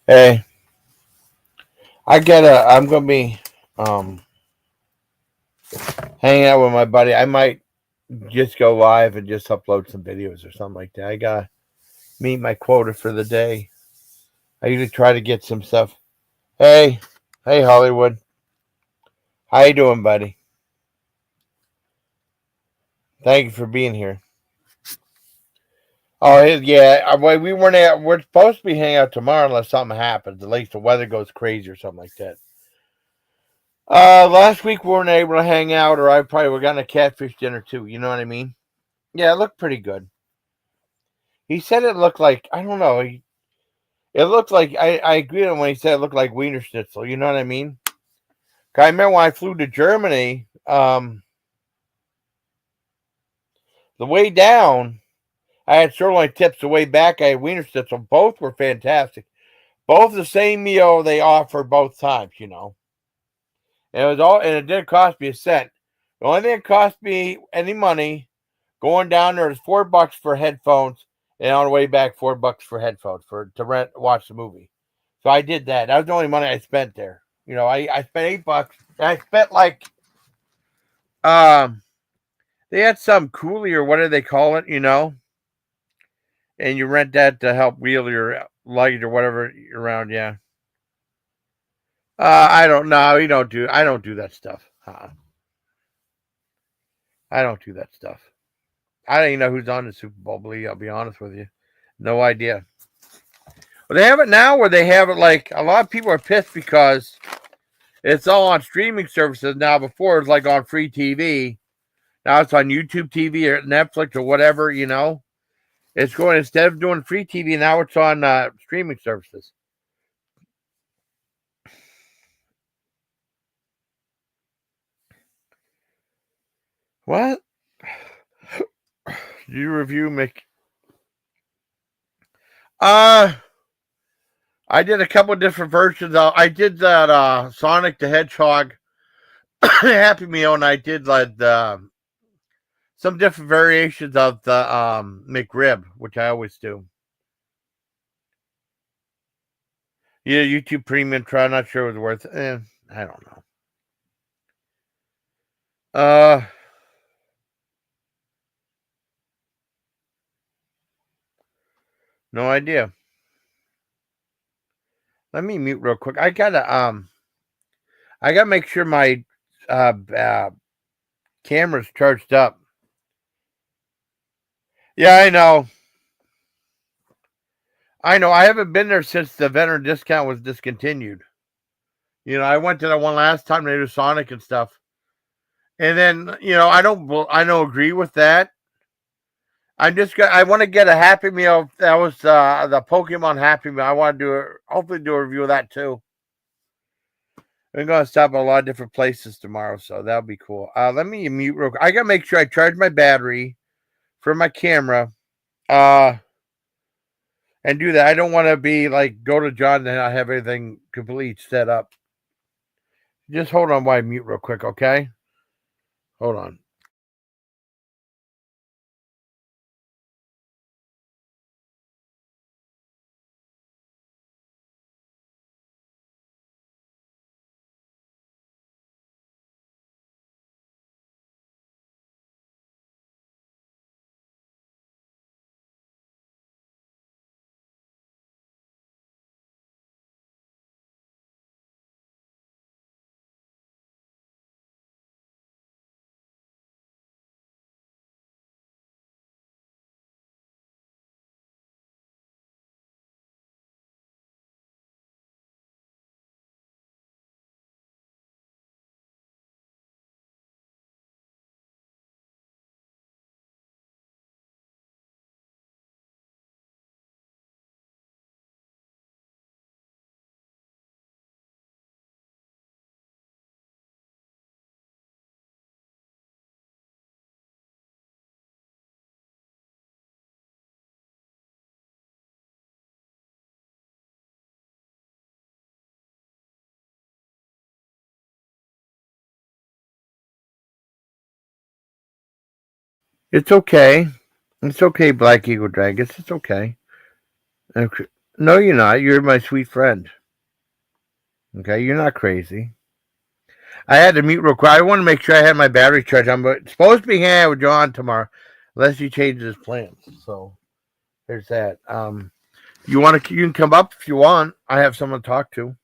Hey, I'm gonna be um hanging out with my buddy. I might just go live and just upload some videos or something like that. I gotta meet my quota for the day. I usually try to get some stuff. Hey, hey Hollywood, how you doing, buddy? Thank you for being here. Oh yeah, we weren't. We're supposed to be hanging out tomorrow unless something happens. At least the weather goes crazy or something like that. Last week we weren't able to hang out, or I probably would have gotten a catfish dinner too. You know what I mean? Yeah, it looked pretty good. He said it looked like I don't know. It looked like I agree with him when he said it looked like Wiener Schnitzel. You know what I mean? 'Cause I remember when I flew to Germany. The way down, I had sirloin tips. The way back, I had Wiener Schnitzel. Both were fantastic. Both the same meal they offer both times. You know, and it didn't cost me a cent. The only thing that cost me any money going down there is $4 for headphones, and on the way back, $4 for headphones to watch the movie. So I did that. That was the only money I spent there. You know, I spent $8. And I spent like um they had some coolie or what do they call it, you know? And you rent that to help wheel your luggage or whatever around, yeah. I don't know. I don't do that stuff. I don't do that stuff. I don't even know who's on the Super Bowl, I'll be honest with you. No idea. Well, they have it now where they have it like a lot of people are pissed because it's all on streaming services now. Before it was like on free TV. Now it's on YouTube TV or Netflix or whatever, you know. It's going instead of doing free TV, now it's on streaming services. What? Do you review Mick? Uh I did a couple of different versions. I did that Sonic the Hedgehog Happy Meal, and I did like some different variations of the McRib, which I always do. Yeah, YouTube Premium try. Not sure it was worth. I don't know. No idea. Let me mute real quick. I gotta make sure my uh, uh camera's charged up. Yeah, I know. I know. I haven't been there since the veteran discount was discontinued. You know, I went to that one last time they did Sonic and stuff, and then I don't agree with that. I want to get a Happy Meal. That was the Pokemon Happy Meal. I want to hopefully do a review of that too. I'm gonna stop at a lot of different places tomorrow, so that'll be cool. Let me mute real quick. I gotta make sure I charge my battery for my camera. And do that. I don't want to be like go to John and I have everything completely set up. Just hold on while I mute real quick, okay? Hold on. It's okay. It's okay, Black Eagle Dragons. It's okay. Okay. No, you're not. You're my sweet friend. Okay, you're not crazy. I had to mute real quick. I want to make sure I had my battery charged. I'm supposed to be hanging out with John tomorrow, unless he changes his plans. So there's that. You want to? You can come up if you want. I have someone to talk to.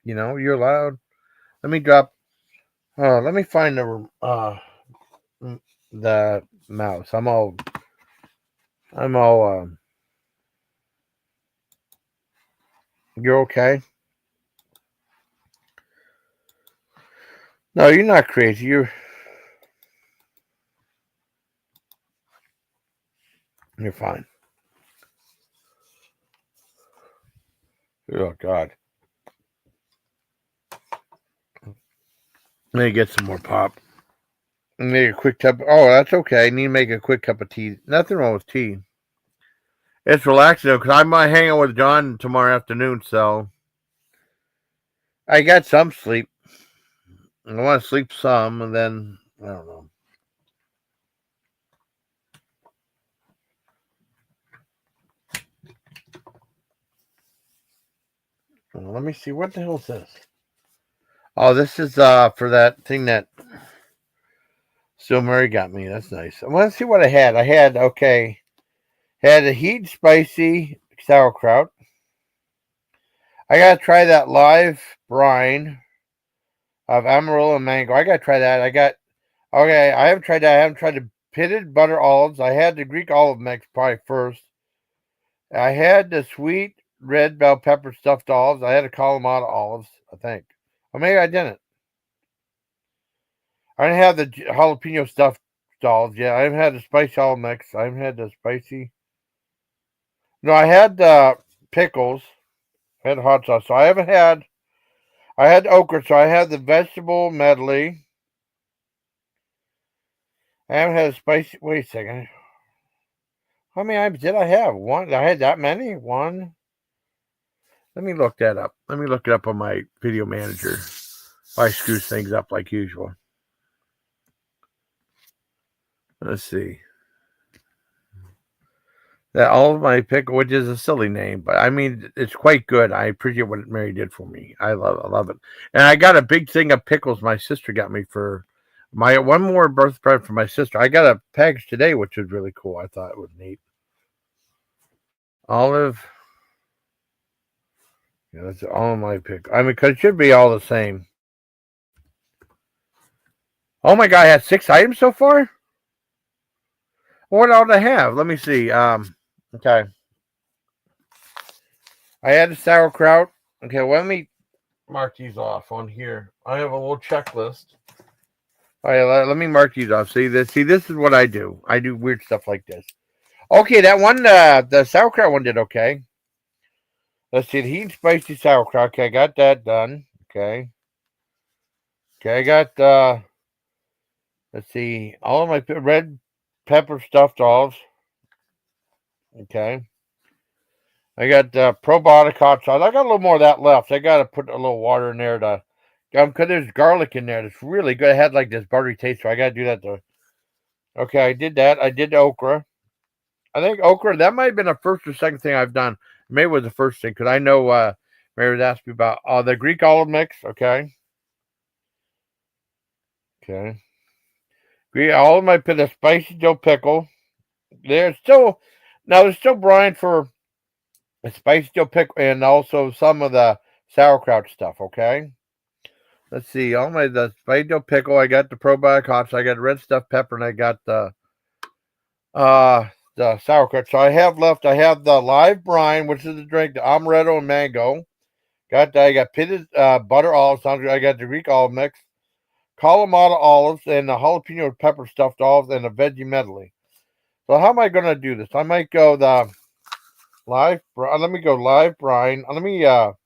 You know, you're allowed. Let me drop. Let me find the mouse. I'm all. You're okay. No, you're not crazy. You're fine. Oh God. Let me get some more pop. Make a quick cup. Oh, that's okay. I need to make a quick cup of tea. Nothing wrong with tea. It's relaxing though, because I might hang out with John tomorrow afternoon, so I got some sleep. I want to sleep some, and then I don't know. Let me see. What the hell is this? Oh, this is for that thing that Still Murray got me. That's nice. I want to see what I had. I had had a heat spicy sauerkraut. I gotta try that live brine of amarillo and mango. I gotta try that. I haven't tried that. I haven't tried the pitted butter olives. I had the Greek olive mix probably first. I had the sweet red bell pepper stuffed olives. I had the Kalamata olives, I think. Or maybe I didn't. I didn't have the jalapeno stuffed olives yet. I haven't had the spicy olive mix. I haven't had the spicy. No, I had the pickles. I had hot sauce. So I haven't had. I had okra, so I had the vegetable medley. I haven't had a spicy. Wait a second. How many items did I have? One. I had that many. One. Let me look that up. Let me look it up on my video manager. I screw things up like usual. Let's see. That all of my pickle, which is a silly name, but I mean it's quite good. I appreciate what Mary did for me. I love it. And I got a big thing of pickles my sister got me for my one more birthday present for my sister. I got a package today, which was really cool. I thought it was neat. Olive. Yeah, that's all my pickles. I mean, because it should be all the same. Oh my god, I had 6 items so far? What all did I have? Let me see. Okay. I had the sauerkraut. Okay, well, let me mark these off on here. I have a little checklist. All right, let me mark these off. See this? See, this is what I do. I do weird stuff like this. Okay, that one, the sauerkraut one did okay. Let's see, the heat and spicy sauerkraut. Okay, I got that done. Okay. Okay, I got, let's see, all of my red pepper stuffed olives. Okay. I got probiotic hot sauce. I got a little more of that left. I got to put a little water in there to, because there's garlic in there. That's really good. I had like this buttery taste, so I got to do that. Okay, I did that. I did the okra. I think okra, that might have been the first or second thing I've done. Maybe it was the first thing, because I know Mary was asking me about the Greek olive mix. Okay. Okay. Greek olive might put a spicy dill pickle. There's still, now there's still brine for a spicy dill pickle and also some of the sauerkraut stuff. Okay. Let's see. All my the spicy dill pickle. I got the probiotic hops. I got red stuffed pepper, and I got the sauerkraut. So I have left. I have the live brine, which is the drink, the amaretto and mango. Got that. I got pitted butter olives. I got the Greek olive mix, Kalamata olives, and the jalapeno pepper stuffed olives, and a veggie medley. So how am I going to do this? I might go the live. Let me go live brine. Let me. I'll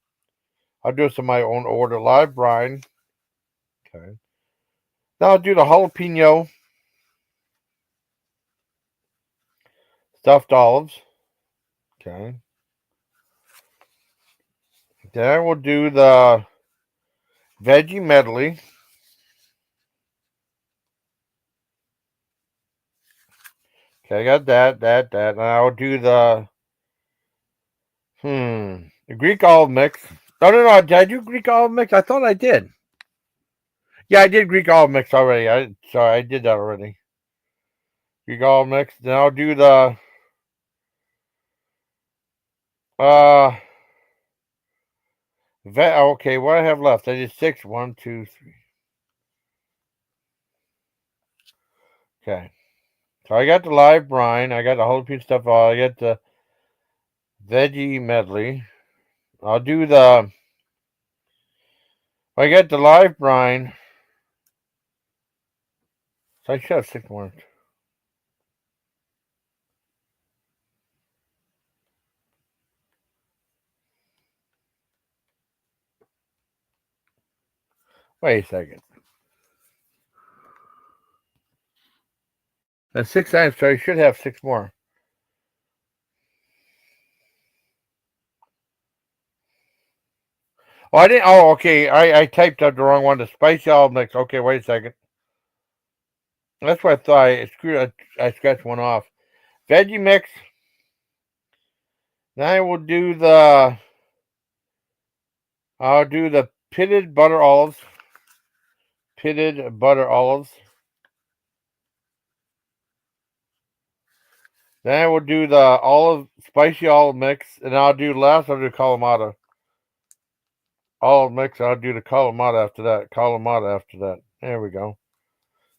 do this in my own order. Live brine. Okay. Now I'll do the jalapeno stuffed olives. Okay. Then I will do the veggie medley. Okay, I got that. And I'll do the The Greek olive mix. No. Did I do Greek olive mix? I thought I did. Yeah, I did Greek olive mix already. I did that already. Greek olive mix. Then I'll do the okay, what I have left? I did 6. 1, 2, 3. Okay. So I got the live brine. I got the jalapeno stuff. I got the veggie medley. I'll do the. I got the live brine. So I should have 6 more. Wait a second. That's 6 times, so I should have 6 more. Oh, I didn't. Oh, okay. I typed up the wrong one. The spicy olive mix. Okay, wait a second. That's what I thought. I scratched one off. Veggie mix. Then I will do the. I'll do the pitted butter olives. Pitted butter olives. Then I will do the spicy olive mix, and I'll do Kalamata olive mix. I'll do the Kalamata after that. There we go.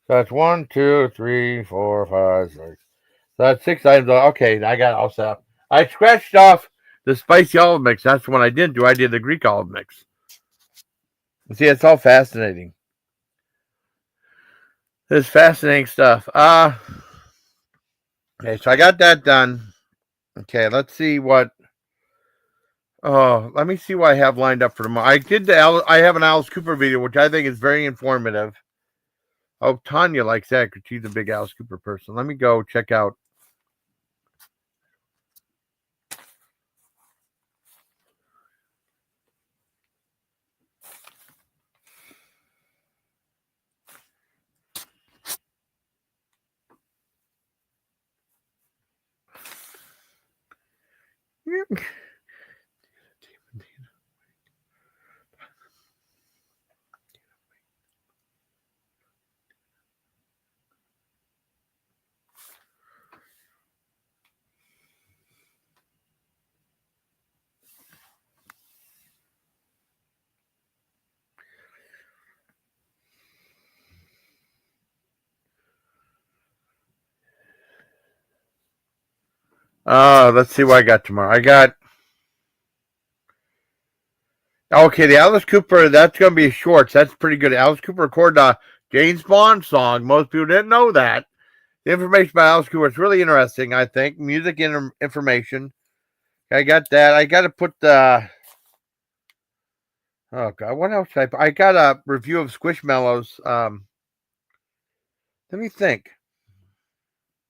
So that's 1, 2, 3, 4, 5, 6. So that's 6 items. Okay, I got it all set up. I scratched off the spicy olive mix. That's the one I didn't do. I did the Greek olive mix. See, it's all fascinating. It's fascinating stuff. Okay, so I got that done. Okay, let's see what. Oh, let me see what I have lined up for tomorrow. I have an Alice Cooper video, which I think is very informative. Oh, Tanya likes that because she's a big Alice Cooper person. Let me go check out. Let's see what I got tomorrow. I got. Okay, the Alice Cooper, that's going to be shorts. That's pretty good. Alice Cooper recorded a James Bond song. Most people didn't know that. The information about Alice Cooper is really interesting, I think. Music information. I got that. I got to put the. Oh, God. What else did I put? I got a review of Squishmallows. Let me think.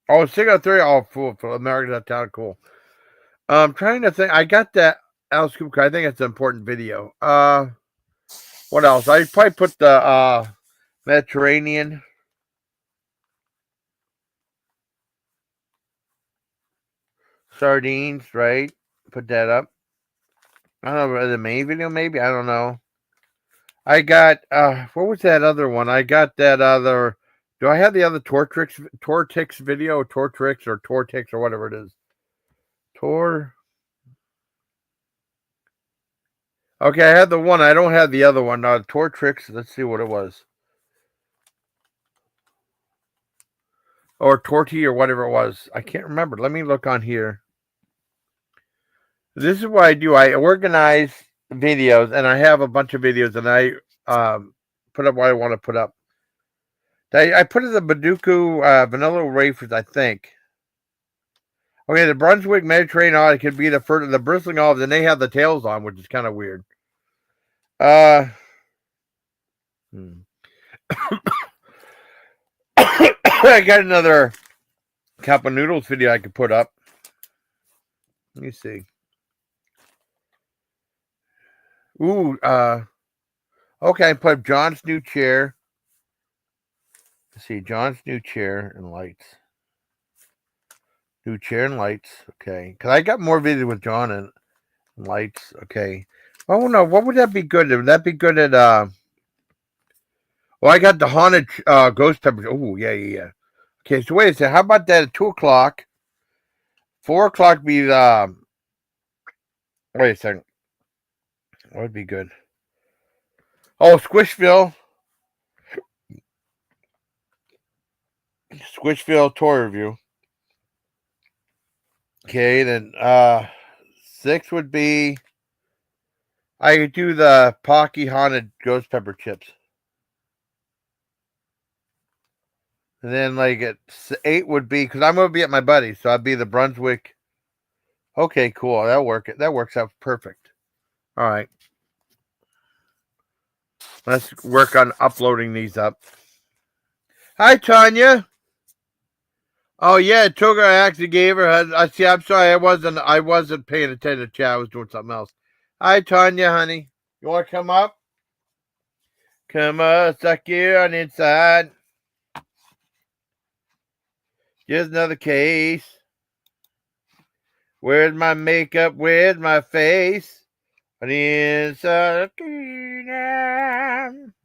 Oh, 603. Oh, for America's Got Talent. Cool. I'm trying to think. I got that Alice Cooper. I think it's an important video. What else? I probably put the Mediterranean. Sardines, right? Put that up. I don't know, the main video maybe? I don't know. I got what was that other one? I got that other. Do I have the other Tortrix video? Tortrix or Tortix or whatever it is. Okay, I had the one. I don't have the other one. Tortrix. Let's see what it was. Or Torty or whatever it was. I can't remember. Let me look on here. This is what I do. I organize videos, and I have a bunch of videos, and I put up what I want to put up. I put in the Baduku vanilla wafers, I think. Okay, the Brunswick Mediterranean olive could be the bristling olives, and they have the tails on, which is kind of weird. I got another cup of noodles video I could put up. Let me see. Ooh, okay, I put up John's new chair. Let's see, John's new chair and lights. New chair and lights. Okay, because I got more videos with John in it. Lights. Okay. Oh no, what would that be good? Would that be good at well, I got the haunted ghost peppers. Oh, yeah. Okay, so wait a second. How about that at 2 o'clock? 4 o'clock be the wait a second. What would be good? Oh, Squishville tour review. Okay, then 6 would be I could do the Pocky haunted ghost pepper chips. And then like at 8 would be because I'm gonna be at my buddy's, so I'd be the Brunswick. Okay, cool. That'll work. That works out perfect. All right. Let's work on uploading these up. Hi, Tanya. Oh yeah, took her. I actually gave her. I see. I'm sorry. I wasn't paying attention to chat. I was doing something else. Hi, Tanya, honey. You want to come up? Come on, suck you on the inside. Just another case. Where's my makeup? Where's my face? On the inside.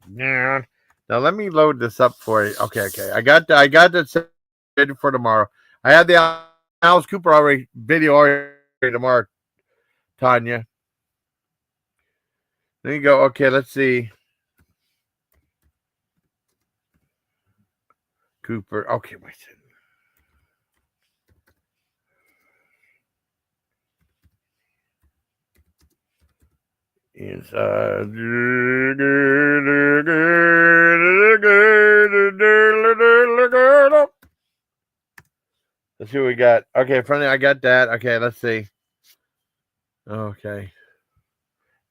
Now let me load this up for you. Okay. I got that ready for tomorrow. I have the Alice Cooper video already tomorrow, Tanya. There you go. Okay, let's see. Cooper. Okay, wait a second. Let's see what we got. Okay, finally I got that. Okay, let's see. Okay.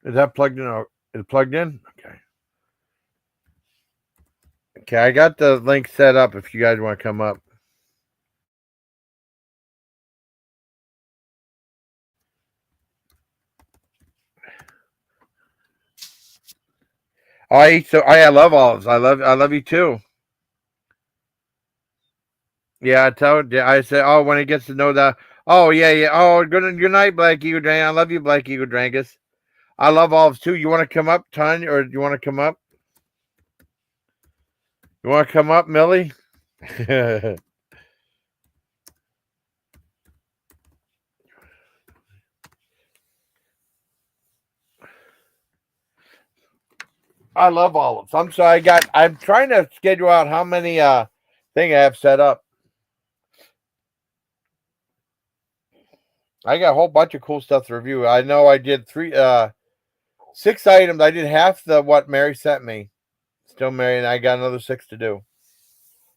Is that plugged in? Is it plugged in? Okay. Okay, I got the link set up if you guys want to come up. I love olives. I love you too. Yeah, I said, oh, when he gets to know that. Oh, yeah. Oh, good night, Black Eagle Drangus. I love you, Black Eagle Drangus. I love olives too. You want to come up, Tanya, or do you want to come up? You want to come up, Millie? I love olives. I'm sorry, I'm trying to schedule out how many thing I have set up. I got a whole bunch of cool stuff to review. I know I did 6 items. I did half the what Mary sent me. Still Mary, and I got another 6 to do.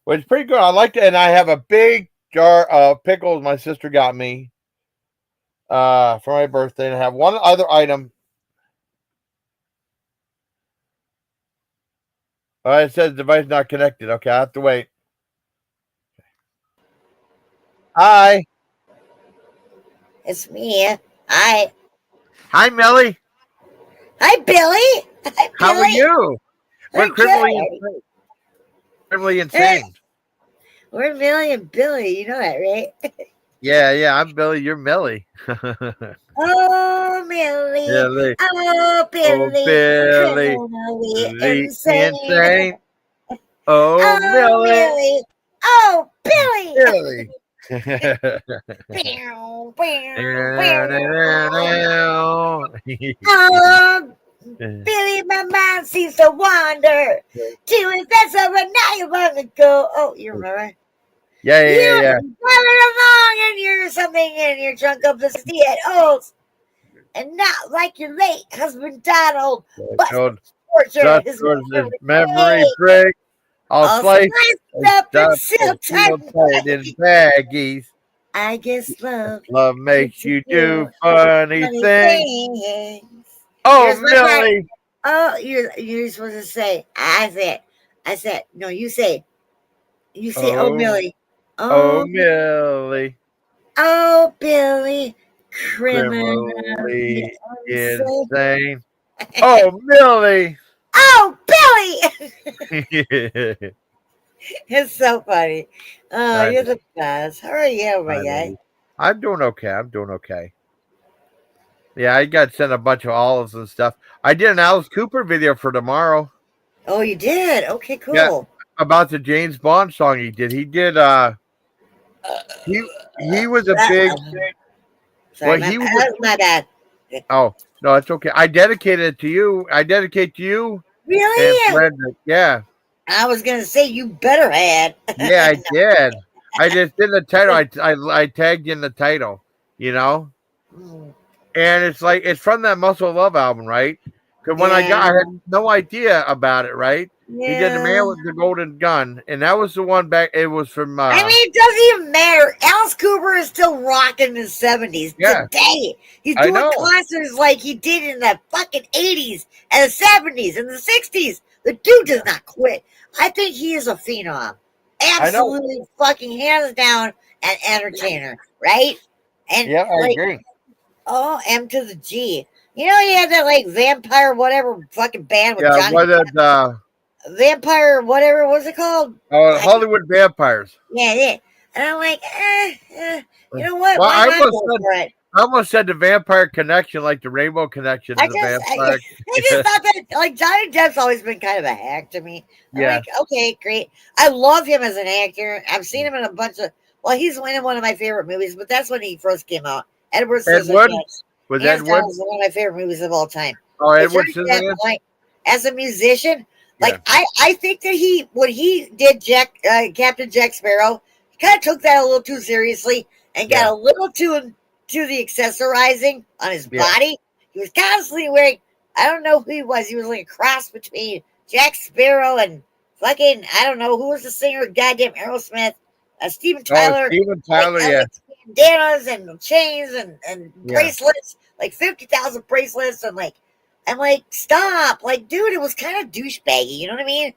Which is pretty good. I like it, and I have a big jar of pickles my sister got me for my birthday, and I have one other item. It says device not connected. Okay, I have to wait. Hi. It's me. Hi. Hi, Millie. Hi, Billy. Hi, Billy. How are you? We're criminally insane. We're Millie and Billy. You know that, right? Yeah. I'm Billy. You're Millie. Oh, Millie. Billy. Oh, Billy. Billy. Criminally insane. Oh, Millie. Oh, Billy. Oh, Billy, my mind seems to wander to events of a night long ago. Oh, you remember? Yeah. Driving along and you're something in your trunk of the city at Olds. And not like your late husband Donald, but torture his memory break. I'll slice up and seal tight in baggies. I guess love makes you do funny things. Oh, Millie. Oh, you're supposed to say. I said. No, you say. You say. Oh, Millie. Oh, Millie. Oh, Billy. Criminally insane. Oh, Millie. Oh, Billy. It's so funny. You're the best. How are you, my guy? I'm doing okay. Yeah, I got sent a bunch of olives and stuff. I did an Alice Cooper video for tomorrow. Oh, you did? Okay, Yeah, cool. about the James Bond song he did. He did. He he was a big. Sorry, Well, my, he was. my bad. Oh no, it's okay. I dedicated it to you. I dedicate to you and Really? Brenda. Yeah, I was gonna say you better had. yeah, I No. did. I just did the title. I tagged you in the title. You know, Mm, and it's like it's from that Muscle Love album, right? Because when yeah, I had no idea about it, right? He did the yeah. Man with the Golden Gun, and that was the one back. It was from. I mean, it doesn't even matter. Alice Cooper is still rocking in his 70s Yeah, today. He's I doing know. concerts like he did in the fucking 80s and the 70s and the 60s. The dude does not quit. I think he is a phenom. I know. Absolutely fucking hands down an entertainer, right? And Yeah, I like, agree. oh, M to the G. You know, he had that like vampire whatever fucking band with Yeah, Johnny what is Vampire whatever, what's it called? I can't, Hollywood Vampires? yeah, yeah. And I'm like, you know what? Well, Why not go for it? I almost said the Vampire Connection, like the Rainbow Connection, I and the just, I, Vampire. I just thought that like Johnny Depp's always been kind of a hack to me. I'm Yeah, like, okay, great. I love him as an actor. I've seen him in a bunch of. Well, he's in one of my favorite movies, but that's when he first came out. Edward Edward Scissorhands. was Hands down Edward. is one of my favorite movies of all time. Oh, But Edward Johnny Depp, Scissorhands. like as a musician, Yeah, like I think that he when he did Captain Jack Sparrow, he kind of took that a little too seriously and got yeah, a little too into the accessorizing on his yeah. body. He was constantly wearing. I don't know who he was. He was like a cross between Jack Sparrow and fucking I don't know who was the singer of goddamn Aerosmith, Steven Oh, Tyler. Steven Tyler. Yeah, Like bandanas and chains and yeah. bracelets, like 50,000 bracelets, and like I'm like, stop, like, dude, it was kind of douchebaggy. You know what I mean?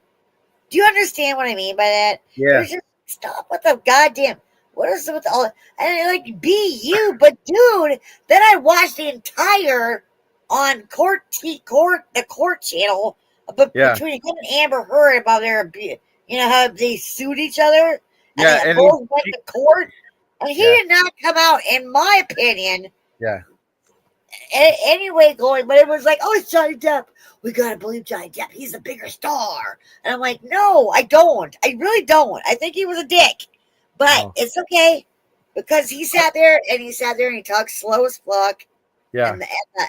Do you understand what I mean by that? It Yeah. was just stop with the goddamn. What is it with all? And like, be you, but dude. Then I watched the entire on the court channel, but Yeah. between him and Amber Heard about their, you know how they sued each other, and Yeah, they and both went to court, and he Yeah. did not come out, in my opinion, Yeah. anyway going, but it was like, oh, it's Johnny Depp. We gotta believe Johnny Depp. He's a bigger star. And I'm like, no, I don't. I really don't. I think he was a dick, but Oh. it's okay because he sat there and he talked slow as fuck, Yeah.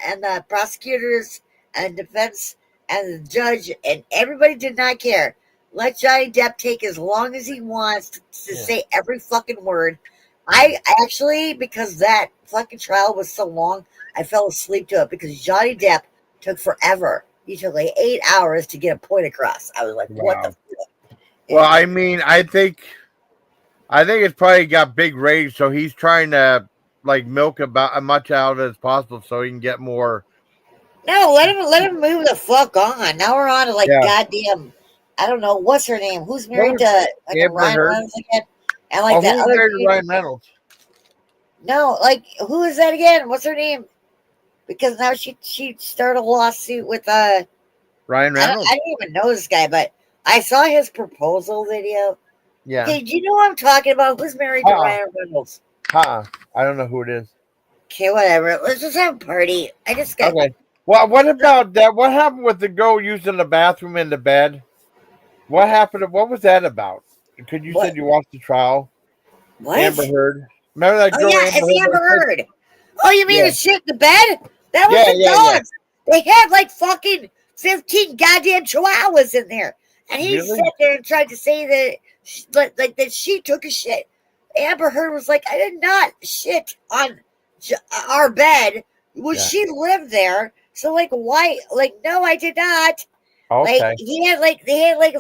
and the prosecutors and the defense and the judge and everybody did not care. Let Johnny Depp take as long as he wants to say every fucking word. I actually, because that fucking trial was so long, I fell asleep to it because Johnny Depp took forever. He took like 8 hours to get a point across. I was like, what the fuck? Well, I mean, I think it's probably got big ratings, so he's trying to like milk about as much out as possible so he can get more. No, let him move the fuck on. Now we're on to like goddamn, I don't know, what's her name? Who's married to like Ryan Reynolds again? And like that other dude. Ryan Reynolds? No, like who is that again? What's her name? Because now she started a lawsuit with Ryan Reynolds. I didn't even know this guy, but I saw his proposal video. Yeah. Okay, do you know what I'm talking about? Who's married to Ryan Reynolds? I don't know who it is. Okay, whatever. Let's just have a party. I just got. Okay. Well, what about that? What happened with the girl using the bathroom in the bed? What happened? What was that about? Because you said you watched the trial. What? Amber Heard. Remember that girl? Oh yeah, it's Amber Heard. Oh, you mean the shit in the bed? That was the dogs. Yeah. They had like fucking 15 goddamn chihuahuas in there, and he sat there and tried to say that, like that she took a shit. Amber Heard was like, I did not shit on our bed. Well, she lived there, so like, why? Like, no, I did not. Okay. Like they had like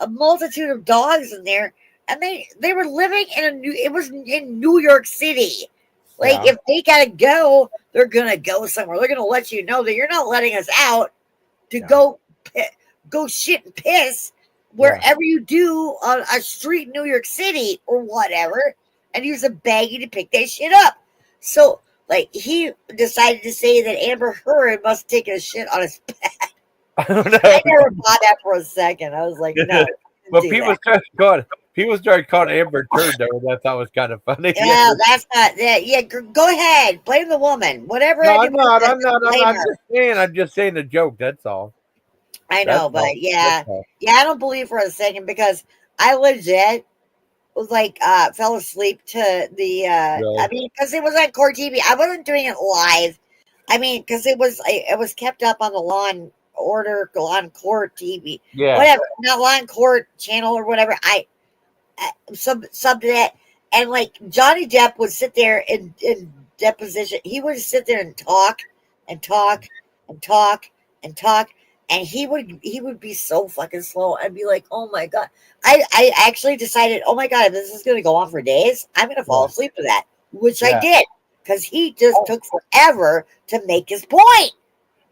a multitude of dogs in there, and they were living it was in New York City. Like if they gotta go, they're gonna go somewhere. They're gonna let you know that you're not letting us out to go shit and piss wherever you do on a street in New York City or whatever, and use a baggie to pick that shit up. So like he decided to say that Amber Heard must take a shit on his bed. I don't know. I never bought that for a second. I was like, no. But people People started calling Amber a turd, though, and I thought was kind of funny. Yeah, that's not that. Yeah, go ahead, blame the woman. Whatever. No, I'm not. Says, I'm not. blame I'm her. just saying. I'm just saying a joke. That's all. I That's know, but all. yeah, That's all. yeah, I don't believe for a second because I legit was like fell asleep to the I Really? mean because it was on court TV. I wasn't doing it live. I mean because it was kept up on the lawn court TV, Yeah. whatever, not lawn court channel or whatever. I sub to that, and like Johnny Depp would sit there in deposition. He would sit there and talk and talk and talk and talk, and he would be so fucking slow. I'd be like, oh my god. I actually decided, oh my god, if this is gonna go on for days, I'm gonna fall Yeah. asleep to that, which I Yeah. did because he just took forever to make his point.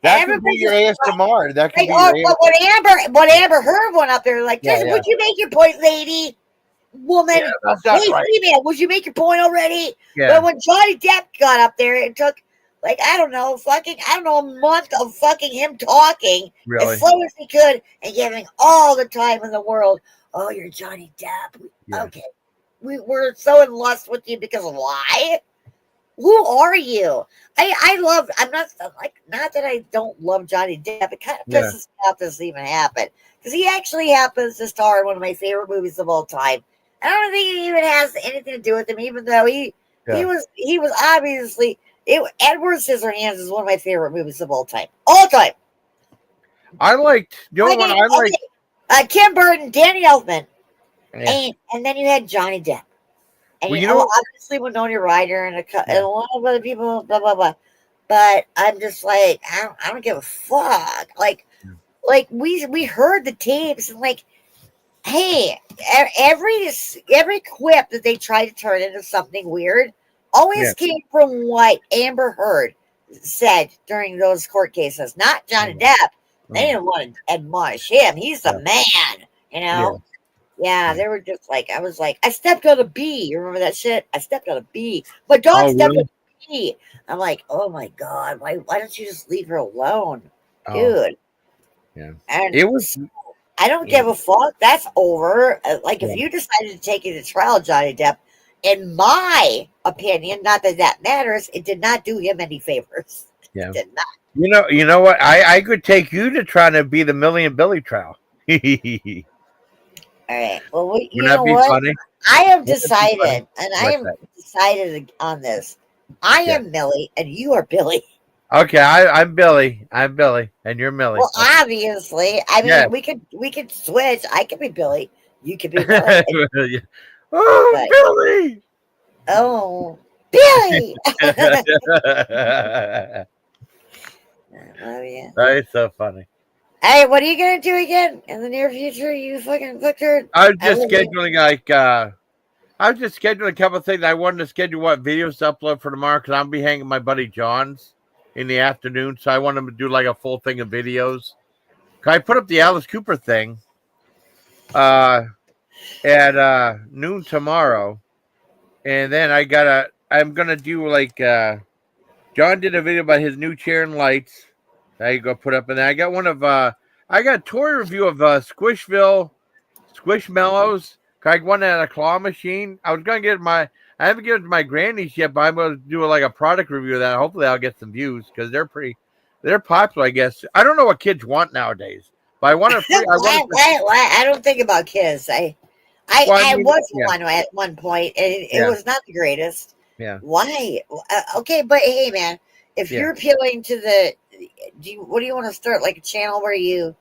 That could be your ASMR. That could Like, be oh, your what Amber Heard went up there like, Yeah, would you make your point, lady? Woman, yeah, that's not hey, right. female, would you make your point already? Yeah. But when Johnny Depp got up there, it took like I don't know, a month of fucking him talking Really? as slow as he could and giving all the time in the world. Oh, you're Johnny Depp. Yeah. Okay, we're so in lust with you because why? Who are you? I'm not like, not that I don't love Johnny Depp. It kind of pisses me off this even happened because he actually happens to star in one of my favorite movies of all time. I don't think it even has anything to do with him, even though he was obviously Edward Scissorhands is one of my favorite movies of all time. I liked one I liked. Kim Burton, Danny Elfman, Yeah. and then you had Johnny Depp. And Well, obviously Winona Ryder and a lot of other people, blah blah blah. But I'm just like, I don't give a fuck. Like we heard the tapes and like, hey, every quip that they tried to turn into something weird always came from what Amber Heard said during those court cases, not Johnny Depp. They didn't want to admonish him. He's the man, you know. Yeah, they were just like, I was like, I stepped on a bee. You remember that shit? I stepped on a bee. My dog stepped on a bee. I'm like, oh my god, why don't you just leave her alone, dude? Yeah, and it was. I don't give a fuck. That's over. Like if you decided to take it to trial, Johnny Depp, in my opinion, not that that matters, it did not do him any favors. Yeah, it did not. You know what? I could take you to try to be the Million Billy trial. All right. Well, you Wouldn't know that be what? funny? I have decided, and I What's am that? decided on this. I am Millie, and you are Billy. Okay, I'm Billy. I'm Billy, and you're Millie. Well, obviously, I mean, we could switch. I could be Billy. You could be Millie. Billy. Oh, Billy. Oh yeah. That's so funny. Hey, what are you gonna do again in the near future? You fucking fucker. I was just scheduling I was just scheduling a couple of things. I wanted to schedule what videos to upload for tomorrow because I'll be hanging with my buddy John's in the afternoon. So I want him to do like a full thing of videos. I put up the Alice Cooper thing at noon tomorrow. And then I'm gonna do like John did a video about his new chair and lights. There you go, put up, and then I got one of I got a toy review of Squishville Squishmallows. I won at a claw machine. I was gonna get I haven't given it to my grannies yet, but I'm gonna do like a product review of that. Hopefully, I'll get some views because they're popular. I guess I don't know what kids want nowadays, but I want to. I don't think about kids. I was one at one point, and it was not the greatest. Yeah. Why? Okay, but hey, man, if you're appealing to the, what do you want to start? Like a channel where you?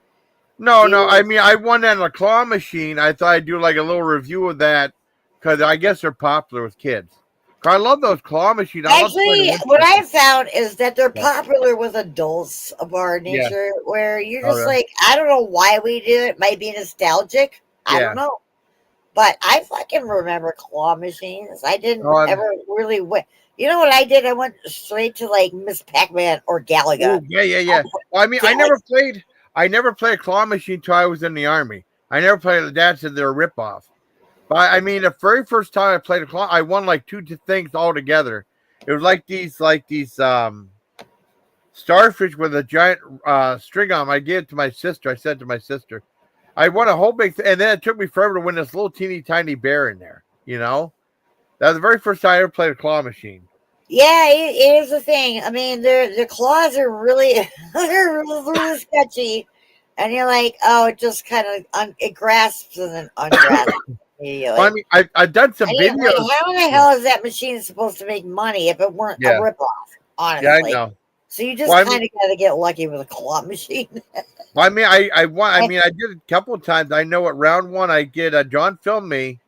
No. I mean, I won at a claw machine. I thought I'd do like a little review of that because I guess they're popular with kids. I love those claw machines. Actually, what I found is that they're popular with adults of our nature, where you're just like, I don't know why we do it. Might be nostalgic. I don't know. But I fucking remember claw machines. I didn't ever really win. You know what I did? I went straight to like Miss Pac-Man or Galaga. Ooh, yeah. Well, I mean, I never played a claw machine until I was in the Army. I never played the Dad said they're a ripoff. But I mean, the very first time I played a claw, I won like two things all together. It was like these starfish with a giant string on them. I gave it to my sister. I said to my sister, I won a whole big and then it took me forever to win this little teeny tiny bear in there. You know, that was the very first time I ever played a claw machine. Yeah, it is a thing. I mean, their claws are really they're really sketchy, and you're like, oh, it just kind of it grasps and then ungrasps immediately. Well, I mean, I've done some videos. Like, how the hell is that machine supposed to make money if it weren't a ripoff? Honestly, yeah, I know. So you just kind of got to get lucky with a claw machine. Well, I mean, I won. I mean, I did a couple of times. I know at round one, I did. John filmed me,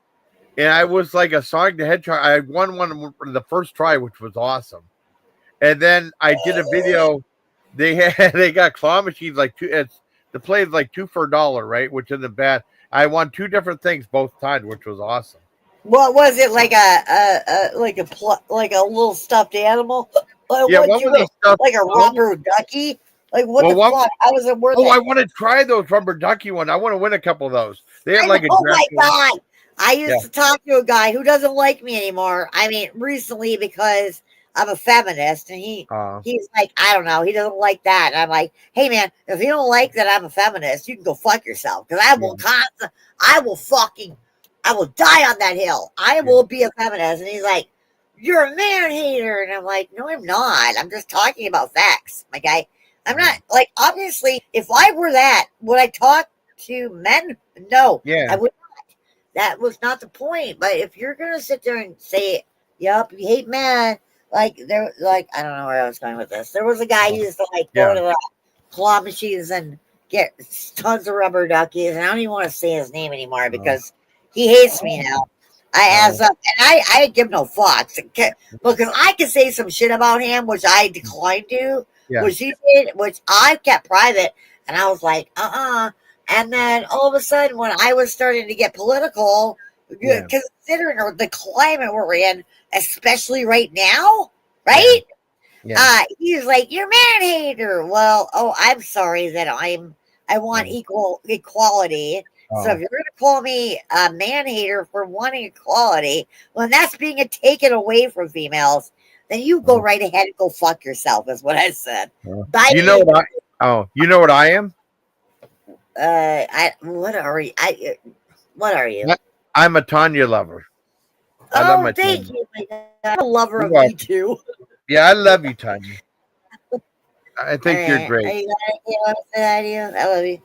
and I was like a Sonic the Hedgehog. I won one the first try, which was awesome. And then I did a video. They got claw machines like the play is like 2 for $1, right? Which isn't bad. I won 2 different things both times, which was awesome. What was it, like a little stuffed animal? Yeah, what was like a rubber ducky? Like what the fuck? How was it worth it? I want to try those rubber ducky ones. I want to win a couple of those. They had like oh my god! I used to talk to a guy who doesn't like me anymore. I mean, recently because I'm a feminist, and he's like, I don't know, he doesn't like that. And I'm like, hey man, if you don't like that I'm a feminist, you can go fuck yourself because I will I will die on that hill. I will be a feminist. And he's like, you're a man hater. And I'm like, no, I'm not. I'm just talking about facts, my guy. I'm not, like, obviously, if I were that, would I talk to men? No, I would not. That was not the point. But if you're going to sit there and say, yep, you hate men, I don't know where I was going with this. There was a guy who used to, go to the claw machines and get tons of rubber duckies. And I don't even want to say his name anymore because he hates me now. I asked up, and I give no fucks because I could say some shit about him, which I declined to, which he did, which I kept private, and I was like, And then all of a sudden, when I was starting to get political, considering the climate we're in, especially right now, right? He's like, you're a man hater. Well, I'm sorry that I want equality. So if you're going to call me a man hater for wanting equality, when that's being taken away from females, then you go right ahead and go fuck yourself, is what I said. You know what you know what I am? What are you? What are you? I'm a Tanya lover. I love my thank Tanya. you. I'm a lover of me too. Yeah, I love you, Tanya. I think you're great. Are you want to say that to you? I love you.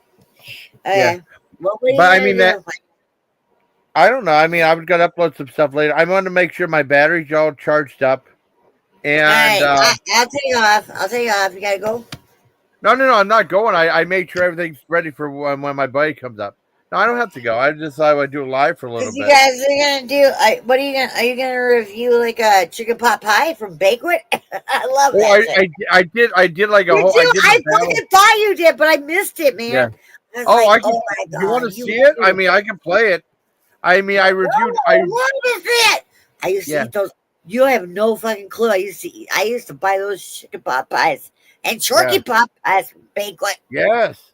Okay. Yeah. But I mean I don't know. I mean, I'm gonna upload some stuff later. I want to make sure my battery's all charged up. And I'll take you off. You gotta go. No, I'm not going. I made sure everything's ready for when my buddy comes up. No, I don't have to go. I just thought I'd do it live for a little bit. You guys are gonna do? What are you gonna? Are you gonna review like a chicken pot pie from Banquet? I love that. I did like a whole. I fucking thought you did, but I missed it, man. Yeah. I can. Oh my God, you want to see it? I mean, I can play it. I mean, I reviewed. What is it? I used to eat those. You have no fucking clue. I used to buy those chicken pot pies and turkey pot pies from Banquet. Yes.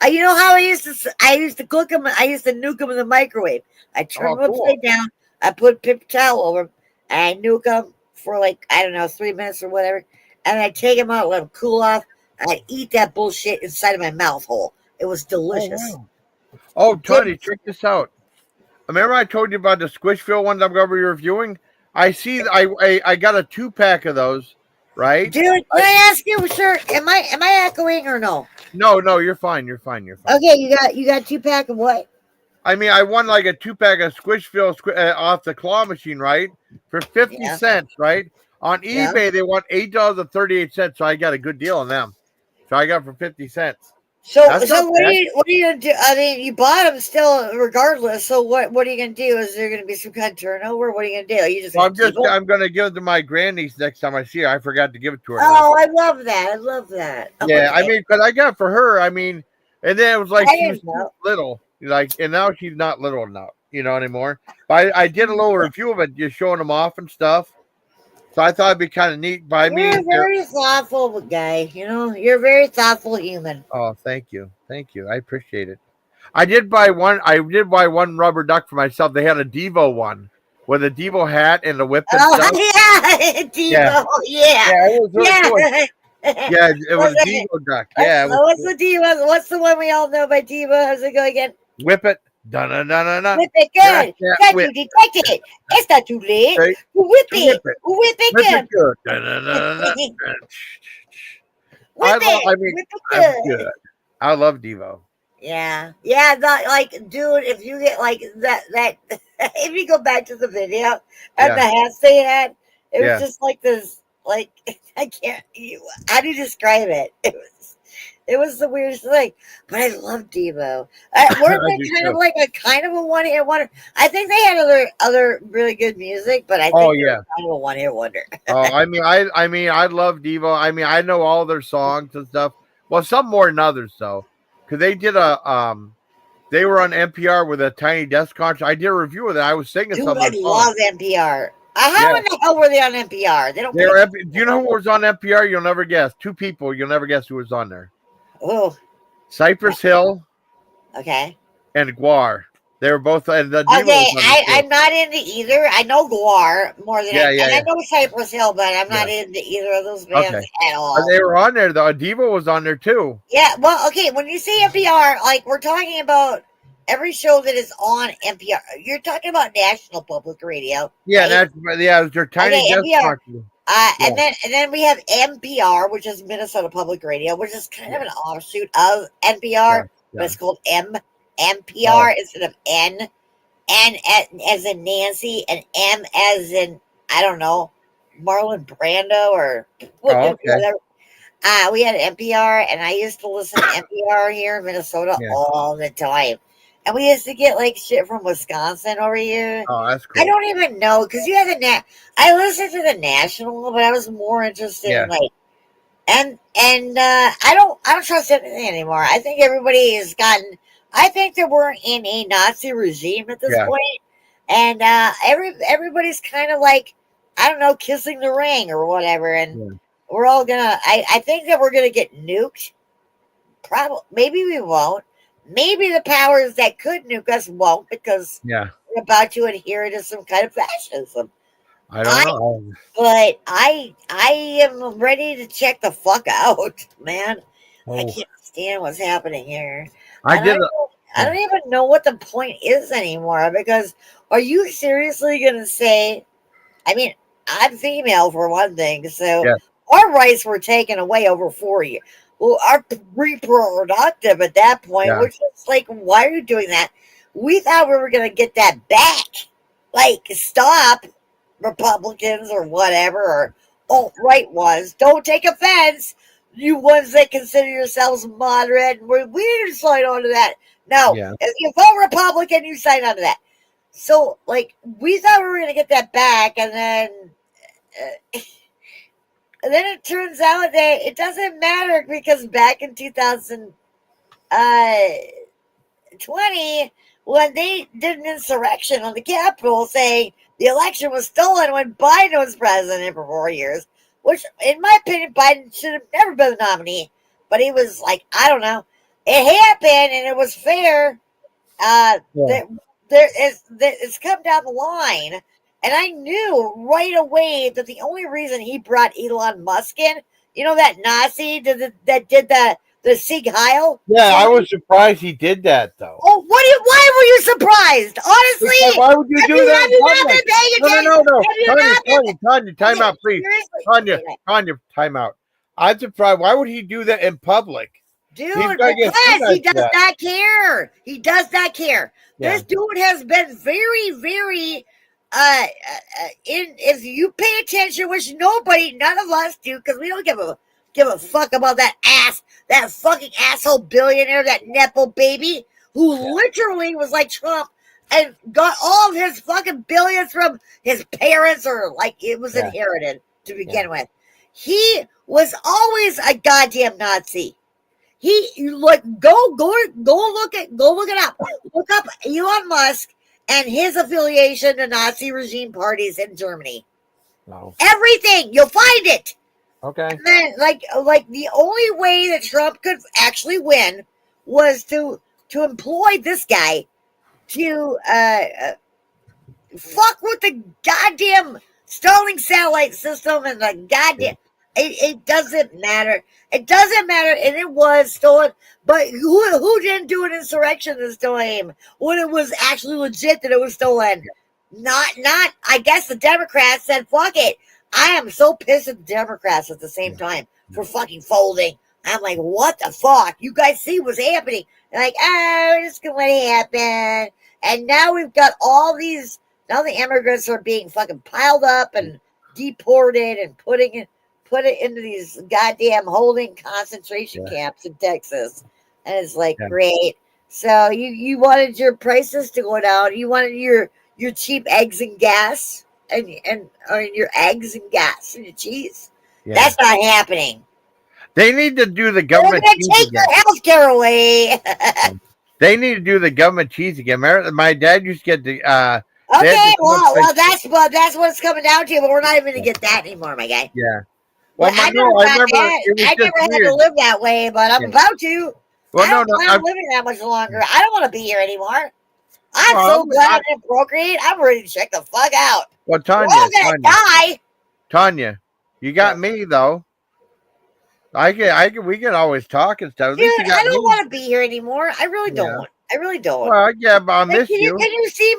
You know how I used to cook them. I used to nuke them in the microwave. I turn them upside down. I put paper towel over them, and I nuke them for 3 minutes or whatever. And I take them out, let them cool off, and I eat that bullshit inside of my mouth hole. It was delicious. Oh, Tony, check this out. Remember I told you about the Squishville ones I'm going to be reviewing? I see. I got a 2-pack of those, right? Dude, can I ask you, sir? Am I echoing or no? No, you're fine. You're fine. Okay, you got 2-pack of what? I mean, I won like a 2-pack of Squishville off the claw machine, right? For 50 cents, right? On eBay, they want $8.38, so I got a good deal on them. So I got for 50 cents. So what are you gonna do? I mean, you bought them still, regardless. So what are you gonna do? Is there gonna be some kind of turnover? What are you gonna do? Are you just? I'm gonna give it to my grandniece next time I see her. I forgot to give it to her. Oh, I love that. Yeah, I mean, because I got it for her. I mean, and then it was like she was little, and now she's not little enough, anymore. But I did a little review of it, just showing them off and stuff. So I thought it'd be kind of neat. You're a very thoughtful guy. You're a very thoughtful human. Oh, thank you. I appreciate it. I did buy one rubber duck for myself. They had a Devo one with a Devo hat and a whip and stuff. Yeah, Devo. Yeah. It was really cool. Yeah, it was a Devo duck. Yeah, it was what's the Devo? What's the one we all know by Devo? How's it go again? Whip it. Dun-dun-dun-dun-dun. Whip it That good. That whip. you detected it. It's not too late. Okay. Whip To whip it. it. Whip it Whip good. it good. Dun-dun-dun-dun-dun. Whip it. I mean, Whip it I'm good. good. I love Devo. Yeah, like, dude, if you get like that, if you go back to the video and the hats they had, it was just like this, like, I can't. How do you describe it? It was the weirdest thing, but I love Devo. Weren't they kind of a one-hit wonder? I think they had other really good music, but I think they were kind of a one-hit wonder. I mean, I love Devo. I mean, I know all their songs and stuff. Well, some more than others though, because they did they were on NPR with a Tiny Desk concert. I did a review of that. I was singing Dude, some of I their love songs. NPR. How in the hell were they on NPR? They don't. Do you know who was on NPR? You'll never guess. Two people. You'll never guess who was on there. Oh, Cypress Hill. Okay. And Guar. They were both. And the I'm not into either. I know Guar more than and I know Cypress Hill, but I'm not into either of those bands at all. They were on there though. Devo was on there too. Yeah, well, okay. When you say NPR, like we're talking about every show that is on NPR. You're talking about National Public Radio. Yeah, right? it was their Tiny Desk NPR. And then we have NPR, which is Minnesota Public Radio, which is kind of an offshoot of NPR, but it's called NPR instead of N. N as in Nancy, and M as in, I don't know, Marlon Brando or whatever. We had NPR, and I used to listen to NPR here in Minnesota all the time. And we used to get like shit from Wisconsin over here. Oh, that's cool. I don't even know because you had I listened to the national, but I was more interested in like, and I don't trust anything anymore. I think everybody has gotten. I think that we're in a Nazi regime at this point, and everybody's kind of like, I don't know, kissing the ring or whatever, and we're all gonna. I think that we're gonna get nuked. Probably, maybe we won't. Maybe the powers that could nuke us won't because we're about to adhere to some kind of fascism. I don't know. But I am ready to check the fuck out, man. I can't stand what's happening here. I don't even know what the point is anymore because are you seriously going to say, I mean, I'm female for one thing, so our rights were taken away over 4 years. Well, our reproductive at that point, which is like, why are you doing that? We thought we were going to get that back. Like, stop, Republicans or whatever, or alt-right ones. Don't take offense, you ones that consider yourselves moderate. We didn't sign on to that. No, if you vote Republican, you sign on to that. So, like, we thought we were going to get that back, and then it turns out that it doesn't matter because back in 2020, when they did an insurrection on the Capitol saying the election was stolen when Biden was president for 4 years, which, in my opinion, Biden should have never been the nominee. But he was like, I don't know. It happened, and it was fair. It's come down the line. And I knew right away that the only reason he brought Elon Musk in, you know, that Nazi that did the Sieg Heil? Yeah, I was surprised he did that, though. Oh, why were you surprised? Honestly, why would you do that? Have you not been paying attention? No. Tanya, time out, please. Tanya, time out. I'm surprised. Why would he do that in public? Dude, because he does not care. He does not care. Yeah. This dude has been very, very if you pay attention, which none of us do, because we don't give a fuck about that fucking asshole billionaire, that Nepo baby, who literally was like Trump and got all of his fucking billions from his parents, or like it was inherited to begin with. He was always a goddamn Nazi. He like go look it up. Look up Elon Musk and his affiliation to Nazi regime parties in Germany. No. Everything, you'll find it. Okay. And then, like the only way that Trump could actually win was to employ this guy to fuck with the goddamn Starlink satellite system and the goddamn. It doesn't matter. It doesn't matter, and it was stolen. But who didn't do an insurrection this time when it was actually legit that it was stolen? Not. I guess the Democrats said, "Fuck it." I am so pissed at the Democrats at the same time for fucking folding. I'm like, what the fuck? You guys see what's happening? They're like, oh, this is what happened. And now we've got all these. Now the immigrants are being fucking piled up and deported and put it into these goddamn holding concentration camps in Texas. And it's like, great. So you wanted your prices to go down. You wanted your cheap eggs and gas and your eggs and gas and your cheese. Yeah. That's not happening. They need to do the government. They're going to take your health care away. They need to do the government cheese again. My dad used to get the. Okay, well, that's what it's coming down to. But we're not even going to get that anymore, my guy. Yeah. Well, I never had to live that way, but I'm about to. Well, I don't plan on living that much longer. I don't want to be here anymore. I'm so glad I didn't procreate. I'm ready to check the fuck out. Well, Tanya, we're all gonna die. Tanya, you got me though. We can always talk and stuff. Dude, I don't want to be here anymore. I really don't. I really don't. Well, yeah, but I'll miss you. Can you see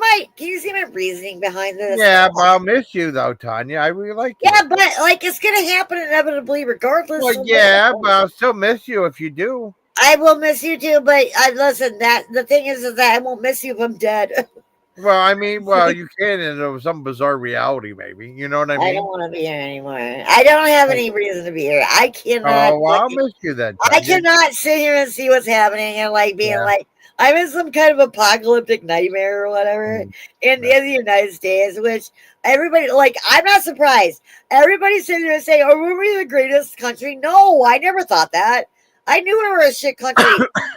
my reasoning behind this? Yeah, but I'll miss you though, Tanya. I really like you. Yeah, but like it's gonna happen inevitably, regardless. Well, yeah, but I'll still miss you if you do. I will miss you too, but listen. The thing is that I won't miss you if I'm dead. Well, I mean, you can in some bizarre reality, maybe. You know what I mean? I don't want to be here anymore. I don't have any reason to be here. I cannot. Oh, well, I'll miss you then. I cannot sit here and see what's happening and like being like I'm in some kind of apocalyptic nightmare or whatever in the United States, which everybody I'm not surprised. Everybody's sitting there saying, "Oh, were we the greatest country?" No, I never thought that. I knew we were a shit country.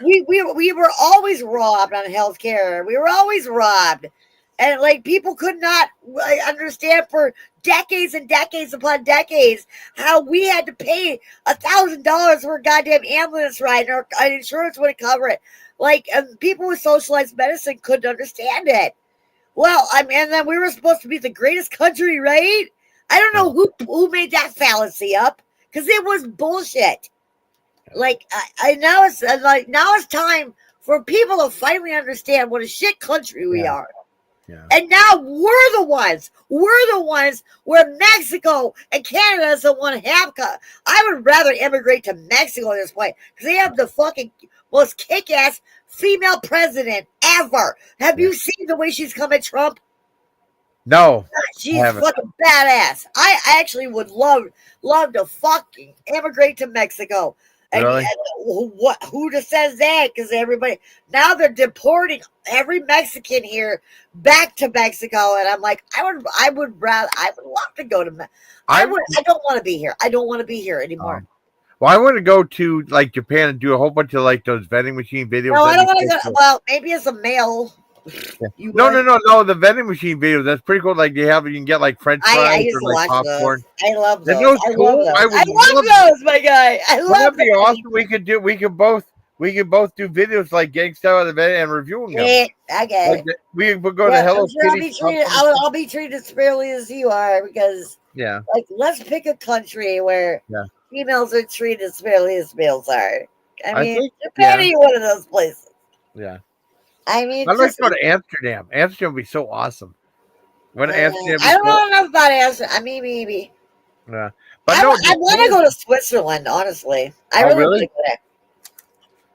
we were always robbed on healthcare. We were always robbed. And people could not understand for decades and decades upon decades how we had to pay $1,000 for a goddamn ambulance ride and our insurance wouldn't cover it. People with socialized medicine couldn't understand it. Well, and then we were supposed to be the greatest country, right? I don't know who made that fallacy up because it was bullshit. Now it's time for people to finally understand what a shit country we are. Yeah. And now we're the ones where Mexico and Canada don't want to have. I would rather immigrate to Mexico at this point because they have the fucking most kick-ass female president ever. Have you seen the way she's come at Trump? No, she's fucking badass. I actually would love to fucking immigrate to Mexico. And really? Who just says that? Because everybody now they're deporting every Mexican here back to Mexico, and I'm like, I would love to go to. I don't want to be here. I don't want to be here anymore. Well, I want to go to Japan and do a whole bunch of those vending machine videos. No, I don't want to go. Well, maybe as a male. Yeah. No. The vending machine videos. That's pretty cool. You can get French fries I used or to watch popcorn. Those. I love those. I love those, my guy. That'd be awesome. We could both do videos getting stuff out of it and reviewing them. Yeah, okay. We would go to Hello Kitty. I'll be treated as fairly as you are because let's pick a country where females are treated as fairly as males are. I mean, Japan is one of those places. Yeah. I mean, I'd like to go to Amsterdam. Amsterdam would be so awesome. Amsterdam I don't know enough about Amsterdam. I mean, maybe. Yeah, but I want to go to Switzerland. Honestly, I really want to go there.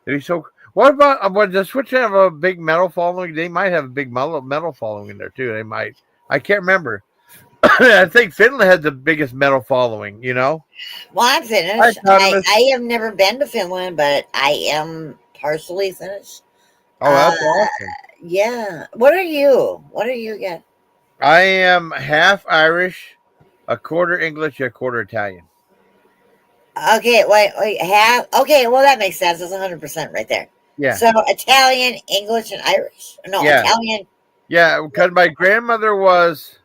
It'd be so. What about does Switzerland have a big metal following? They might have a big metal following in there too. They might. I can't remember. I think Finland has the biggest metal following. Well, I'm Finnish. I have never been to Finland, but I am partially Finnish. Oh, that's awesome. Yeah. What are you again? I am half Irish, a quarter English, a quarter Italian. Okay, wait, half. Okay, well, that makes sense. That's 100% right there. Yeah. So Italian, English, and Irish. No, Italian. Yeah, because my grandmother was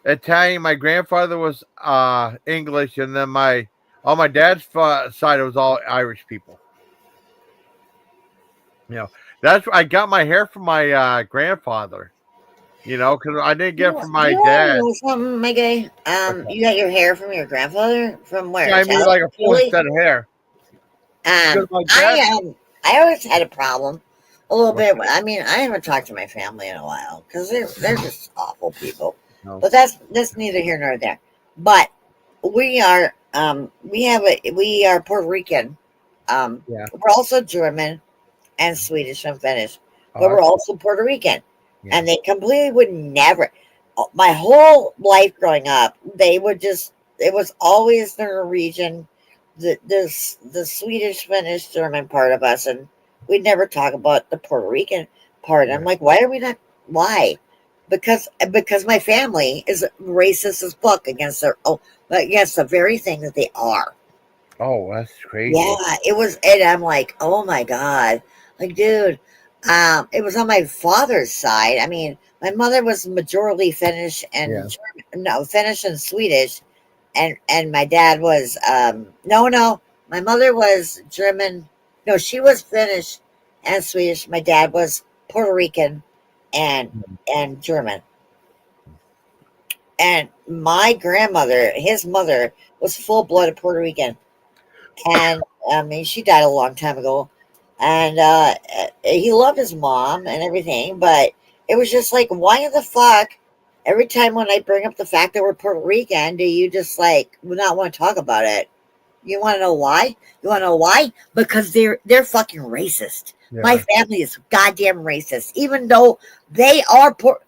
Italian, my grandfather was English, and then on my dad's side, it was all Irish people. That's I got my hair from my grandfather. You know, because I didn't get it from my You dad. know something, my guy? Okay. You got your hair from your grandfather? From where? Yeah, I mean, like a full Italy? set of hair. Because my dad. I always had a problem. A little What? bit. I mean, I haven't talked to my family in a while because they're just awful people. No. But that's neither here nor there. But we are we are Puerto Rican. Yeah. We're also German and Swedish and Finnish, but Oh, we're also Puerto Rican. yeah. And they completely would never. My whole life growing up, they would just. It was always the Norwegian, the Swedish, Finnish, German part of us, and we'd never talk about the Puerto Rican part. Yeah. I'm like, why are we not? Why? Because my family is racist as fuck against the very thing that they are. Oh, that's crazy. Yeah, it was, and I'm like, oh my god, like, dude, it was on my father's side. I mean, my mother was majority Finnish Yeah. and German, no, Finnish and Swedish, and my dad was, no, my mother was German. No, she was Finnish and Swedish. My dad was Puerto Rican and German. And my grandmother, his mother, was full blooded Puerto Rican. And I mean, she died a long time ago. And he loved his mom and everything, but it was just like, why the fuck? Every time when I bring up the fact that we're Puerto Rican, do you just like not want to talk about it? You want to know why? You want to know why? Because they're fucking racist. Yeah. My family is goddamn racist, even though they are poor.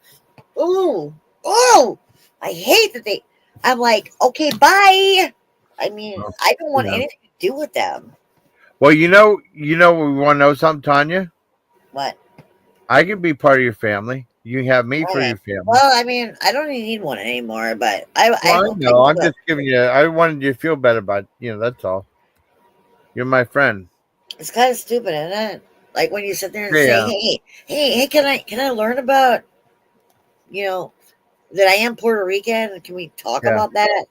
Ooh, oh, I hate that they. I'm like, okay, bye. I mean, Well, I don't want yeah. anything to do with them. Well, you know, we want to know something, Tanya. What? I can be part of your family. You can have me for Okay. your family. Well, I mean, I don't even need one anymore, but I Well, I hope I know. can I'm do it. just giving you. I wanted you to feel better about. That's all. You're my friend. It's kind of stupid, isn't it? Like when you sit there and say, Yeah. hey, can I learn about, you know, that I am Puerto Rican? Can we talk Yeah. about that?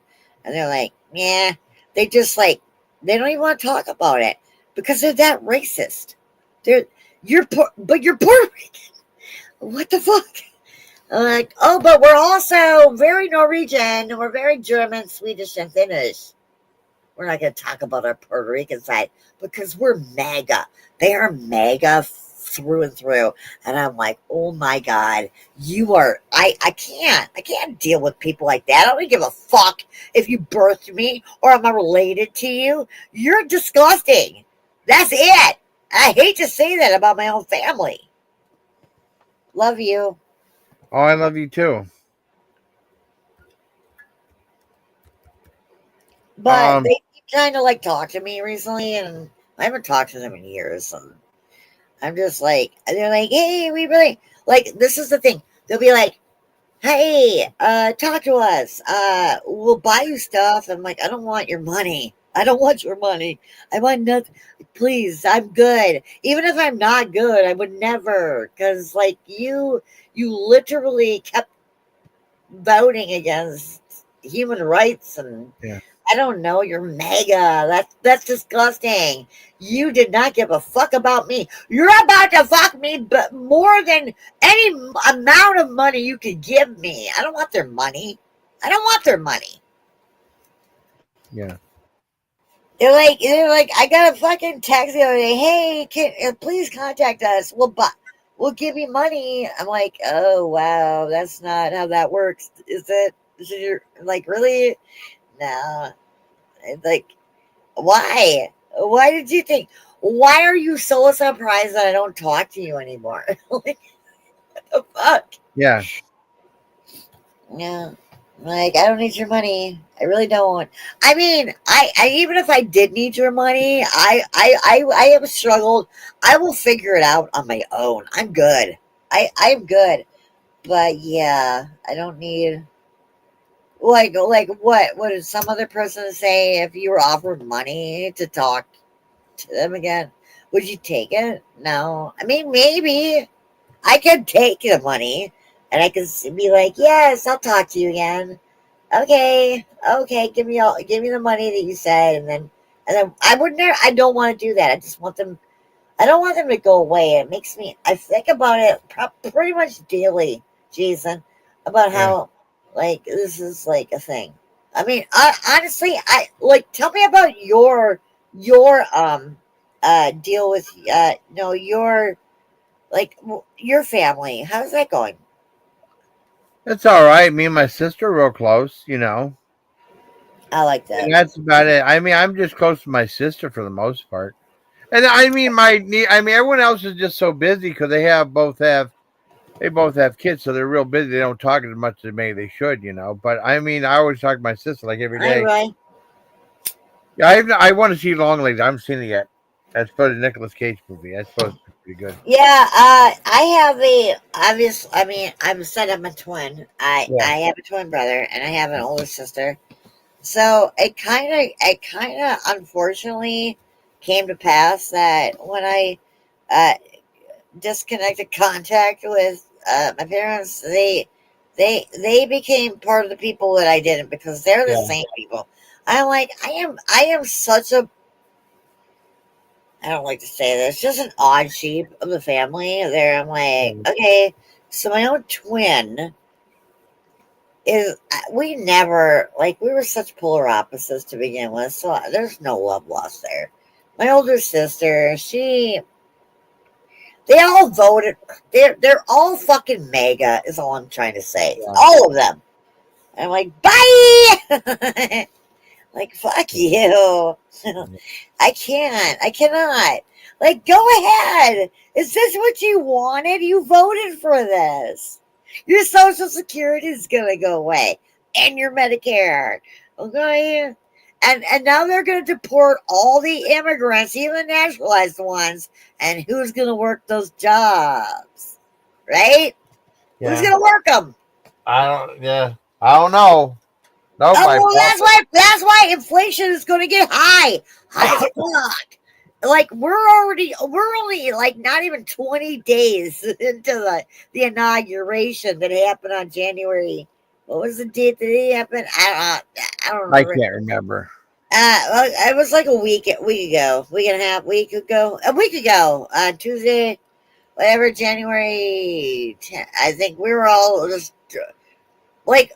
And they're like, yeah. They just like they don't even want to talk about it because they're that racist. They're but you're Puerto Rican. What the fuck? I'm like, oh, but we're also very Norwegian. We're very German, Swedish, and Finnish. We're not going to talk about our Puerto Rican side because we're mega. They are mega through and through. And I'm like, oh my God, you are, I can't deal with people like that. I don't give a fuck if you birthed me or am I related to you. You're disgusting. That's it. I hate to say that about my own family. Love you. Oh, I love you too. But they kind of like talk to me recently, and I haven't talked to them in years. And I'm just like, they're like, hey, we really like. This is the thing. They'll be like, hey, talk to us. We'll buy you stuff. I'm like, I don't want your money. I don't want your money. I want nothing. Please, I'm good. Even if I'm not good, I would never. Because like you literally kept voting against human rights and Yeah. I don't know. You're mega. That's disgusting. You did not give a fuck about me. You're about to fuck me, but more than any amount of money you could give me. I don't want their money. I don't want their money. Yeah. They're like. I got a fucking text the other day. Hey, please contact us. We'll give you money. I'm like, oh wow, that's not how that works. Is it? Like really? No. Like why? Why did you think? Why are you so surprised that I don't talk to you anymore? Like, what the fuck? Yeah. Yeah. Like, I don't need your money. I really don't. I mean, I even if I did need your money, I have struggled. I will figure it out on my own. I'm good. I'm good. But yeah, I don't need like what did some other person say if you were offered money to talk to them again, would you take it? No. I mean, maybe I could take the money and I could be like, yes, I'll talk to you again. Okay, give me the money that you said, and then I would never. I don't want to do that. I just want them. I don't want them to go away. It makes me. I think about it pretty much daily. Jason, about how like this is like a thing. I mean, honestly, I like tell me about your deal with no your like your family. How's that going? It's all right. Me and my sister are real close, you know. I like And that. that's about it. I mean, I'm just close to my sister for the most part. And I mean, everyone else is just so busy because they both have kids, so they're real busy. They don't talk as much as maybe they should, you know. But I mean, I always talk to my sister like every Hi, day. Roy. Yeah, I want to see Long Legs. I haven't seen it yet. That's for the Nicolas Cage movie. That's supposed to be pretty good. Yeah, I have a obvious. I mean, I'm said I'm a twin. I Yeah, have a twin brother and I have an older sister. So it kind of unfortunately came to pass that when I uh, disconnected contact with my parents, they became part of the people that I didn't because they're the yeah, same people. I'm like I am such a I don't like to say this, just an odd sheep of the family. There, I'm like, yeah. okay, so my own twin is we never like we were such polar opposites to begin with, so there's no love lost there. My older sister, they all voted. They're all fucking mega. Is all I'm trying to say. Yeah. All of them. I'm like, bye. Like, fuck you. I can't. I cannot. Like, go ahead. Is this what you wanted? You voted for this. Your Social Security is going to go away. And your Medicare. Okay? And now they're going to deport all the immigrants, even the naturalized ones. And who's going to work those jobs? Right? Who's Yeah. going to work them? I don't. Yeah, I don't know. Oh Nobody. well, that's why inflation is going to get high as fuck. Like we're only like not even 20 days into the inauguration that happened on January. What was the date that it happened? I don't I remember. can't remember. Well, it was like week ago, week and a half, a week ago, Tuesday, whatever, January 10th. I think we were all just like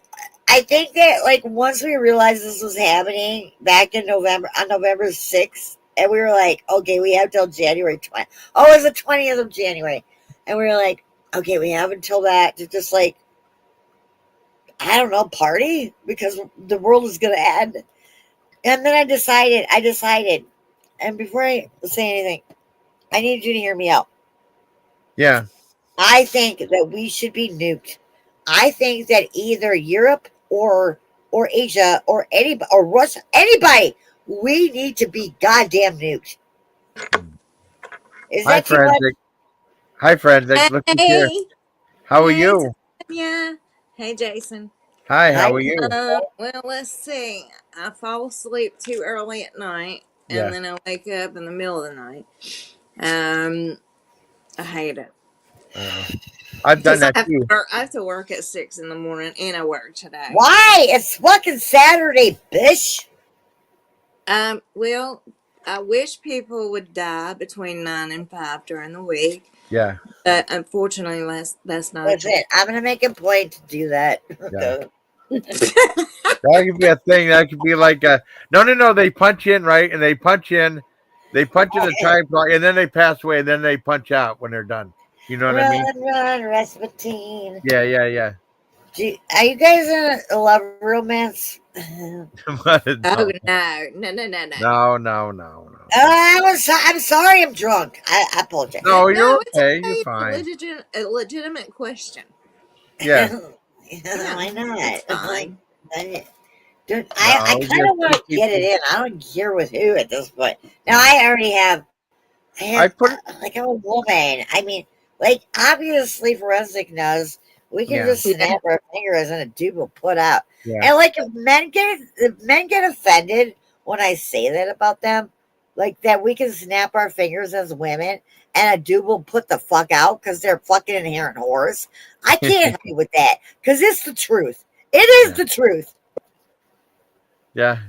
I think that like once we realized this was happening back in November on November 6th, and we were like, okay, we have till January 20th. Oh, it was the 20th of January. And we were like, okay, we have until that to just like I don't know, party because the world is gonna end. And then I decided, and before I say anything, I need you to hear me out. Yeah. I think that we should be nuked. I think that either Europe or Asia or anybody or Russia, anybody, we need to be goddamn nuked. Is Hi, that too much? Forensic. Hi, Forensic. Look who's here. Hey, How are hey, you? Tanya. Hey, Jason. Hi. Hi. How are you? Well, let's see. I fall asleep too early at night, and Yeah. then I wake up in the middle of the night. Um, I hate it I've done because that too. I have to work at 6 in the morning, and I work today. Why? It's fucking Saturday, bitch. Well, I wish people would die between 9 and 5 during the week, Yeah. but unfortunately, that's not a That's thing. it. I'm gonna make a point to do that. Yeah. That could be a thing. That could be like a no. They punch in, right? And they punch in the time clock, and then they pass away, and then they punch out when they're done. You know what I mean? Run, Rasputin. Yeah. Are you guys in a love romance? But Oh no. no. No. I'm sorry, I'm drunk. I apologize. No, you're No, it's okay. You're okay. fine. A legitimate question. Yeah. Yeah, Why it's not? Like, fine. dude, I No, kind of want to get it in. I don't care with who at this point. Now I already have. I put it. Like I'm a woman. I mean, like obviously forensic knows we can Yeah. just snap our fingers and a dude will put out. Yeah. And like if men get offended when I say that about them, like that we can snap our fingers as women and a dude will put the fuck out because they're fucking inherent whores. I can't help you with that because it's the truth. It is the truth. Yeah.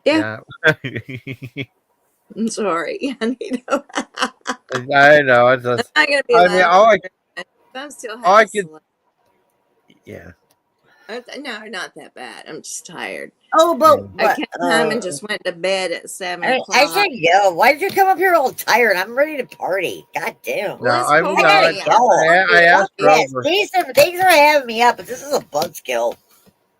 Yeah, Yeah. I'm sorry. I need to. I know. It's I'm just. not gonna be I mean, loud. I'm still all half I can asleep. Yeah. No, not that bad. I'm just tired. Oh, I but came home and just went to bed at 7 I o'clock. said, yo, why did you come up here all tired? I'm ready to party. God damn. No, Let's I party. asked her Yes, over. thanks for having me up, but this is a buzzkill.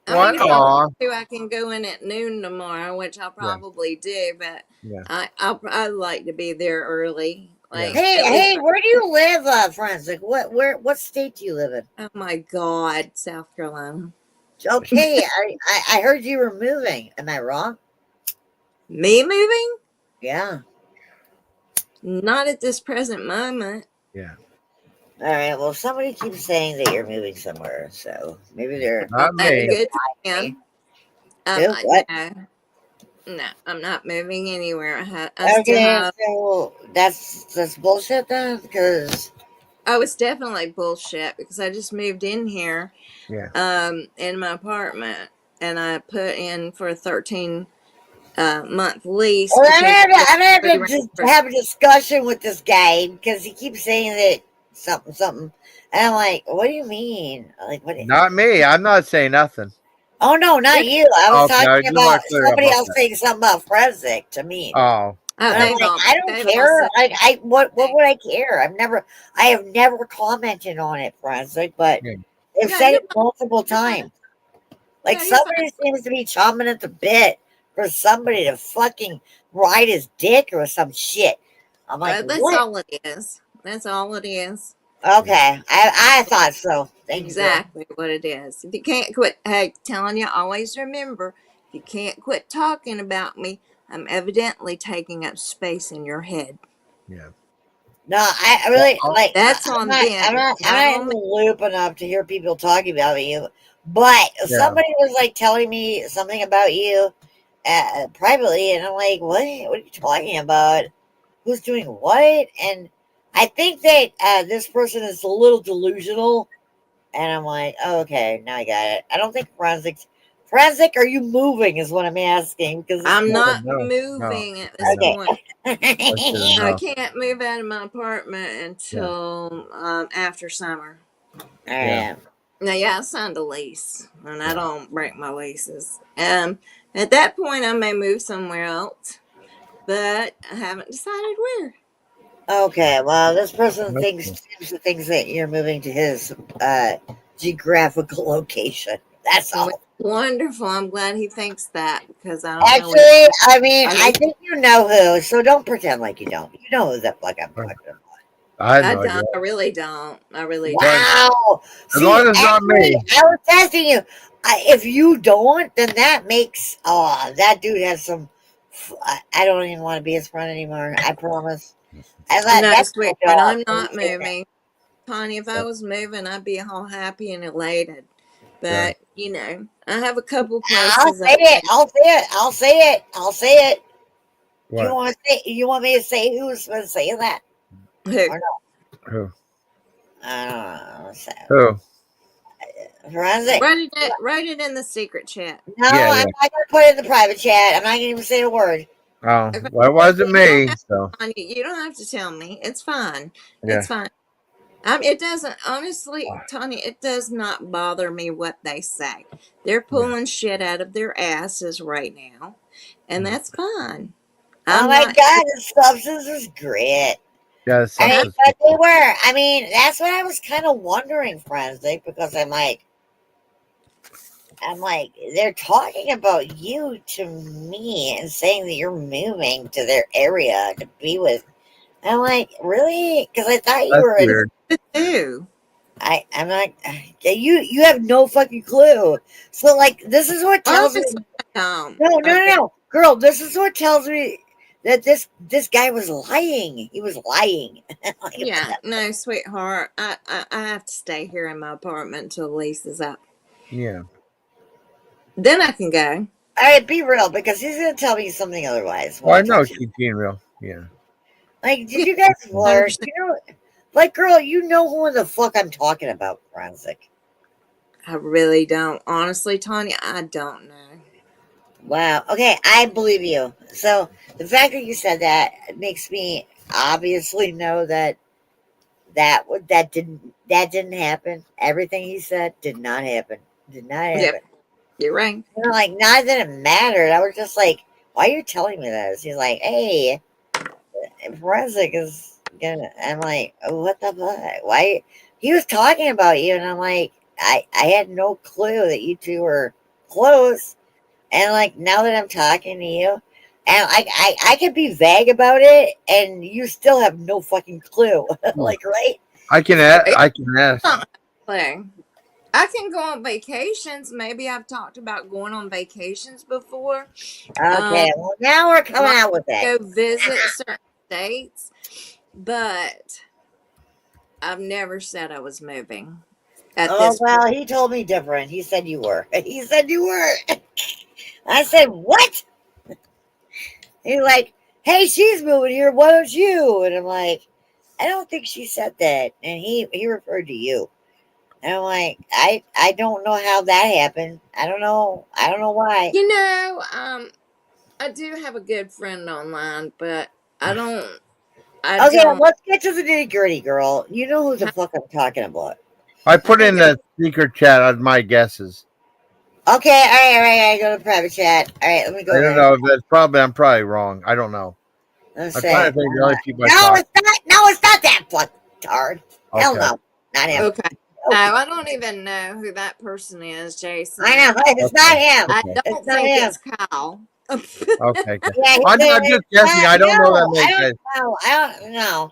I What? mean, if I Aw. want to, I can go in at noon tomorrow, which I'll probably do. But Yeah. I'd like to be there early. Like Hey, at least. where do you live, friends? Like, what state do you live in? Oh my God, South Carolina. Okay, I heard you were moving. Am I wrong? Me moving? Yeah. Not at this present moment. Yeah. All right. Well, somebody keeps saying that you're moving somewhere, so maybe they're Not That's me. good to them. What? No, I'm not moving anywhere. I still Okay, have. so that's bullshit then, because Oh, it's definitely bullshit because I just moved in here, Yeah. in my apartment, and I put in for a 13 month lease well, because I'm gonna have to just for have a discussion with this guy because he keeps saying that something, and I'm like, what do you mean? Like, what? Not me. I'm not saying nothing. Oh no, not you. I was Okay, I talking just about want to clear up somebody about else that. saying something about Fresnick to me. Oh. And I'm like, I don't they've all care. said Like, what would I care? I have never commented on it, Fresnick, but Yeah. they've no, said you're it multiple times. Like, no, you're somebody fine. seems to be chomping at the bit for somebody to fucking ride his dick or some shit. I'm like, That's what? all it is. That's all it is. Okay, I thought so. Thank you, girl. Exactly what it is. If you can't quit, hey, telling you, always remember, if you can't quit talking about me, I'm evidently taking up space in your head. Yeah. No, I really like. That's on them. I'm Not not in on the me. loop enough to hear people talking about you. But Yeah. somebody was like telling me something about you privately, and I'm like, what? What are you talking about? Who's doing what? And I think that this person is a little delusional. And I'm like, oh, okay, now I got it. I don't think Forensic, are you moving? Is what I'm asking because this I'm person. not No. No. moving at this No. point. I should've I known. can't move out of my apartment Yeah. until after summer. All Yeah. right. Now, yeah, I signed a lease, and I Yeah. don't break my leases. At that point, I may move somewhere else, but I haven't decided where. Okay. Well, this person That's cool. seems to think that you're moving to his geographical location. That's Well, all. wonderful. I'm glad he thinks that because I don't know where. Actually, I mean, I I know think you know who, so don't pretend like you don't. You know who the fuck I'm talking about. I have I no idea. don't. I really don't. I really But don't. Wow. as See, long as it's not actually, me. I was testing you. If you don't, then that makes that dude has some. I don't even want to be his friend anymore. I promise. I thought No, that's my sweetheart, dog. I'm Can you not say that? moving. Tanya, if I was moving, I'd be all happy and elated. Yeah. But, I have a couple I'll places say it. I'll say it. I'll say it. I'll say it. Do you What? want to say? You want me to say who's been saying that Who? or no? Who? I don't know. So, Who? forensic. Write it in the secret chat. No, Yeah. I'm Yeah. not gonna put it in the private chat. I'm not gonna even say a word. Oh, Okay. well, it wasn't You don't me. have So Tanya, you don't have to tell me. It's fine. yeah. It's fine. It doesn't, honestly, Tanya, it does not bother me what they say. They're Yeah. pulling shit out of their asses right now, and that's fine. Oh I'm my not, god, the substance is great. Yeah. I mean, I'm, Substance. but they were. I mean, that's what I was kind of wondering, forensic, because I'm like, they're talking about you to me and saying that you're moving to their area to be with. I'm like, really? Because I thought you That's were in. weird. too. I'm not. You have no fucking clue. So like, this is what tells me. Honestly, I don't. No, girl. This is what tells me that this guy was lying. He was lying. Yeah, no, sweetheart. I have to stay here in my apartment until the lease is up. Yeah. Then I can go. All right, be real, because he's gonna tell me something otherwise when Well, I I know talk to him. she's being real. Yeah. Like, did Yeah, you guys flirt? 100%. Like, girl, you know who the fuck I'm talking about, forensic. I really don't. Honestly, Tanya, I don't know. Wow. Okay, I believe you. So the fact that you said that makes me obviously know that that didn't happen. Everything he said did not happen. Did not happen. Yep, you're right. Like, not that it mattered. I was just like, why are you telling me this? He's like, hey, forensic is gonna. I'm like, oh, what the fuck? Why? He was talking about you, and I'm like, I had no clue that you two were close. And like, now that I'm talking to you, and I can be vague about it, and you still have no fucking clue. Like, right? I can ask. I can go on vacations. Maybe I've talked about going on vacations before. Okay, well, now we're coming out with that. Go visit certain states, but I've never said I was moving. Oh, well, he told me different. He said you were. He said you were. I said, what? He's like, hey, she's moving here. Why don't you? And I'm like, I don't think she said that. And he referred to you. And I'm like, I don't know how that happened. I don't know why. You know, I do have a good friend online, but I don't. Okay, let's get to the nitty gritty, girl. You know who the fuck I'm talking about. I put in the secret chat on my guesses. Okay, all right. Go to private chat. All right, let me go. I don't know if that's I'm probably wrong. I don't know. Let's I'm say, trying to think the only people no, it's not. No, it's not that fucktard. Okay. Hell no, not him. Okay. No, I don't even know who that person is, Jason. I know it's not him. I don't think it's Kyle. Okay. Yeah, I'm just guessing. I don't know that many guys. I don't know.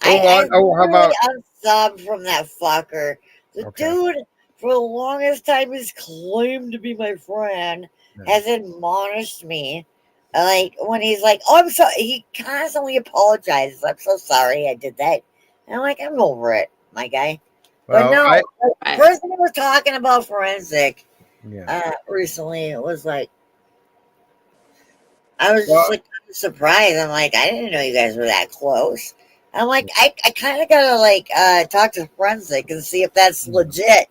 How about unsub from that fucker? The dude for the longest time has claimed to be my friend, has admonished me. Like when he's like, "Oh, I'm sorry," he constantly apologizes. I'm so sorry I did that. And I'm like, I'm over it, my guy. But no, the person who was talking about forensic recently, it was like, I was just like surprised. I'm like, I didn't know you guys were that close. I'm like, I kind of gotta like talk to forensic and see if that's legit.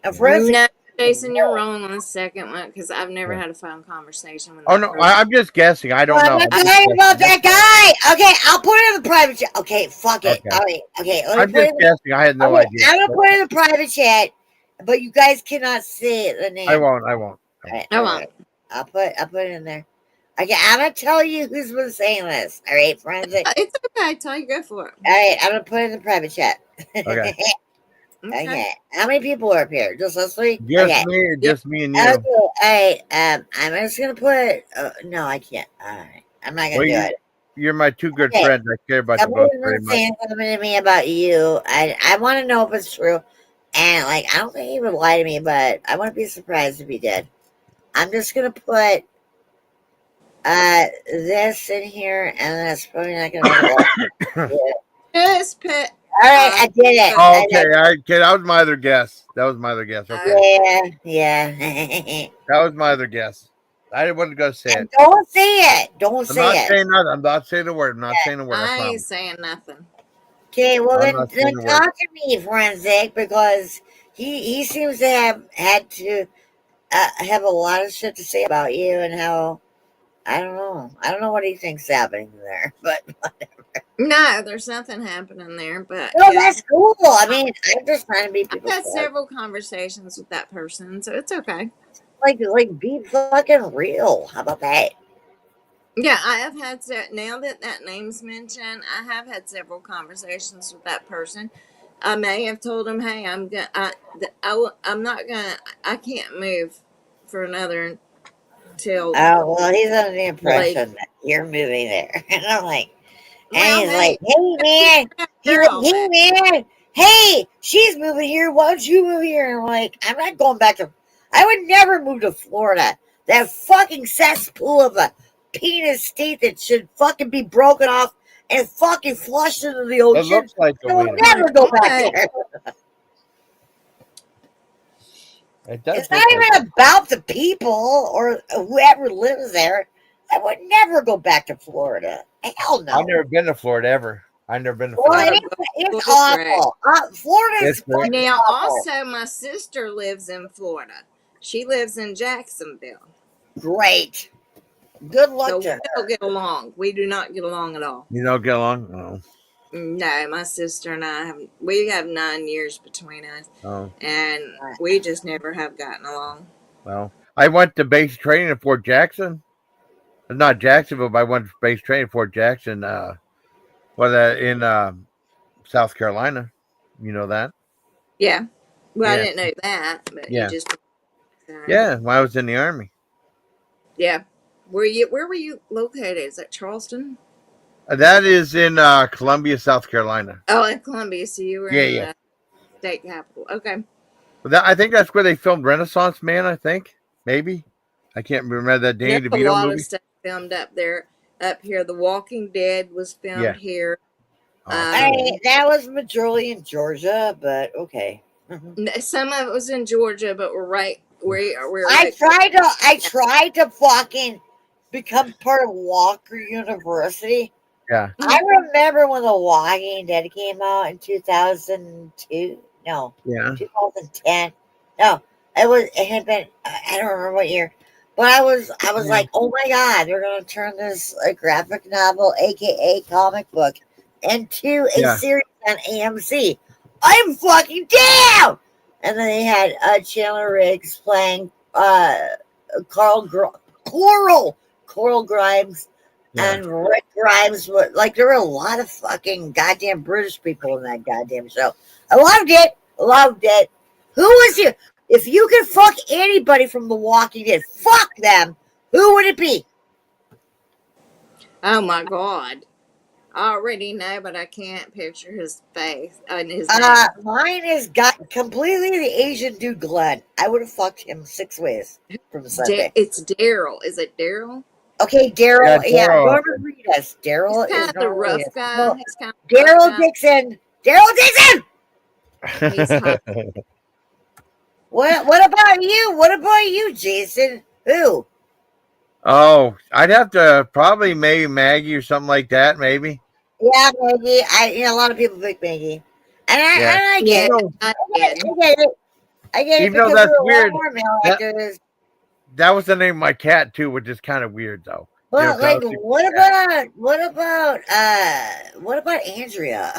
And forensic, no, Jason, you're wrong on the second one because I've never had a phone conversation with. Oh no, I'm just guessing. I don't know. I'm not talking about that guy. Okay, I'll put it in the private chat. Okay, fuck it. All right. Okay, I'm just guessing. I had no idea. I'm gonna put it in the private chat, but you guys cannot see the name. I won't. Right, I'll put it in there. Okay, I'm gonna tell you who's been saying this. All right, forensic. It's okay. Tell you, go for it. All right, I'm gonna put it in the private chat. Okay. Okay. How many people are up here? Just us three? Just me and you. Okay. All right. I'm just gonna put. No, I can't. All right. I'm not gonna do it. You're my two good friends. I care about you both very much. Saying something to me about you. I want to know if it's true. And like, I don't think he would lie to me, but I wouldn't be surprised if he did. I'm just gonna put this in here, and then it's probably not gonna be Just put. All right, I did it. Oh, okay, that was my other guess. Okay. Yeah. That was my other guess. I didn't want to go say it. Don't say it. Don't say it. I'm not saying nothing. I'm not saying a word. I ain't saying nothing. Okay, well then talk to me, forensic, because he seems to have had to have a lot of shit to say about you and how I don't know what he thinks happening there, but whatever. No, there's nothing happening there, but no, that's cool. I mean, I'm just trying to be. I've had several conversations with that person, so it's okay. Like be fucking real. How about that? Yeah, I have had now that name's mentioned, I have had several conversations with that person. I may have told him, "Hey, I'm not gonna. I can't move for another till." Oh well, he's under the impression that you're moving there, and I'm like, and he's like, "Hey man, hey man, hey, she's moving here. Why don't you move here?" And I'm like, "I'm not going back to. I would never move to Florida. That fucking cesspool of a penis state that should fucking be broken off and fucking flushed into the ocean. It looks like I will never go back there." It's not even about the people or whoever lives there. I would never go back to Florida. Hell no. I've never been to Florida ever. I've never been to Florida. It's awful. Florida is now awful. Also, my sister lives in Florida. She lives in Jacksonville. Great. Good luck so to her. We don't get along. We do not get along at all. You don't get along? No. No, my sister and I we have 9 years between us, Oh, and we just never have gotten along. well, I went to base training at Fort Jackson. Not Jacksonville, but I went to base training at Fort Jackson. In South Carolina. You know that? Yeah. Well, I Yeah, didn't know that, but you yeah, just yeah. When I was in the Army. yeah. Where were you located? Is that Charleston? That is in Columbia, South Carolina. Oh, in Columbia. So you were Yeah, in yeah. the state capital. Okay. I think that's where they filmed Renaissance Man. I think maybe I can't remember that Danny There's a DeVito lot of movie. stuff filmed up there. Up here, The Walking Dead was filmed Yeah. here. Oh, cool. That was majority in Georgia, but okay. Some of it was in Georgia, but we're I right. tried to fucking become part of Walker University. Yeah. I remember when The Walking Dead came out in 2002. No, Yeah. 2010. No, it had been, I don't remember what year. But I was like, oh my god, they're gonna turn this graphic novel, aka comic book, into a series on AMC. I'm fucking down. And then they had Chandler Riggs playing Coral Grimes, and Rick Grimes. Like, there were a lot of fucking goddamn British people in that goddamn show. I loved it. Loved it. Who was you? If you could fuck anybody from The Walking Dead, fuck them. Who would it be? Oh my god. I already know, but I can't picture his face and his name. Mine is got completely the Asian dude Glenn. I would have fucked him 6 ways from Sunday. It's Daryl. Is it Daryl? Okay, Daryl. Yeah, Daryl. Norman Reedus. Daryl He's kind is of the Norman rough Reedus. guy. No, He's kind of the rough Daryl guy. Dixon. Daryl Dixon. He's hot. What about you? What about you, Jason? Who? Oh, I'd have to probably maybe Maggie or something like that. Maybe. Yeah, Maggie. A lot of people pick Maggie, and I get it. I I get it Even though because that's there are a lot weird, more male actors. that was the name of my cat too, which is kind of weird though. But like, what about Andrea?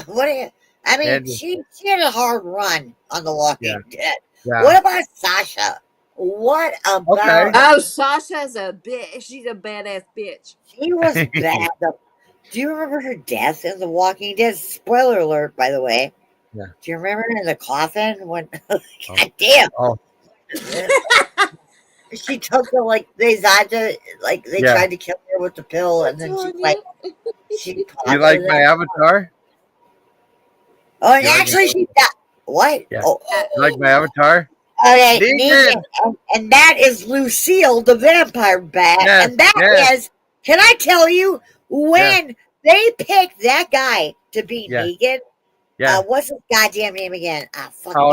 She had a hard run on The Walking Dead. Yeah. What about Sasha? What about? Okay. Oh, Sasha's a bitch. She's a badass bitch. She was bad. Do you remember her death in The Walking Dead? Spoiler alert, by the way. Yeah. Do you remember in the coffin when? God damn. Oh. She took the they tried to kill her with the pill, and then she. You like my avatar? Oh, and actually, she died. What? Yeah. Oh, you like my avatar? Okay, Negan. And that is Lucille, the vampire bat, and that is. Can I tell you when they picked that guy to be Negan? Yeah. What's his goddamn name again?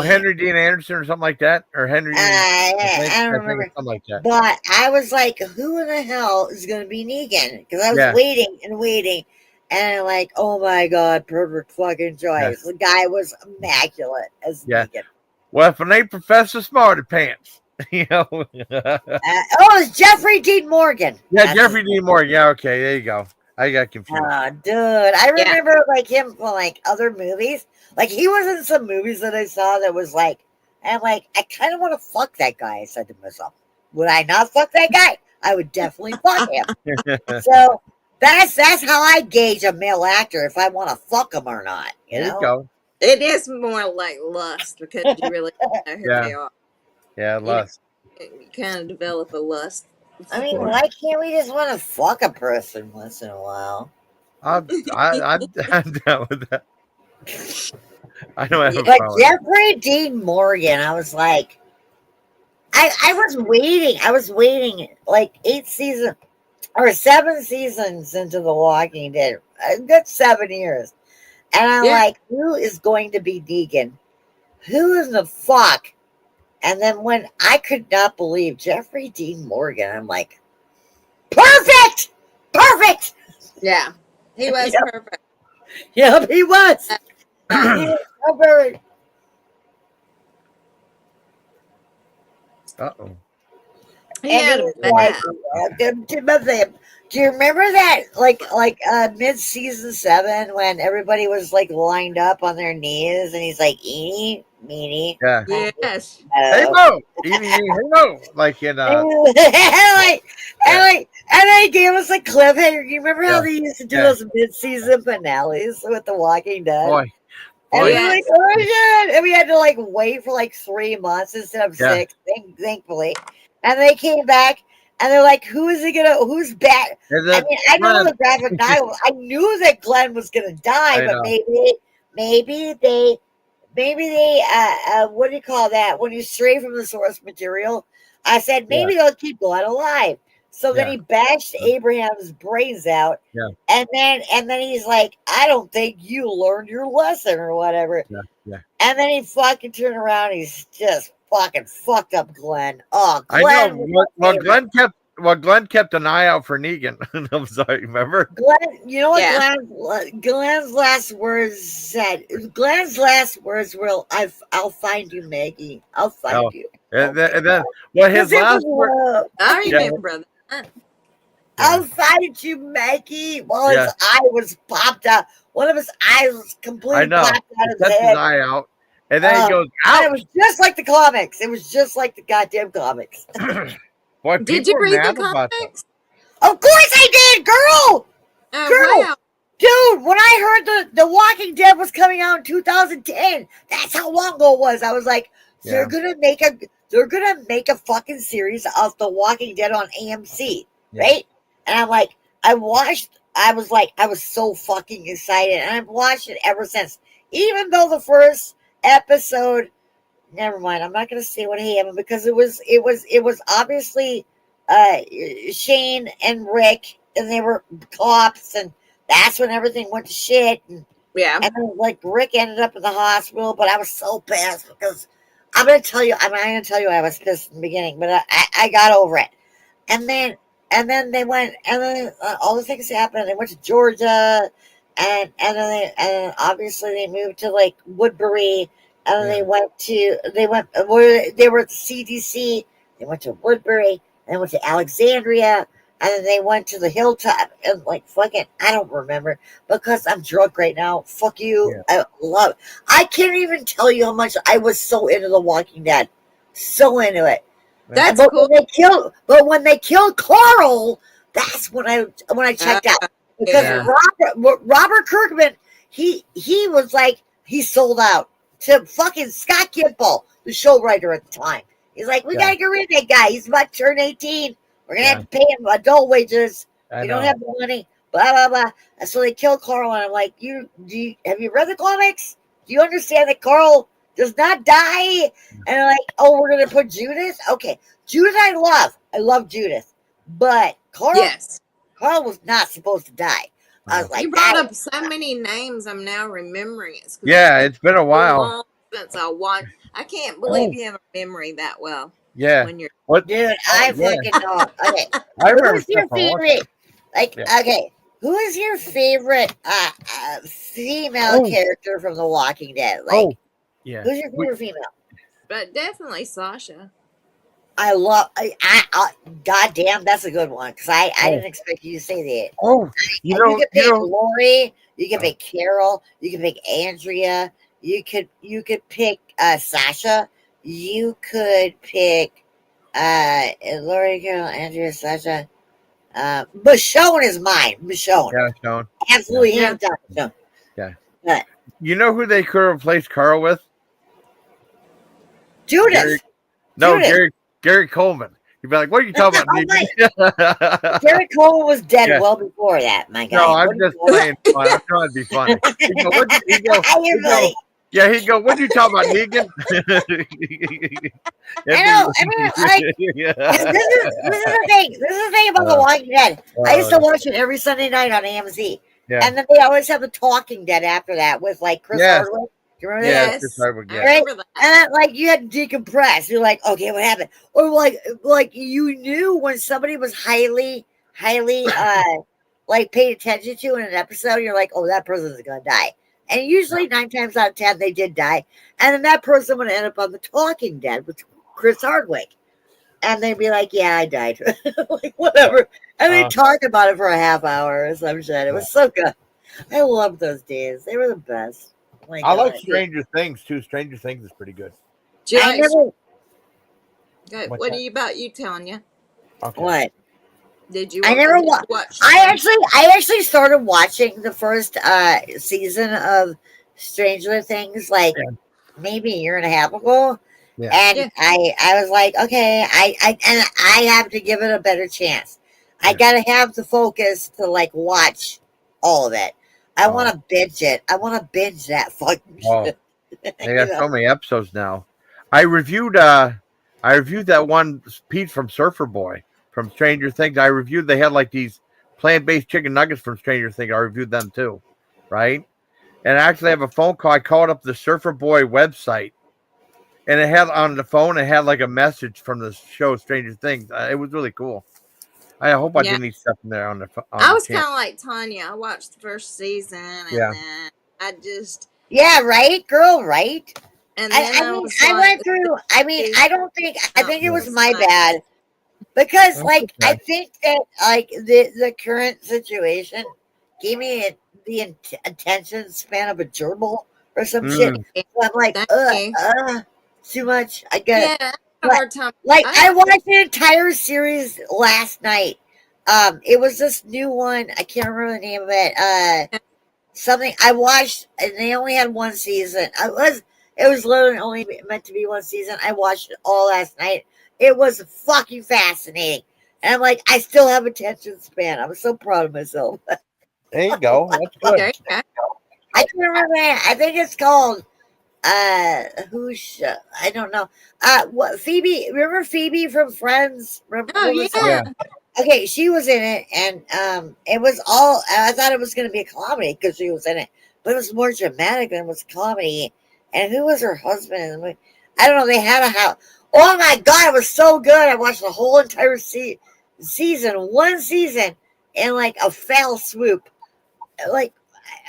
Henry Dean Anderson or something like that, or Henry. I don't remember. Something like that. But I was like, who in the hell is going to be Negan? Because I was waiting and waiting, and like, oh my god, perfect fucking choice. The guy was immaculate as Negan. Well, if it ain't Professor Smarty Pants, it's Jeffrey Dean Morgan. Yeah, Jeffrey Dean Morgan. Yeah, okay, there you go. I got confused. Oh, dude. I remember him from other movies. He was in some movies that I saw that was I kind of want to fuck that guy. I said to myself, would I not fuck that guy? I would definitely fuck him. So that's how I gauge a male actor, if I want to fuck him or not. You know? Go. It is more like lust because you really know who they are. Yeah, lust. You kind of develop a lust. I mean, why can't we just want to fuck a person once in a while? I'm down with that. I don't have a problem. Jeffrey Dean Morgan, I was like, I was waiting. I was waiting 8 seasons or 7 seasons into The Walking Dead. A good 7 years. And I'm like, who is going to be Negan? Who in the fuck? And then when I could not believe Jeffrey Dean Morgan, I'm like, perfect! Perfect! Yeah, he was perfect. Yep, he was. He was so perfect. Uh-oh. He And had it a was like, bad. do you remember that, like mid-season 7 when everybody was like lined up on their knees and he's like, eeny, meeny, Yeah. Yes. Hey Mo, eeny, meeny, hey Mo, like in and yeah, and they gave us a cliffhanger. You remember how yeah, they used to do yeah. those mid-season finales with The Walking Dead? Boy, And we boy, were like, Yes. oh my god! And we had to like wait for like 3 months instead of yeah. 6, thankfully. And they came back and they're like, who's back? And I then mean, I know Glenn, the graphic novel. I knew that Glenn was gonna die, I but know. maybe they what do you call that? When you stray from the source material, I said Yeah, maybe they'll keep Glenn alive. So then yeah, he bashed Abraham's brains out, yeah, and then he's like, I don't think you learned your lesson or whatever. yeah, yeah. And then he fucking turned around. He's just fucking fucked up Glenn. Oh, I know. Glenn was my favorite. Glenn kept an eye out for Negan. I'm sorry, remember? Glenn, you know what Yeah. Glenn's last words said? Glenn's last words were, I'll find you, Maggie. I'll find Oh, you. and then well, his Because it was last word. love. I Yeah, remember that. I'll yeah, find you, Maggie. While his yeah. eye was popped out. One of his eyes was I completely know. popped He out of his kept his head. eye out, and then he goes, And it "Ouch!" was just like the comics. It was just like the goddamn comics. Boy, Did people you are read the mad about that. comics? Of course I did, girl! Oh Girl! wow. Dude, when I heard the Walking Dead was coming out in 2010, that's how long ago it was. I was like, Yeah, they're gonna make a fucking series of The Walking Dead on AMC, yeah. right? And I'm like, I was so fucking excited, and I've watched it ever since. Even though the first episode, never mind, I'm not gonna say what happened because it was obviously Shane and Rick, and they were cops, and that's when everything went to shit. Yeah. And then, like, Rick ended up in the hospital, but I was so pissed because I'm gonna tell you. I'm gonna tell you I was pissed in the beginning, but I got over it. And then they went, and then all the things happened. They went to Georgia, and then obviously they moved to like Woodbury, and then Yeah. they went where they were at the CDC. They went to Woodbury, and they went to Alexandria, and then they went to the Hilltop, and like fucking I don't remember because I'm drunk right now. Fuck you. Yeah. I can't even tell you how much I was so into The Walking Dead, so into it. That's But cool. when they killed Carl, that's when I checked out because Yeah. Robert Kirkman, he was like he sold out to fucking Scott Gimple, the show writer at the time. He's like, we Yeah. gotta get rid of that guy. He's about to turn 18. We're gonna Yeah. have to pay him adult wages. I We know. don't have the money. Blah blah blah. And so they killed Carl, and I'm like, have you read the comics? Do you understand that Carl does not die? And I'm like, oh, we're gonna put Judith. Okay, Judith, I love Judith, but Carl was not supposed to die. I was like, You brought up so many names. I'm now remembering it. 'Cause Yeah, it's been a so while. long since I watched. I can't believe you have a memory that well. Yeah. When you're What? dude, yeah. fucking know. Okay, I remember who's your stuff from favorite? Like, Yeah. okay, who is your favorite female character from The Walking Dead? Like, yeah. who's your favorite female? but definitely Sasha. I love. Goddamn, that's a good one because I didn't expect you to say that. Oh, You can pick Lori. You can pick Carol. You can pick Andrea. You could pick Sasha. You could pick Lori, Carol, Andrea, Sasha. Michonne is mine. Michonne. Yeah, Sean. Absolutely Yeah. hands down. Michonne. Yeah. But You know who they could replace Carl with? Judith. Gary Coleman. You'd be like, what are you talking about? Gary Coleman was dead Yeah. well before that, my guy. No, I'm just playing fun. I'm trying to be funny. He'd go, what are you talking about, Negan? I know. I mean, like, this is the thing. This is the thing about The Walking Dead. I used to watch it every Sunday night on AMC. Yeah. And then they always have the Talking Dead after that with like Chris Hardwick. Do you remember that? Chris Hardwick, I yeah. remember that. And then, like, you had to decompress. You're like, okay, what happened? Or like you knew when somebody was highly like paid attention to in an episode, you're like, oh, that person's gonna die. And usually 9 times out of 10 they did die. And then that person would end up on The Talking Dead with Chris Hardwick. and they'd be like, "Yeah, I died." Like, whatever. And they talked about it for a half hour or some shit. It was so good. I loved those days. They were the best. Oh my I like God. Stranger Things too. Stranger Things is pretty good. Do you I like? never. Okay, What's what that? about you, Tanya? Okay. What? Did you I ever never get to watched. watch? I actually started watching the first season of Stranger Things like Yeah. maybe a year and a half ago, Yeah. and Yeah. I was like, okay, I have to give it a better chance. I Yeah. gotta have the focus to like watch all of it. I Oh. want to binge it. I want to binge that fucking Oh. shit. They got so many episodes now. I reviewed that one Pete from Surfer Boy from Stranger Things. I reviewed they had like these plant-based chicken nuggets from Stranger Things. I reviewed them too. Right? And I actually have a phone call. I called up the Surfer Boy website and it had on the phone, it had like a message from the show Stranger Things. It was really cool. I hope I Yeah. didn't eat stuff in there on I the was channel. kind of like Tanya. I watched the first season Yeah. and then I just Yeah, right, girl, right. and then I I mean, was I like, went through. I mean, season I think it I was was my like, bad because, That's like, I okay. think that like the current situation gave me the attention span of a gerbil or some shit. Mm, So I'm like, thank you. too much. I get it. Yeah, I had a But hard time. like, I I watched the entire series last night. It was this new one. I can't remember the name of it. Something I watched, and they only had one season. It was literally only meant to be one season. I watched it all last night. It was fucking fascinating, and I'm like, I still have attention span. I'm so proud of myself. there you go. That's good. okay. Okay. I can't remember that. I think it's called I don't know. What Phoebe? Remember Phoebe from Friends? Remember Oh what was her? yeah. Yeah. Okay, she was in it, and it was all. I thought it was going to be a comedy because she was in it, but it was more dramatic than it was a comedy. And who was her husband in the movie? I don't know. They had a house. Oh my god, it was so good! I watched the whole entire season, one season, in like a fell swoop. Like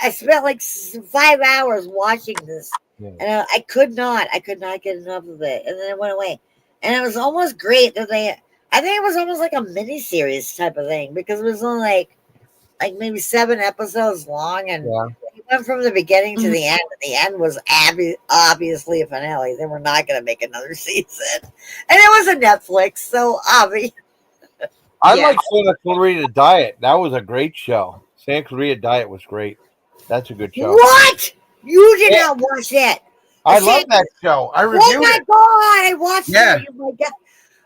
I spent like 5 hours watching this, Yeah. and I could not get enough of it, and then it went away, and it was almost great that they. I think it was almost like a mini series type of thing because it was only like maybe 7 episodes long, and Yeah. it went from the beginning to Mhm. the end. And the end was obviously a finale. They were not going to make another season, and it was a Netflix, so obvious. I Yeah. like Santa Clarita Diet. That was a great show. Santa Clarita Diet was great. That's a good show. What? You did Yeah, not watch that? I See, love that show. I oh reviewed my it. god, I watched Yeah. that. Oh my god.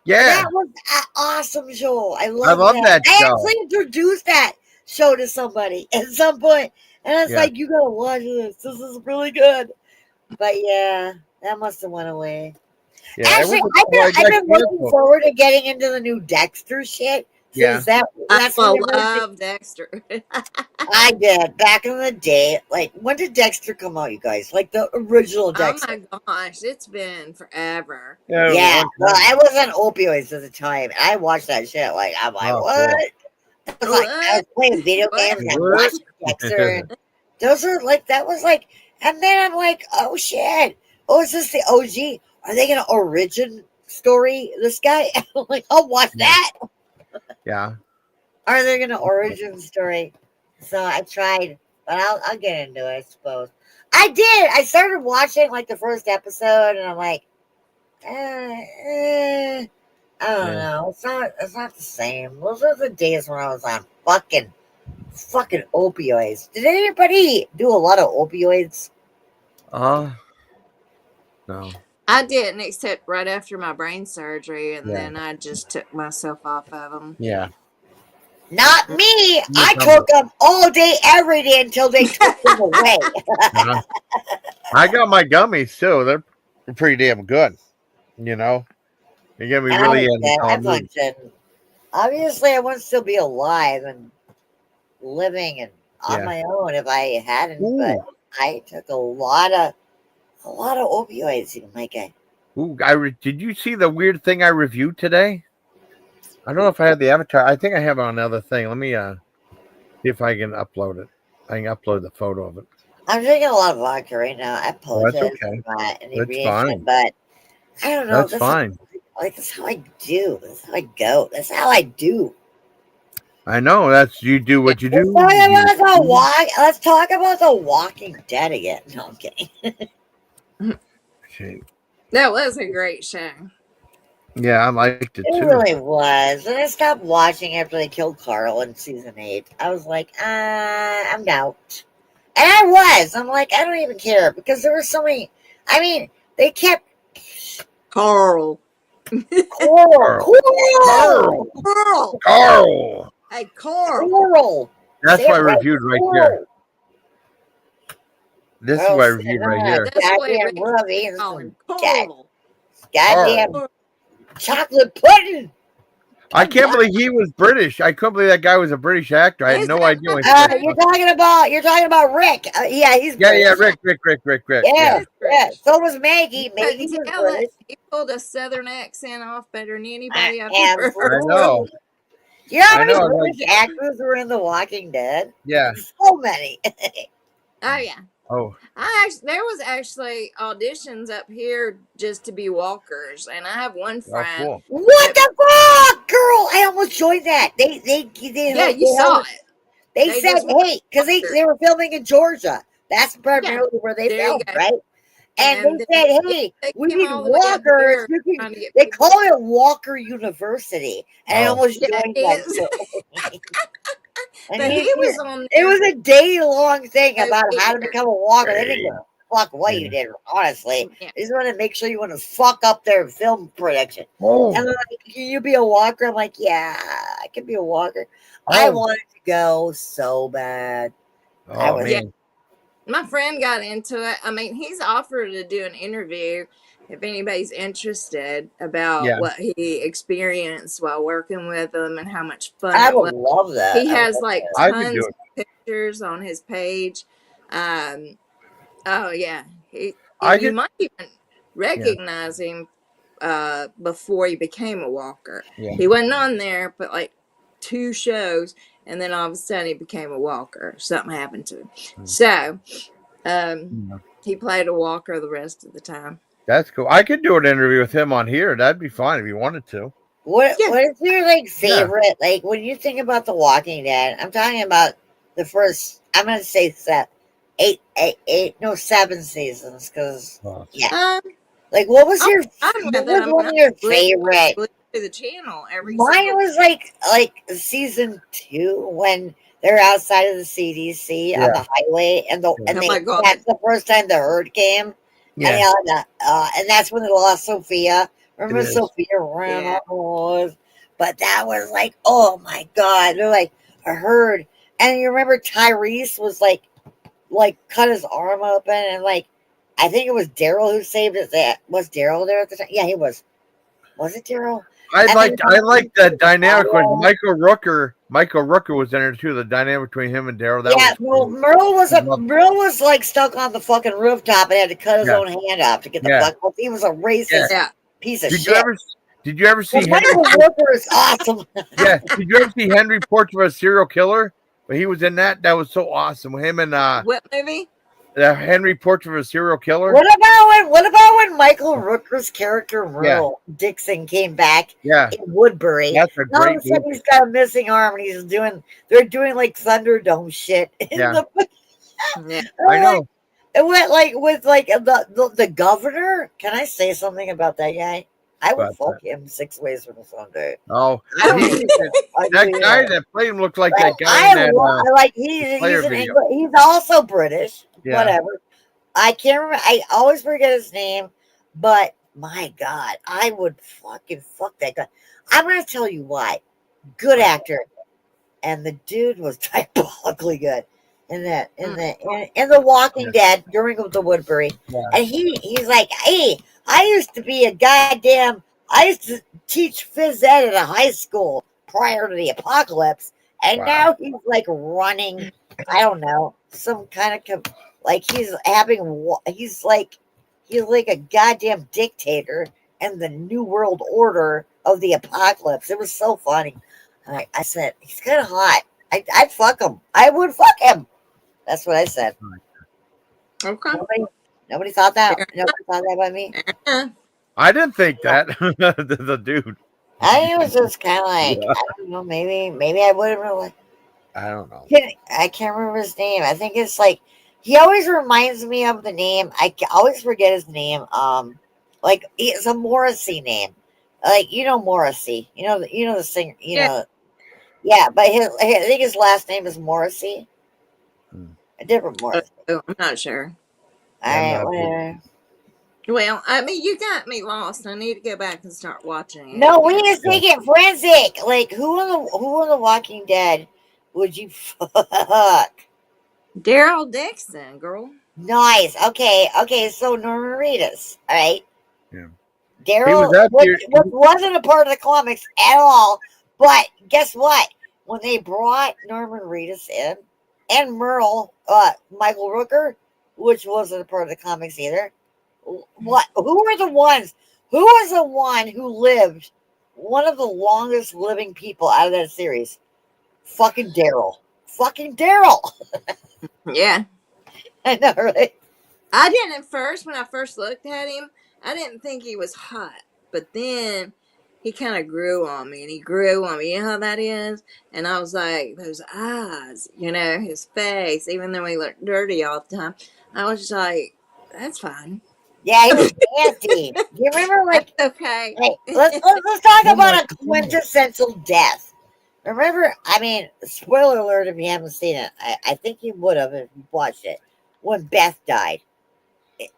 Yeah. That was an awesome show. I I love love that. that I show. actually introduced that show to somebody at some point, and I was Yeah. like, "You gotta watch this. This is really good." But yeah, that must have went away. Yeah. Actually, I've been looking forward to getting into the new Dexter shit Yeah. since that's I the love Dexter. I did back in the day. Like, when did Dexter come out, you guys? Like the original Oh Dexter. my gosh, it's been forever. Yeah. It was a Yeah, long well, time. I was on opioids at the time, and I watched that shit. Like, I'm like, Oh, what? cool. I was like, I was What? playing video What? games and I'm What? watching Dexter. Those are like, that was like, and then I'm like, oh shit. Oh, is this the OG? Are they going to origin story this guy? I'm like, I'll watch Yeah. that. Yeah. Are they going to origin story? So I tried, but I'll get into it, I suppose. I did. I started watching like the first episode, and I'm like, I don't Yeah. know. It's not the same. Those are the days when I was on fucking opioids. Did anybody do a lot of opioids? No. I didn't, except right after my brain surgery, and Yeah. then I just took myself off of them. Yeah. Not me. You I tell took them all day, every day until they took them away. Uh, I got my gummies too. They're pretty damn good. You know, they get me And really I in did. I mood. functioned. Obviously, I wouldn't still be alive and living and on Yeah. my own if I hadn't. Ooh. But I took a lot of opioids, my guy. Ooh, did you see the weird thing I reviewed today? I don't know if I had the avatar. I think I have it on another thing. Let me see if I can upload it. I can upload the photo of it. I'm drinking a lot of vodka right now. I Oh, that's apologize okay. for my That's inebriation, fine. but I don't know. That's fine. Like, that's how I do. That's how I go. That's how I do. I know. That's you do what you do. Let's talk about the Walking Dead again. No, I'm kidding. Okay. That was a great show. Yeah, I liked it It too. really was. And I stopped watching after they killed Carl in season 8. I was like, I'm out. And I was. I'm like, I don't even care because there were so many. I mean, they kept Carl. Coral. Carl. Hey, Carl. Coral. That's Say why I it right. reviewed right Coral. here. This is Oh, what I reviewed right here. That's why goddamn Rick love eating called some him Carl. goddamn Carl. chocolate pudding. I can't believe he was British. I couldn't believe that guy was a British actor. I had Is no that idea. What right? You're talking about Rick. Yeah, he's yeah, British. Rick. Yeah, Is British. So was Maggie. But Maggie was tell it, British. he pulled a southern accent off better than anybody I've ever I heard. know. You know how I many know, British actors were in The Walking Dead? Yeah. So many. Oh yeah. Oh. There was actually auditions up here just to be walkers, and I have one friend. Cool. What the fuck, girl? I almost joined that. Yeah, you saw it. They said, just hey, because they were filming in Georgia. That's primarily where they there you filmed, go. right? And they said, hey, we came need all the way up walkers. here trying to get They people call it Walker University. And I almost Yeah, joined it that is. shit. And But he was on it there. was a day-long thing for about how to years. become a walker. They didn't give a fuck what Yeah. you did, honestly. Yeah. They just want to make sure you want to fuck up their film production. Oh. And they're like, can you be a walker? I'm like, yeah, I can be a walker. I wanted to go so bad. Oh, man. Yeah. My friend got into it. I mean, he's offered to do an interview if anybody's interested about what he experienced while working with them and how much fun I it would was. love that. He has like I would tons do of pictures on his page. Oh yeah, you might even recognize him before he became a walker. Yeah. He wasn't on there, but like 2 shows, and then all of a sudden he became a walker. Something happened to him. So he played a walker the rest of the time. That's cool. I could do an interview with him on here. That'd be fine if you wanted to. What is your favorite? Like when you think about The Walking Dead, I'm talking about the first. I'm gonna say 7 seasons because like what was your one of your favorite? To the channel every Mine was like season 2 when they're outside of the CDC on the highway and that's the first time the herd came. Yeah. And that's when they lost Sophia. Remember Sophia ran off the walls? But that was like, oh my God. They're like a herd. And you remember Tyrese was like cut his arm open and like I think it was Daryl who saved it. Was Daryl there at the time? Yeah, he was. Was it Daryl? I like the dynamic with Michael Rooker. Michael Rooker was in there too. The dynamic between him and Daryl. Merle was like stuck on the fucking rooftop and had to cut his own hand off to get the fuck up. He was a racist piece of shit. Did you ever see Michael Rooker is awesome. Yeah. Did you ever see Henry Portrait of a Serial Killer? When he was in that, that was so awesome. Him and what movie? The Henry Portrait of a Serial Killer. What about when Michael Rooker's character Merle Dixon came back in Woodbury? That's a great all of a sudden he's got a missing arm and they're doing like Thunderdome shit. I know. It went like with the governor. Can I say something about that guy? I would fuck him 6 ways from Sunday. Oh, that guy that played him looked like that guy. He's also British. Yeah. Whatever. I can't remember. I always forget his name, but my God, I would fucking fuck that guy. I'm gonna tell you why. Good actor, and the dude was diabolically good in the Walking Dead during the Woodbury, and he's like, hey, I used to teach phys ed at a high school prior to the apocalypse, and now he's like running. I don't know, some kind of like he's like a goddamn dictator and the new world order of the apocalypse. It was so funny. I said he's kind of hot. I'd fuck him. I would fuck him. That's what I said. Okay. Nobody thought that. Nobody thought that about me. I didn't think that. the dude. I think it was just kind of like, I don't know, maybe I would have really. I don't know. I can't remember his name. I think it's like he always reminds me of the name. Always forget his name. Like it's a Morrissey name. Like Morrissey. You know the singer. Yeah. Yeah, but I think his last name is Morrissey. A different Morrissey. I'm not sure. All right, whatever. Well, I mean, you got me lost. I need to go back and start watching it. No, we need to take it forensic. Like who on the Walking Dead would you fuck? Daryl Dixon, girl. Nice. Okay. So Norman Reedus. All right. Yeah. Daryl wasn't a part of the comics at all. But guess what? When they brought Norman Reedus in and Merle, Michael Rooker, which wasn't a part of the comics either. What? Who were the ones? Who was the one who lived? One of the longest living people out of that series. Fucking Daryl. Yeah. I know, right? I didn't at first. When I first looked at him, I didn't think he was hot. But then he kind of grew on me, and he grew on me. You know how that is? And I was like, those eyes, his face, even though he looked dirty all the time, I was just like, that's fine. Yeah, he was nasty. Do you remember, like, okay. Hey, let's talk about a quintessential death. Remember, I mean, spoiler alert if you haven't seen it. I think you would have if you watched it. When Beth died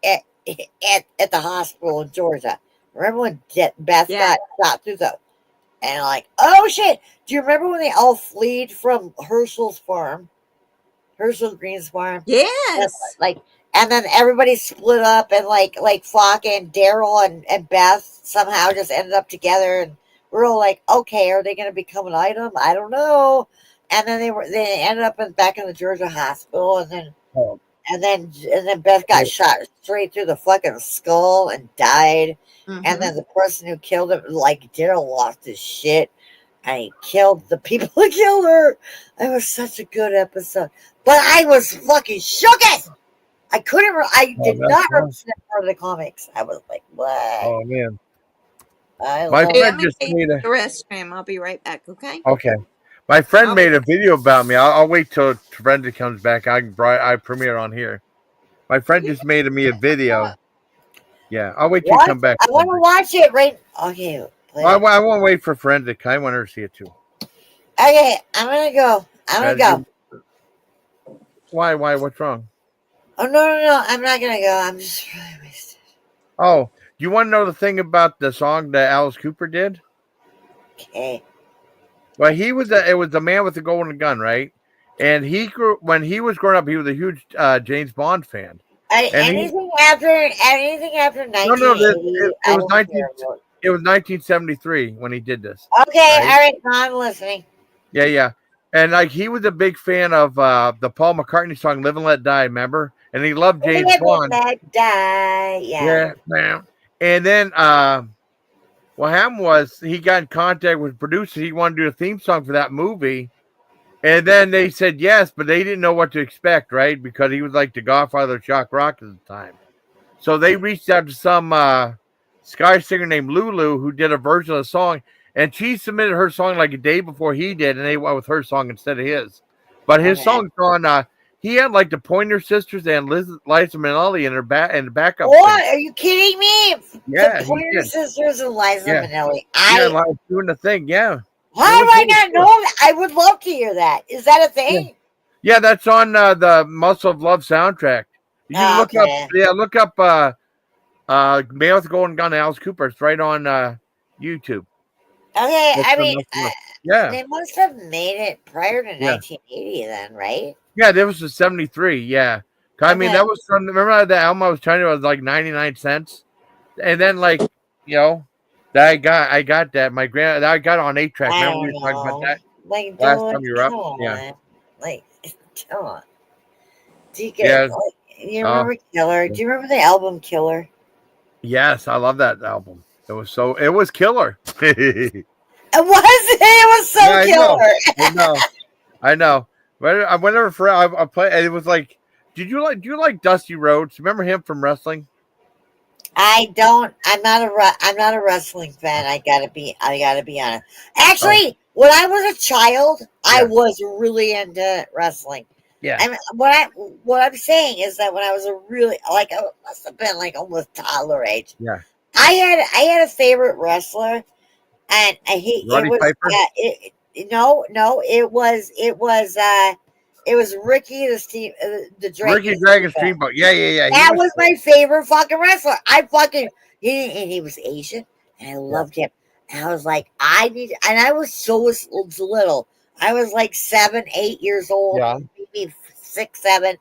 at the hospital in Georgia. Remember when Beth got shot through the... And like, oh shit. Do you remember when they all fled from Herschel Green's farm? Yes. And then everybody split up and like fucking Daryl and Beth somehow just ended up together, and we're all like, okay, are they going to become an item? I don't know. And then they ended up back in the Georgia hospital, and then Beth got shot straight through the fucking skull and died. Mm-hmm. And then the person who killed him, like Daryl, lost his shit, and he killed the people who killed her. It was such a good episode, but I was fucking shooketh. I couldn't. I did not remember that part of the comics. I was like, "What?" Oh man! My friend just made a restroom. I'll be right back. Okay. Okay. My friend made a video about me. I'll wait till Brenda comes back. I premiere on here. My friend just made me a video. Yeah, I'll wait till you come back. I want to watch it right. Okay. I won't wait for Forensic. I want her to see it too. Okay, I'm gonna go. Why? What's wrong? Oh, no. I'm not going to go. I'm just really wasted. Oh, do you want to know the thing about the song that Alice Cooper did? Okay. Well, it was the man with the golden gun, right? And when he was growing up, he was a huge James Bond fan. Anything after 1980. It was 1973 when he did this. Okay, right? All right, I'm listening. Yeah. And he was a big fan of the Paul McCartney song "Live and Let Die." Remember? And he loved James Bond. Let die. Yeah. And then what happened was he got in contact with producers. He wanted to do a theme song for that movie. And then they said yes, but they didn't know what to expect, right? Because he was like the godfather of shock rock at the time. So they reached out to some Sky singer named Lulu who did a version of the song. And she submitted her song like a day before he did, and they went with her song instead of his. But his song's on... he had like the Pointer Sisters and Liza Minnelli in the backup. What? Are you kidding me? Yeah, the Pointer Sisters and Liza Minnelli. Doing the thing. Yeah. How do I not know that? I would love to hear that. Is that a thing? Yeah, that's on the Muscle of Love soundtrack. You look up Man with the Golden Gun, Alice Cooper. It's right on YouTube. Okay, I mean, they must have made it prior to 1980 then, right? Yeah, that was the 73, yeah. I mean, that was from, remember the album I was telling you, it was like 99 cents? And then, like, I got that. I got it on 8-track. Remember we were talking about that? Like, last time you were up? Yeah. Like, come on. Do you get you remember Killer? Do you remember the album Killer? Yes, I love that album. It was killer. It was so killer. I know. But whenever I play, it was like, do you like Dusty Rhodes? Remember him from wrestling? I don't. I'm not a wrestling fan. I gotta be honest. Actually, when I was a child, I was really into wrestling. Yeah. I mean, what I'm saying is that when I was a really like I must have been like almost toddler age. Yeah. I had a favorite wrestler, and Roddy Piper? No, it was Ricky the Dragon. Ricky Dragon Steamboat. Yeah. That was my favorite fucking wrestler. He was Asian, and I loved him. And I was like, and I was so little. I was like 7, 8 years old, maybe 6, 7.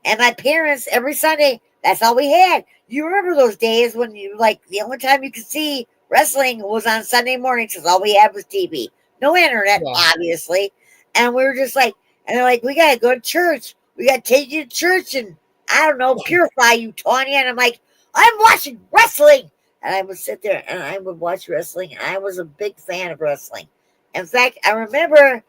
And my parents, every Sunday, that's all we had. You remember those days when you the only time you could see wrestling was on Sunday mornings because all we had was TV. No internet, obviously. And we were just like, and they're like, we got to go to church. We got to take you to church and, I don't know, purify you, Tanya. And I'm like, I'm watching wrestling. And I would sit there and I would watch wrestling. And I was a big fan of wrestling. In fact, I remember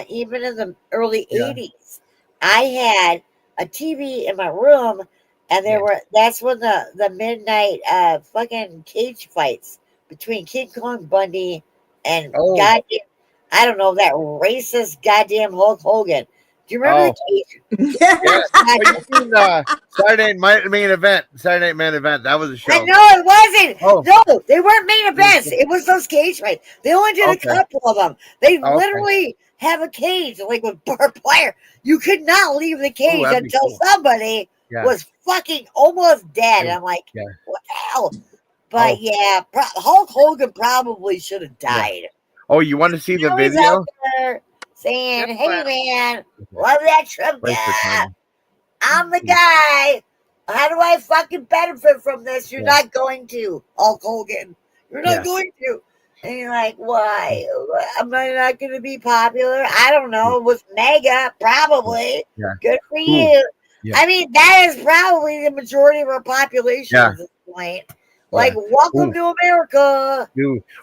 even in the early 80s, I had a TV in my room, and that's when the midnight fucking cage fights between King Kong Bundy and goddamn, I don't know, that racist goddamn Hulk Hogan. Do you remember the cage? You seen Saturday Night Main Event? Saturday Night Main Event. That was a show. I know it wasn't. No, they weren't main events. It was those cage fights. They only did a couple of them. They literally have a cage like with barbed wire. You could not leave the cage until somebody was fucking almost dead. I'm like, what the hell? But Hulk Hogan probably should have died. Oh, you want to see the video? Saying, hey man, love that Trump guy. I'm the guy. How do I fucking benefit from this? You're not going to, Hulk Hogan. You're not going to. And you're like, why? Am I not going to be popular? I don't know. With mega, probably. Good for you. I mean, that is probably the majority of our population at this point. Like, welcome to America.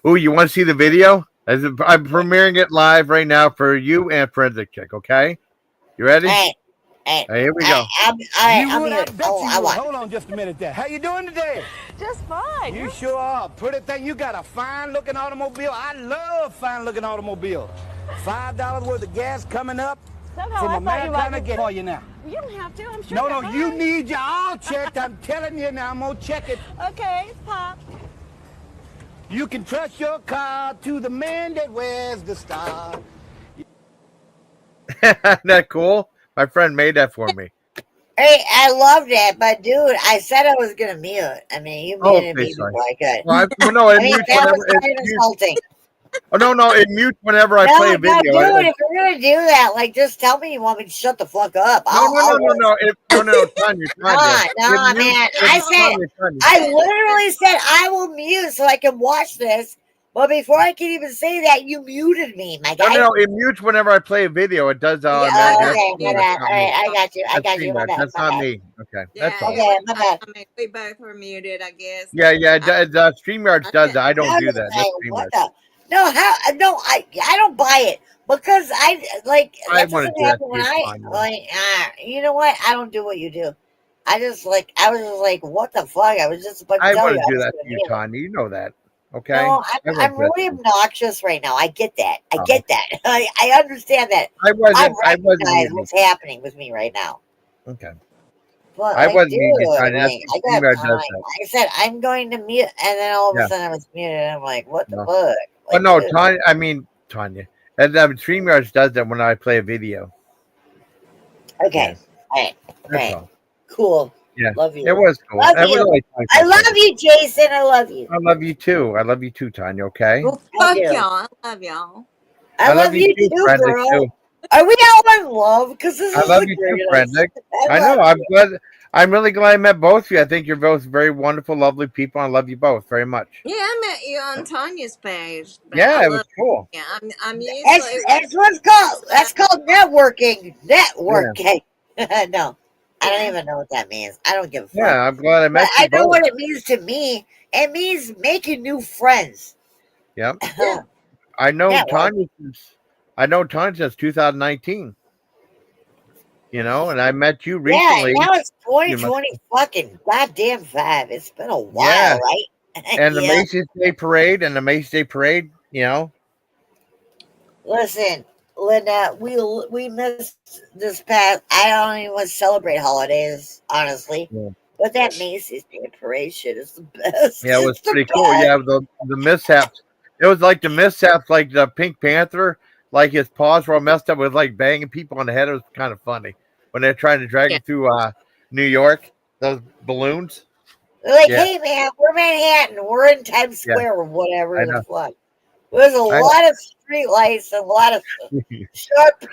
Ooh, you want to see the video? I'm premiering it live right now for you and Forensic Chick, okay? You ready? Hey, here we go. Hold on just a minute there. How you doing today? Just fine. You sure are. Pretty thing. You got a fine-looking automobile. I love fine-looking automobile. $5 worth of gas coming up. Somehow from I a man thought trying to get for you now. You don't have to. I'm sure. No, you need your all checked. I'm telling you now. I'm going to check it. Okay, Pop. You can trust your car to the man that wears the star. Isn't that cool? My friend made that for me. Hey, I loved it, but dude, I said I was gonna mute. I mean, you muted me before I could. Well, no, it mutes whenever insulting. Oh no, it mutes whenever I play a video. No, dude, if you're gonna do that, like, just tell me you want me to shut the fuck up. No, Tanya. No, man. I literally said I will mute so I can watch this. But before I can even say that, you muted me, my guy. No, it mutes whenever I play a video. It does. Okay, my bad. All right, I got you. That's not me. Okay, that's all. Okay, my bad. I mean, we both were muted, I guess. Yeah. StreamYard does that. I don't do that. No, I don't buy it because I want to do that when you know what? I don't do what you do. I was just like, what the fuck? I was just about to tell you. I want to do that to you, Tanya. You know that. Okay. No, I'm really obnoxious right now. I get that. I understand that. I recognize what's happening with me right now. Okay. But I wasn't I said I'm going to mute, and then all of a sudden I was muted. And I'm like, what the fuck? Like, no, Tanya. And StreamYard does that when I play a video. Okay. All right. Cool. Yeah. Love you. It was cool. I love you, Jason. I love you. I love you too, Tanya, okay? Well, fuck y'all. I love y'all. I love you too, girl. Too. Are we all in love? Because this is I love you too, Frederick. I know. I'm glad. I'm really glad I met both of you. I think you're both very wonderful, lovely people. I love you both very much. Yeah, I met you on Tanya's page. Yeah, it was cool. Yeah, I'm used That's what's called. That's called networking. Networking. Yeah. No. I don't even know what that means. I don't give a fuck. Yeah, I'm glad I met you. I know what it means to me. It means making new friends. Yep. I know Tanya since 2019. And I met you Yeah, recently. now it's You must- 2020 fucking goddamn 5. It's been a while, Yeah. right? And the Yeah. Macy's Day Parade and the Macy's Day Parade, Listen, Linda, we missed this past. I don't even want to celebrate holidays, honestly. Yeah. But that Macy's Day Parade shit is the best. Yeah, it was It's the pretty cool. best. Yeah, the mishaps. It was like the mishaps, like the Pink Panther, like his paws were all messed up with like banging people on the head. It was kind of funny when they're trying to drag him through New York. Those balloons. They're like, Yeah, hey man, we're Manhattan. We're in Times yeah, Square or whatever I the know. fuck. There's a I lot of street lights and a lot of sharp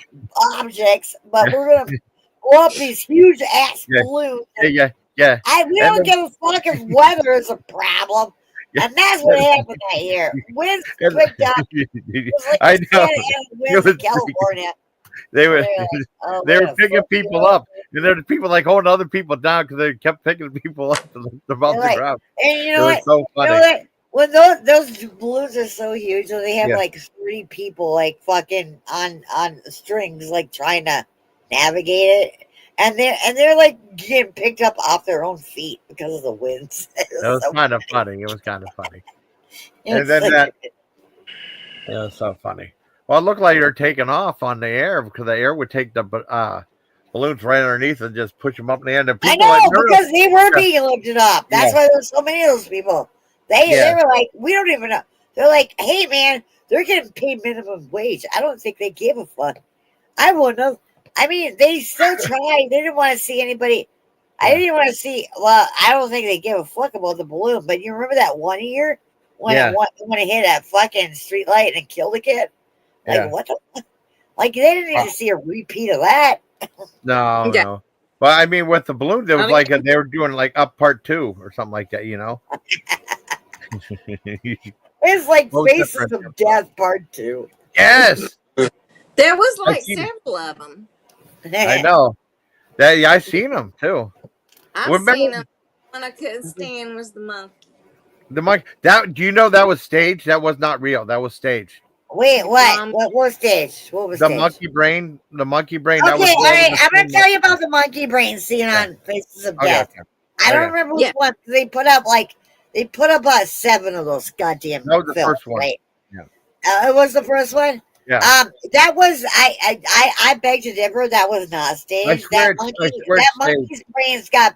objects, but we're gonna blow up these huge ass yeah, balloons. yeah. We And don't give a fuck if weather is a problem. yeah, And that's what happened that year. Winds and- picked up. It was like I the know. Santa Ana It winds was in California. they And were they're like, oh, they we're were gonna picking fuck you people up. up, and there were people like holding other people down because they kept picking people up They're off the like, ground. and you It know was what? so You know funny. what? When those balloons are so huge, so they have Yeah, like 30 people like fucking on strings, like trying to navigate it, and they're like getting picked up off their own feet because of the winds. it was So kind of funny. It was kind of funny. And it's then like, that it was so funny. Well, it looked like they were taking off on the air because the air would take the balloons right underneath and just push them up in the air. And I people like, know no, because they were yeah, being lifted up. That's yeah, why there's so many of those people. They yeah, were like, we don't even know. They're like, hey man, they're getting paid minimum wage. I don't think they gave a fuck. I wouldn't have. I mean, they still tried. They didn't want to see anybody. I yeah, didn't want to see. Well, I don't think they give a fuck about the balloon. But you remember that one year when yeah, when it hit a fucking street light and killed a kid? Like yeah. what the? Like they didn't need Oh, to see a repeat of that. no, Yeah. no. Well, I mean, with the balloons, it I was mean, like they were doing like up part 2 or something like that. It's like What was that, Faces friend? of Death Part 2. Yes, there was I like seen. several of them. I know that. Yeah, I seen them too. I've Remember seen them. One I couldn't stand was the monkey. the monkey? That do you know that was staged? That was not real. That was staged. Wait, what? Um, What was stage? What was The stage? monkey brain. The monkey brain. That was Okay, all real. right. I'm gonna tell you about the monkey brain scene Yeah. on Faces of Okay. Death. Okay. I don't Okay. remember which yeah, one. They put up 7 of those goddamn That was the films, first one. right? Yeah. It was the first one. Yeah. That was I beg to differ. That was not I staged. swear. I swear That it's staged. monkey's brain's got.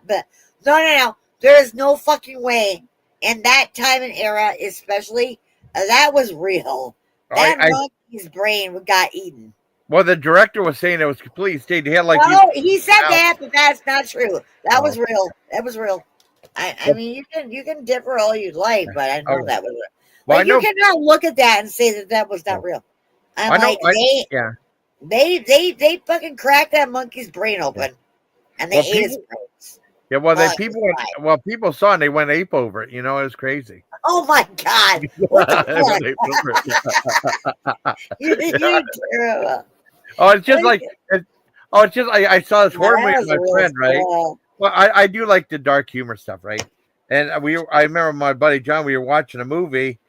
No. There is no fucking way. In that time and era, especially, that was real. That I monkey's brain got eaten. well, the director was saying it was completely staged. He had like No, he said Wow. that, but that's not true. That was Oh. real. That was real. I Well, mean, you can differ all you like, but I know okay. that was real. Well, I Like you know. cannot look at that and say that that was not real. I'm I know. like Yeah. they fucking cracked that monkey's brain Yeah. open, and they Well, ate his people. brains. Yeah. Well, While he was alive. people saw it and they went ape over it. It was crazy. Oh my god! What the They went fuck? ape over it. You're terrible. Oh, it's just Like, it's just I saw this horror movie that with was a my real friend, right? skull. Well, I do like the dark humor stuff, right? And I remember my buddy John, we were watching a movie,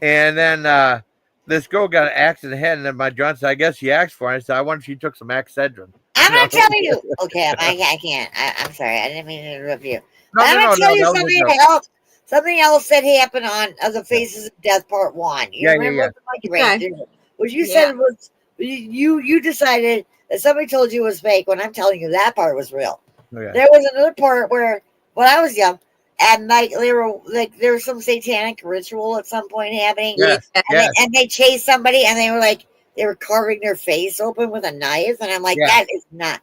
and then this girl got an axe in the head, and then my John said, I guess she axed for it. I said, I wonder if she took some Excedrin. I'm You know? not telling you. Okay, I can't. I'm sorry. I didn't mean to interrupt you. No, I'm no, gonna no, tell no, you that was a something joke. else. Something else that happened on the Faces of Death Part 1. You Yeah, remember yeah, the monkey brain? okay, Didn't you? What you yeah. said was you decided that somebody told you it was fake when I'm telling you that part was real. yeah. Yeah. There was another part where when I was young and there was some satanic ritual at some point happening. Yes, Yeah, yes, And they chased somebody and they were carving their face open with a knife, and I'm like, yeah. that is not.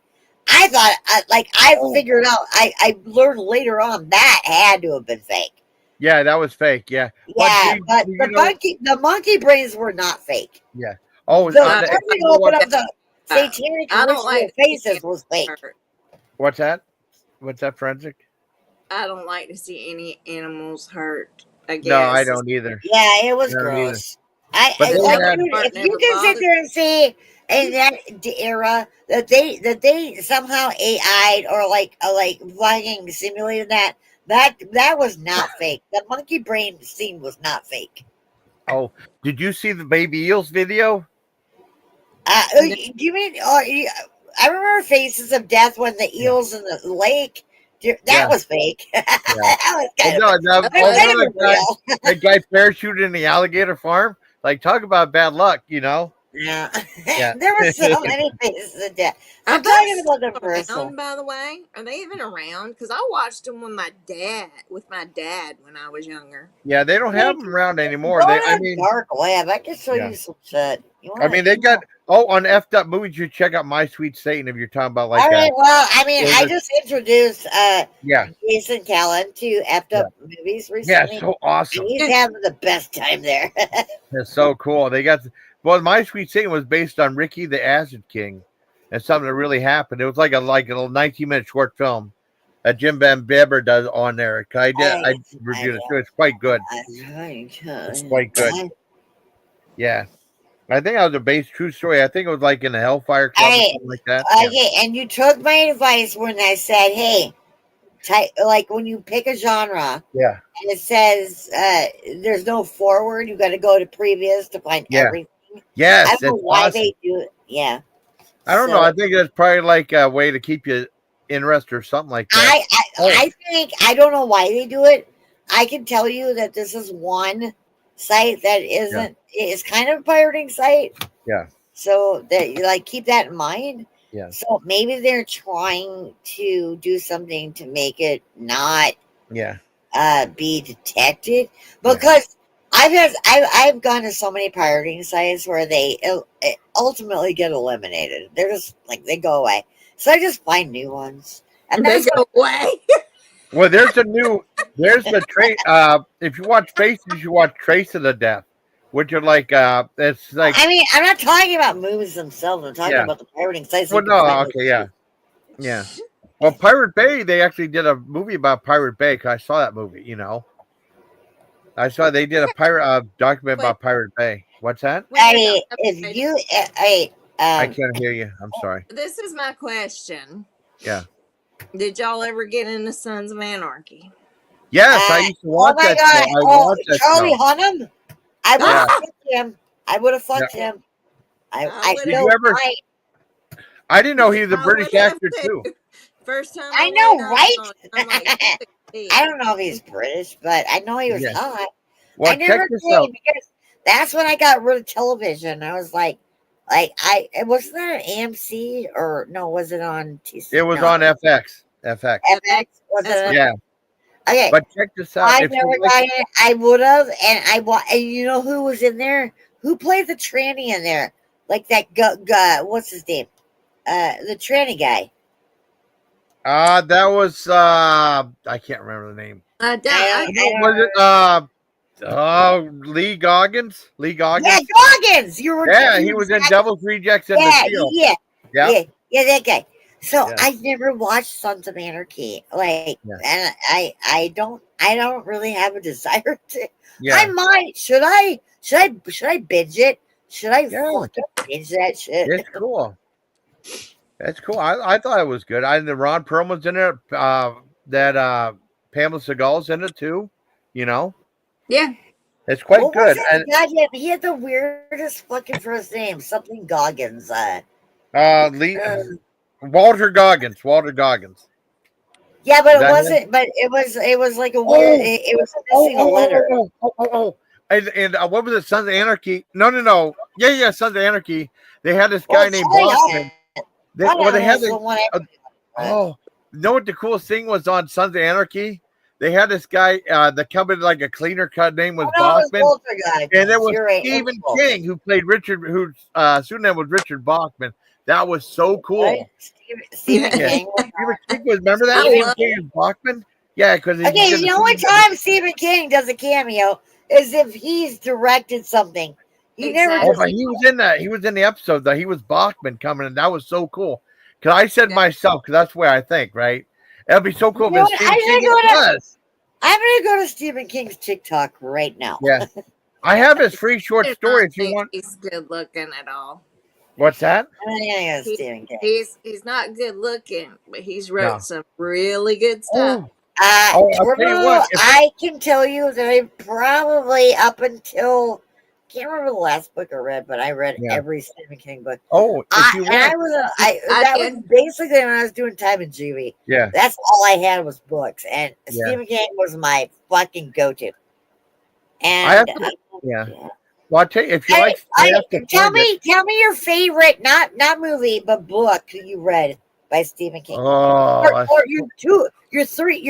I thought, I Oh, figured out. I learned later on that had to have been fake. yeah, that was fake. Yeah, Yeah, but do you know? the monkey brains were not fake. Yeah. Oh, The I, carving you know open what? of the satanic I don't ritual like to see faces was fake. animals hurt. What's that? What's that, forensic? I don't like to see any animals hurt. I No, I guess. don't either. Yeah, it was I don't either. gross. But I they like, had, dude, Part if you never can sit bothered. there and say in that era that they somehow AI'd or like fucking simulated that was not fake. The monkey brain scene was not fake. oh, did you see the baby eels video? You mean? I remember Faces of Death when the eels in the lake. That was fake. That was kind of real. That guy parachuted in the alligator farm. Like, talk about bad luck, you know? Yeah. Yeah. There were so many Faces of Death. Are I'm those talking about the still first around, one. by the way? Are they even around? Because I watched them with my dad when I was younger. Yeah, they don't have them around anymore. Go They, to I the mean, dark web. I can show yeah. you some shit. You I mean, they got on F'd Up Movies. You check out My Sweet Satan if you're talking about like all that. right. Well, I mean, I just introduced Yeah. Jason Callan to F'd Up Movies Yeah, recently. so awesome. And he's having the best time there. It's so cool. They got My Sweet Satan was based on Ricky the Acid King, and something that really happened. It was like a little 19-minute short film that Jim Van Bieber does on there. I reviewed it too. It's quite good. It's quite good. Yeah. I think that was a based true story. I think it was like in the Hellfire Club or something like that. Okay, and you took my advice when I said, hey, like when you pick a genre, and it says there's no forward, you got to go to previous to find everything. Yes, I don't know why they do it. Yeah, I don't know. I think that's probably like a way to keep you interested or something like that. I think I don't know why they do it. I can tell you that this is one site that isn't. It's kind of a pirating site. Yeah. So that you like keep that in mind. Yeah. So maybe they're trying to do something to make it not be detected, because I've gone to so many pirating sites where they ultimately get eliminated. They're just like they go away. So I just find new ones, and they go away. Well, there's the trace. If you watch Faces, you watch Trace of the Death, which are like it's like. I mean, I'm not talking about movies themselves. I'm talking about the pirating sites. Well, no, okay, yeah. Well, Pirate Bay, they actually did a movie about Pirate Bay. Cause I saw that movie. You know, I saw they did a pirate document about Pirate Bay. What's that? I can't hear you. I'm sorry. This is my question. Yeah. Did y'all ever get into Sons of Anarchy? Yes, I used to watch that. Charlie Hunnam. I would have fucked him. I would have fucked him. I didn't know he was a British actor too. First time I know, right? I'm like, I don't know if he's British, but I know he was hot. Well, I never did because that's when I got rid of television. I was like it wasn't that an AMC or no? Was it on TC? It was on FX. FX. Was it? Yeah. Okay. But check this out. I never got it. I would have, and you know who was in there? Who played the tranny in there? Like that guy. What's his name? The tranny guy. That was I can't remember the name. Was it Lee Goggins? Lee Goggins? Yeah, Goggins. He was in Devil's Rejects and the Shield. Yeah, that guy. So I never watched Sons of Anarchy, and I don't really have a desire to. Yeah. I might. Should I binge it? Should I fucking binge that shit? It's cool. That's cool. I thought it was good. The Ron Perlman's in it. That Pamela Segal's in it too. You know. Yeah. It's quite good. And he had the weirdest fucking first name. Something Goggins. Walter Goggins. Yeah, but it wasn't. But it was like a weird. It was missing a letter. And what was it? Sons of Anarchy? No. Yeah. Sons of Anarchy. They had this guy named Boston. They had you know what the coolest thing was on Sons of Anarchy? They had this guy that come in like a cleaner cut name was Bachman. And it was Stephen King who played Richard, whose pseudonym was Richard Bachman. That was so cool. Right? Stephen King. Remember that? Stephen King and Bachman? Yeah, because the only time Stephen King does a cameo is if he's directed something. He never. But he was in that. He was in the episode though. He was Bachman coming, and that was so cool. Because I said myself, because that's where I think, right? That'd be so cool. I'm gonna go to Stephen King's TikTok right now. Yeah, I have his free short story. If you want, he's good looking at all. What's that? He's not good looking, but he's wrote some really good stuff. I can tell you that I probably up until can't remember the last book I read, but I read every Stephen King book. Oh, if you that did. was basically when I was doing time in juvie. Yeah. That's all I had was books, and Stephen King was my fucking go-to. And Well, I'll tell you, if you tell me your favorite, not movie, but book you read by Stephen King. Oh, or your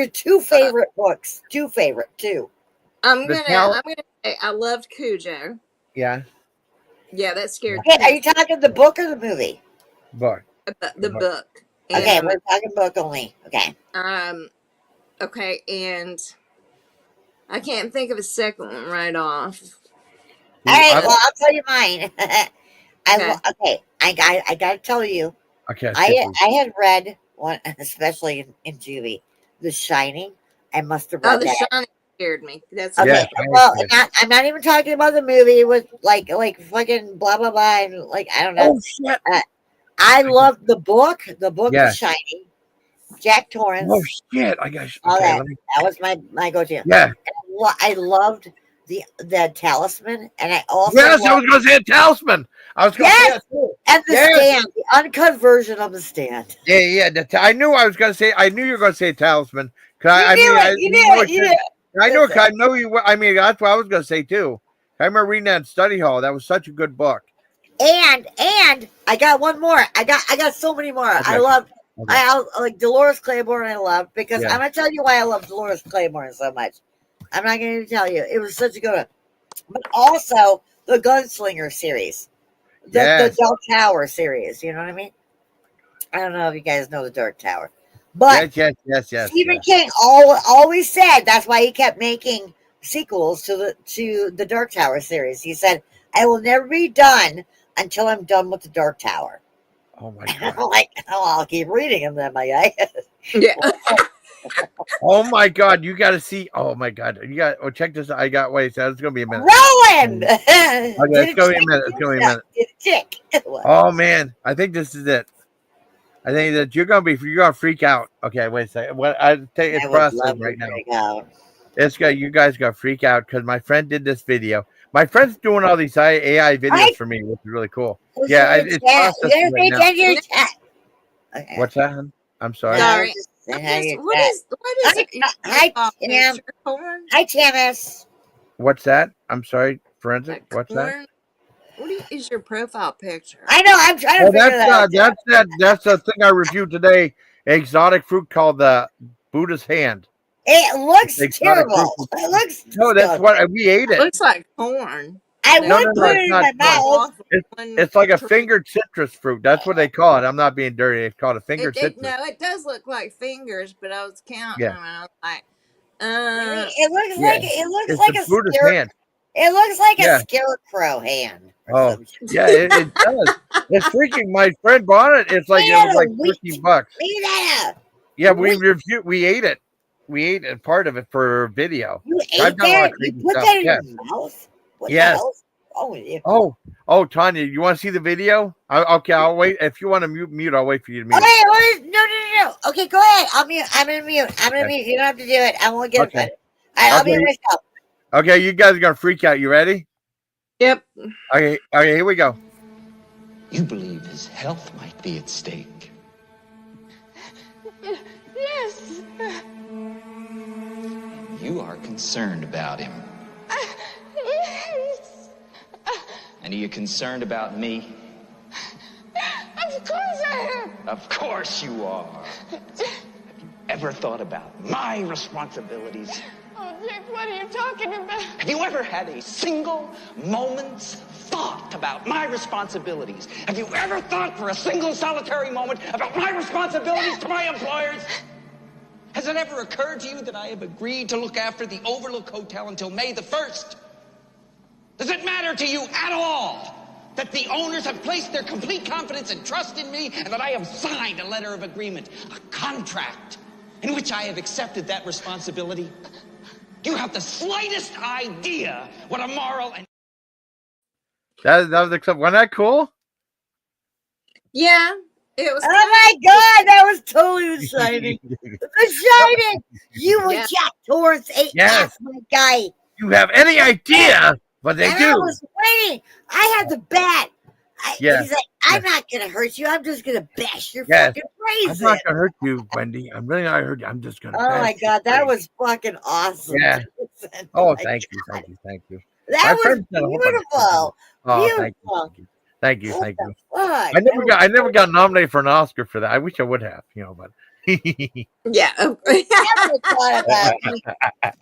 two favorite books. Two. I'm gonna say I loved Cujo. Yeah. Yeah, that scared me. me. Are you talking the book or the movie? Book. The book. Okay, we're talking book only. Okay. Okay, and I can't think of a second one right off. All right, well, I'll tell you mine. I gotta tell you. Okay. I had read one, especially in juvie, The Shining. I must have read that. The Shining scared me. That's okay. Well, I'm not even talking about the movie with like fucking blah blah blah and like I don't know. Oh shit! I love the book. The book The Shining. Jack Torrance. Oh shit! I got that was my go-to. Yeah. I loved the Talisman, and I also I was going to say a Talisman. I was going to say that too. And the Stand, the uncut version of The Stand. Yeah. I knew I was going to say. I knew you were going to say Talisman. You knew it. I know you. I mean, that's what I was going to say too. I remember reading that in study hall. That was such a good book. And I got one more. I got so many more. Okay. I love. Okay. I like Dolores Claiborne. I love because I'm gonna tell you why I love Dolores Claiborne so much. I'm not going to tell you. It was such a good one. But also the Gunslinger series. The Dark Tower series. You know what I mean? I don't know if you guys know the Dark Tower. But yes. Stephen King always said that's why he kept making sequels to the Dark Tower series. He said, I will never be done until I'm done with the Dark Tower. Oh my God. I'm like, I'll keep reading him then, my guy. Yeah. Oh my God, you got to see. Oh my God, you got. Oh, check this out. I got. Wait, so it's gonna be a minute. Rolling. Okay, it's gonna be a minute. Oh man, I think this is it. I think that you're gonna freak out. Okay, wait a second. What I tell you, it's processing right now. You guys gotta freak out because my friend did this video. My friend's doing all these AI videos for me, which is really cool. It's processing right now. Okay. What's that, hon? I'm sorry. What is it? Hi, Tanis. What's that? I'm sorry, forensic. What's that? What is your profile picture? I know. I'm trying to figure that out. That's the thing I reviewed today. Exotic fruit called the Buddha's hand. It looks terrible. It looks. No, that's what we ate it. It looks like corn. I would put it in my mouth. It's like a fingered citrus fruit. That's what they call it. I'm not being dirty. It's called a fingered citrus. No, it does look like fingers, but I was counting them and I was like, it looks like a Buddha's hand. It looks like a scarecrow hand. Oh, yeah, it does. It's freaking. My friend bought it. It was like $13. Yeah, we ate it. We ate a part of it for video. You ate that? You put that in your mouth? Yes. Oh, Tanya, you want to see the video? Okay, I'll wait. If you want to mute, I'll wait for you to mute. Okay, no. Okay, go ahead. I'll mute. I'm gonna mute. You don't have to do it. I won't get it. I'll mute myself. Okay, you guys are gonna freak out. You ready? Yep. Okay, here we go. You believe his health might be at stake. Yes. You are concerned about him. Yes. And are you concerned about me? Of course I am. Of course you are. Have you ever thought about my responsibilities? Oh, Dick, what are you talking about? Have you ever had a single moment's thought about my responsibilities? Have you ever thought for a single solitary moment about my responsibilities to my employers? Has it ever occurred to you that I have agreed to look after the Overlook Hotel until May the 1st? Does it matter to you at all that the owners have placed their complete confidence and trust in me and that I have signed a letter of agreement, a contract, in which I have accepted that responsibility? Do you have the slightest idea what a moral and... That was except. Wasn't that cool? Yeah. It was. Oh my God, that was totally The Shining. The Shining. You were Jack Torrance. Yes, my guy. You have any idea But they and do. I was waiting. I had the bat. Yeah. He's like, I'm not gonna hurt you. I'm just gonna bash your Yes. fucking I'm brains not in. gonna hurt you, Wendy. I'm really not gonna hurt you. I'm just gonna. Oh my bash your god, that brains. was fucking awesome. Yeah. Jason. Oh, My thank you, God. thank you, thank you. That My was friends said a whole bunch of stuff. beautiful. Oh, Beautiful. thank you, What thank the you. fuck? I never got nominated for an Oscar for that. I wish I would have, but Yeah. Never thought about me.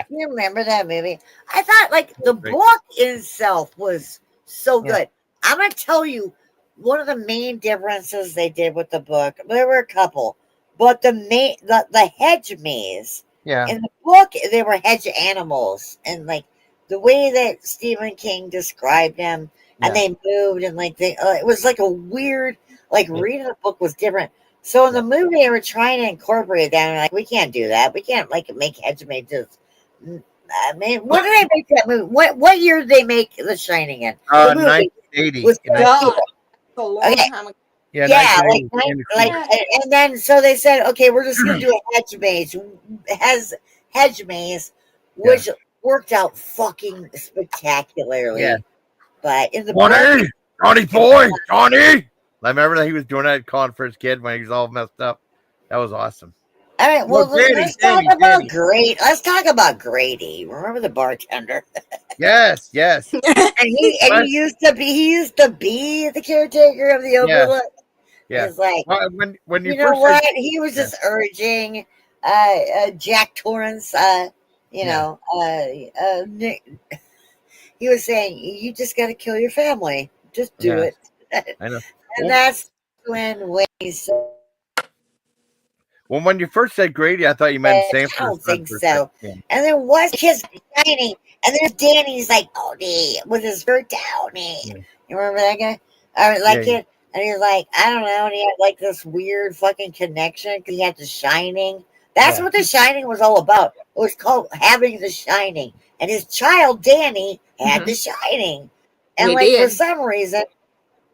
You remember that movie? I thought like the book itself was so good. I'm gonna tell you one of the main differences they did with the book. There were a couple, but the hedge maze. yeah, In the book, they were hedge animals, and like the way that Stephen King described them, and they moved, and like it was like a weird, like reading the book was different. So in the movie, they were trying to incorporate that, and like we can't do that. We can't like make hedge mazes. I mean, when did they make that movie? What year did they make The Shining in? The movie 1980. was God, a long okay. time ago. Yeah, Yeah, 1980. and then so they said, okay, we're just gonna do a hedge maze, which worked out fucking spectacularly. Yeah. But in the Johnny, book, Johnny boy, Johnny. I remember that he was doing that calling for his kid when he was all messed up. That was awesome. all right, well, let's talk about Danny. Grady. Let's talk about Grady. Remember the bartender? Yes. And he used to be the caretaker of the Overlook. Yeah. It's like, well, when you you know first what? said, He was just urging Jack Torrance. He was saying, "You just got to kill your family. Just do it." I know. And that's when he said, Well, when you first said Grady, I thought you meant Sanford. I don't think so. Yeah. And there was Kiss Shining, and there's Danny's like, Tony, with his shirt Tony. Yeah. You remember that guy? Kid. And he's like, I don't know. And he had like this weird fucking connection because he had The Shining. That's what The Shining was all about. It was called Having The Shining. And his child, Danny, had The Shining. And for some reason,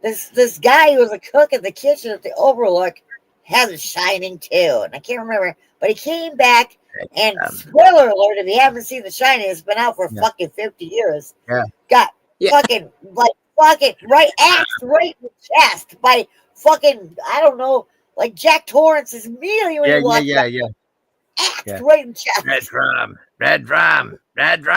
this guy who was a cook in the kitchen at the Overlook had The Shining too. And I can't remember. But he came back, and spoiler alert, if you haven't seen The Shining, it's been out for fucking 50 years. Yeah. Got fucking right axed right in the chest by fucking, I don't know, like Jack Torrance is immediately when he walked up, axed right in the chest. Red drum. I mean,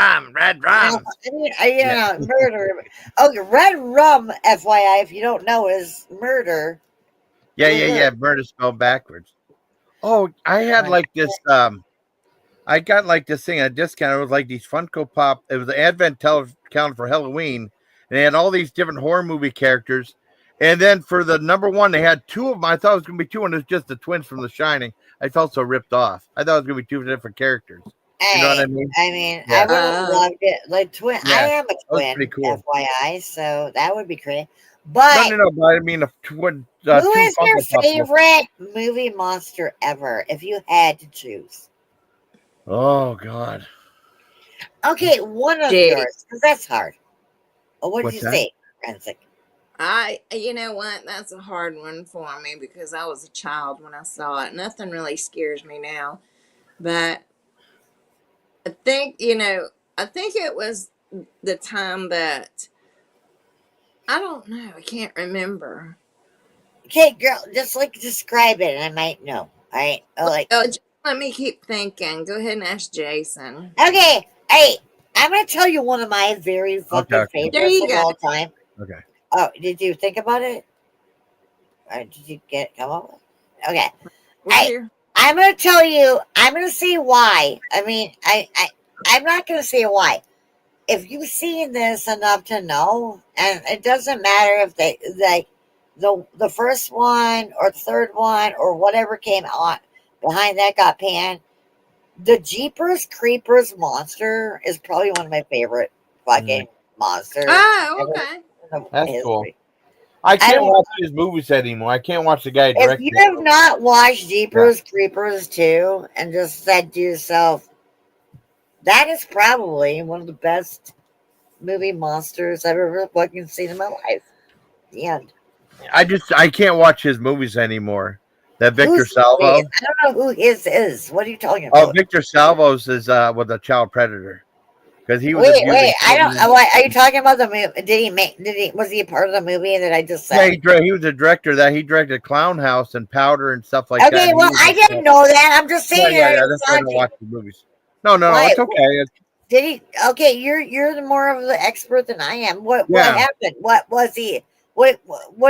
murder. Okay, red rum, FYI, if you don't know, is murder. Yeah. Murder spelled backwards. Oh, I had like this. I got like this thing at a discount. It was like these Funko Pop. It was the Advent calendar for Halloween, and they had all these different horror movie characters. And then for the number one, they had two of them. I thought it was going to be two, and it was just the twins from The Shining. I felt so ripped off. I thought it was going to be two different characters. You know what I mean? I would have loved it. Like twin. Yeah, I am a twin, pretty cool. FYI, so that would be great. But no, but I mean, who is your favorite movie monster ever, if you had to choose? Oh God. Okay, one of yours, because that's hard. What did you say, Forensic? You know what? That's a hard one for me because I was a child when I saw it. Nothing really scares me now, but I think it was the time that I don't know. I can't remember. Okay, girl, just like describe it, and I might know. All right, just let me keep thinking. Go ahead and ask Jason. Okay, hey, I'm gonna tell you one of my very fucking favorites of all time. Okay. Oh, did you think about it? Or did you come up with it? Okay. I'm gonna tell you. I'm gonna say why. I mean, I'm not gonna say why. If you've seen this enough to know, and it doesn't matter if they the first one or the third one or whatever came on behind that got panned. The Jeepers Creepers monster is probably one of my favorite fucking monsters. Oh, okay. That's cool. I can't watch his movies anymore. I can't watch the guy direct. If you have not watched Jeepers Creepers 2 and just said to yourself, that is probably one of the best movie monsters I've ever fucking seen in my life. The end. I can't watch his movies anymore. That Victor Salvo. I don't know who his is. What are you talking about? Oh, Victor Salvo's is with a child predator. because he was Wait, abusing I don't. children. What are you talking about? The movie? Was he a part of the movie that I just said? Yeah, he was a director that he directed Clown House and Powder and stuff like that. Okay, And well, I didn't know that. I'm just saying. Yeah. That's why I don't watch the movies. No, Why? it's okay. Did he? Okay, you're the more of the expert than I am. What happened? What was he? What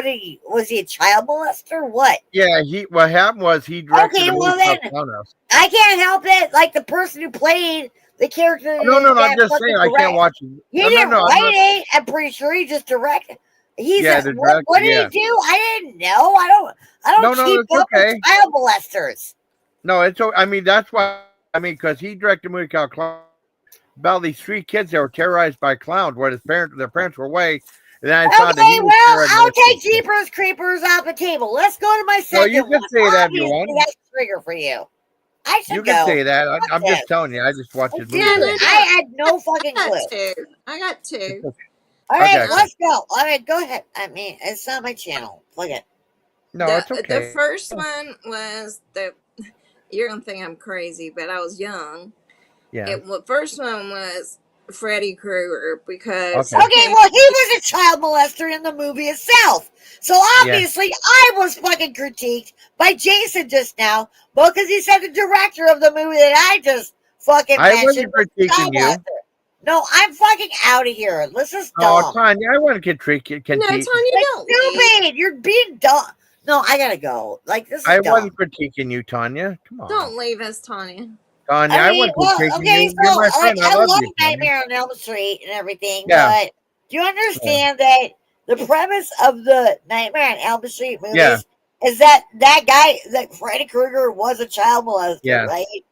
did he? Was he a child molester? What? Yeah, what happened was he directed Okay, a movie well called then, Clown House. I can't help it. Like the person who played the character. No, I'm that just fucking saying I can't watch it. He No, didn't I'm write not. it. I'm pretty sure he just directed. He's Yeah, a, the what director, did he do? I didn't know. I don't No, keep it's up okay. with child molesters. No, it's okay. I mean, that's why. I mean, because he directed a movie called Clown about these 3 kids that were terrorized by clowns, where their parents were away. And then I found that he Okay, was well, I'll terrorizing take Jeepers Creepers off the table. Let's go to my No, second you can one. say that if you Obviously, want. that's a trigger for you. I should You go. can say that. I'm Fuck just telling you. I just watched his movie. Dude, I had no fucking I got clue. two. I got two. All right, Okay. let's go. All right, go ahead. I mean, it's not my channel. Look it. No, it's okay. The first one was you're gonna think I'm crazy, but I was young. Yeah. The first one was Freddy Krueger because Okay, well, he was a child molester in the movie itself. So obviously, I was fucking critiqued by Jason just now because he said the director of the movie that I just fucking mentioned wasn't critiquing you. No, I'm fucking out of here. This is dumb. Oh, Tanya, I want to critique. No, Tanya, don't stupid. leave. You're being dumb. No, I gotta go. Like this is I dumb. wasn't critiquing you, Tanya. Come on. Don't leave us, Tanya. Tanya, I wasn't critiquing you. You're my friend. I love love you, Tanya. Nightmare on Elm Street and everything, Yeah. but do you understand that the premise of the Nightmare on Elm Street movies is that guy, that Freddy Krueger, was a child molester, right?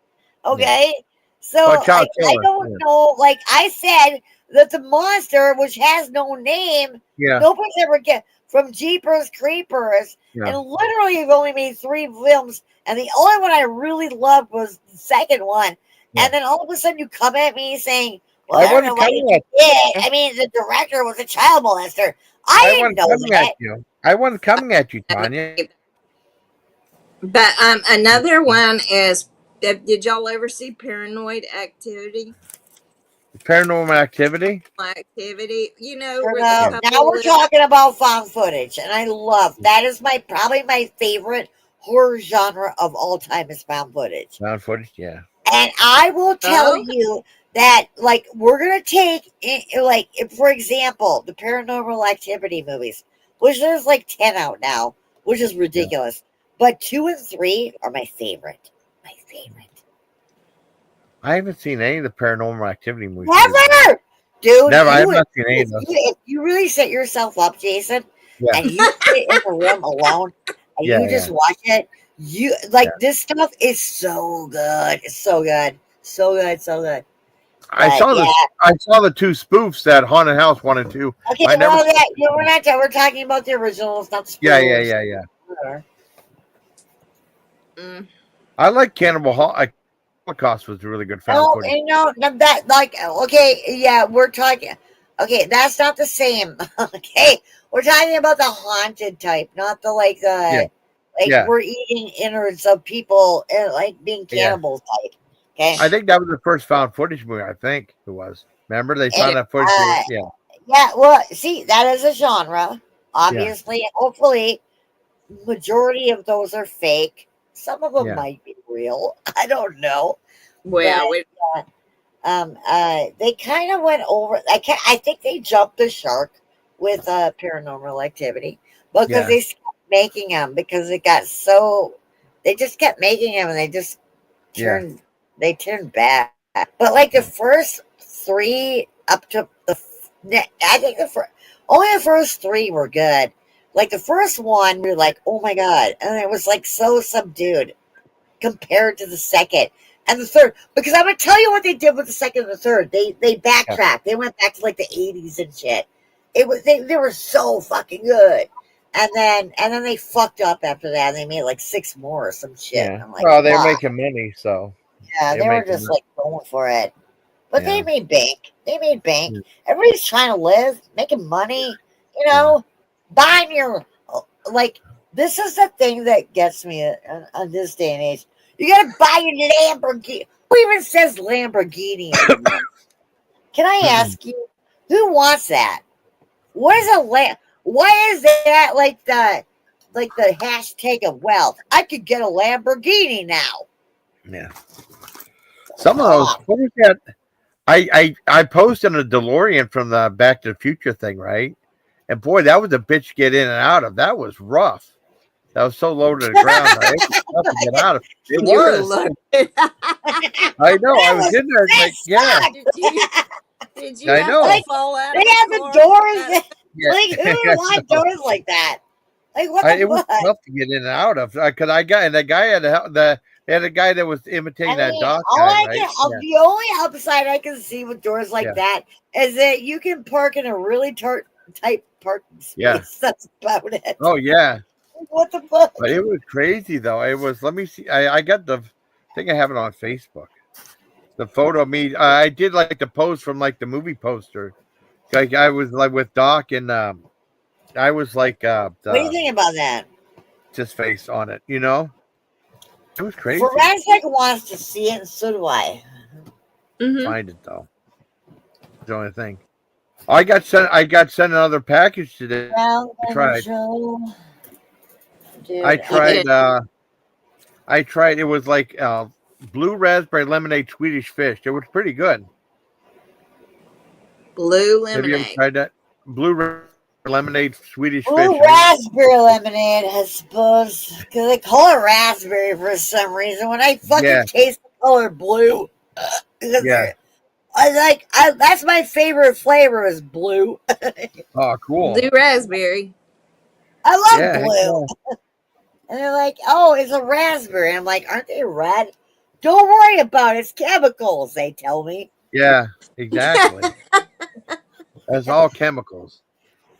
Okay, so I don't know. Like I said, that the monster, which has no name, nobody's ever get from Jeepers Creepers, and literally you've only made 3 films, and the only one I really loved was the second one. And then all of a sudden you come at me saying, well, I don't know what you did. I mean, the director was a child molester. I didn't know that. I wasn't coming at you, Tanya. But another one is, did y'all ever see Paranoid Activity? Paranormal Activity? You know, now we're talking about found footage, and I love that. Is probably my favorite horror genre of all time is found footage. Found footage, yeah. And I will tell you that, like, we're gonna take, like, for example, the Paranormal Activity movies, which there's like 10 out now, which is ridiculous. But 2 and 3 are my favorite. My favorite. I haven't seen any of the Paranormal Activity movies. Never! Dude, never. I have not seen any of those. If you really set yourself up, Jason, and you sit in the room alone and you just watch it, this stuff is so good. It's so good. So good. So good. I saw the 2 spoofs that Haunted House 1 and 2. Okay, we're talking about the originals, not the spoofs. Yeah. I like Cannibal Holocaust was a really good found footage. We're talking. Okay, that's not the same. Okay, we're talking about the haunted type, not the we're eating innards of people and like being cannibals type. Okay, I think that was the first found footage movie. I think it was. Remember they found that footage? Yeah. Well, see, that is a genre. Obviously, hopefully, majority of those are fake. Some of them might be real. I don't know. Well, they kind of went over. I think they jumped the shark with Paranormal Activity because they kept making them because it got so. They just kept making them and they just turned. They turned back. But like the first 3 up to I think only the first 3 were good. Like the first one, you're like, oh my God. And it was like so subdued compared to the second and the third. Because I'm going to tell you what they did with the second and the third. They backtracked. They went back to like the 80s and shit. They were so fucking good. And then they fucked up after that. And they made like 6 more or some shit. Yeah. I'm like, well, they're making money, so. Yeah, they were just like going for it. But they made bank. Everybody's trying to live, making money, buying your, this is the thing that gets me on this day and age. You got to buy your Lamborghini. Who even says Lamborghini anymore? Can I ask you, who wants that? What is a why is that like the hashtag of wealth? I could get a Lamborghini now. Yeah. Some of those. What is that? I posted a DeLorean from the Back to the Future thing, right? And boy, that was a bitch to get in and out of. That was rough. That was so low to the ground. It was tough to get out of. It You were was. loaded. I know. I was in there. Like, yeah. Did you I have know. to fall out They of had the the car? doors. Yeah. Like, who would want doors like that? Like, what the It was fuck? tough to get in and out of. Because I got, and the guy had they had a guy that was imitating that doc all guy, I right? can, the only upside I can see with doors like that is that you can park in a really tight parking space. Yeah. That's about it. Oh yeah. What the fuck? But it was crazy though. It was. Let me see. I got the. I think I have it on Facebook. The photo of me. I did like the pose from like the movie poster. Like I was like with Doc and I was like What do you think about that? His face on it. You know. It was crazy. Forensic wants to see it, and so do I. Find it though. The only thing. I got sent another package today. I tried. Dude, I tried. It was like blue raspberry lemonade Swedish fish. It was pretty good. Blue lemonade. Have you ever tried that? Blue lemonade Swedish fish. Blue raspberry lemonade, I suppose. Because they call it raspberry for some reason. When I fucking taste the color blue. Yeah. That's my favorite flavor is blue. Oh, cool. Blue raspberry. I love blue. And they're like, oh, it's a raspberry. I'm like, aren't they red? Don't worry about it. It's chemicals, they tell me. Yeah, exactly. That's all chemicals.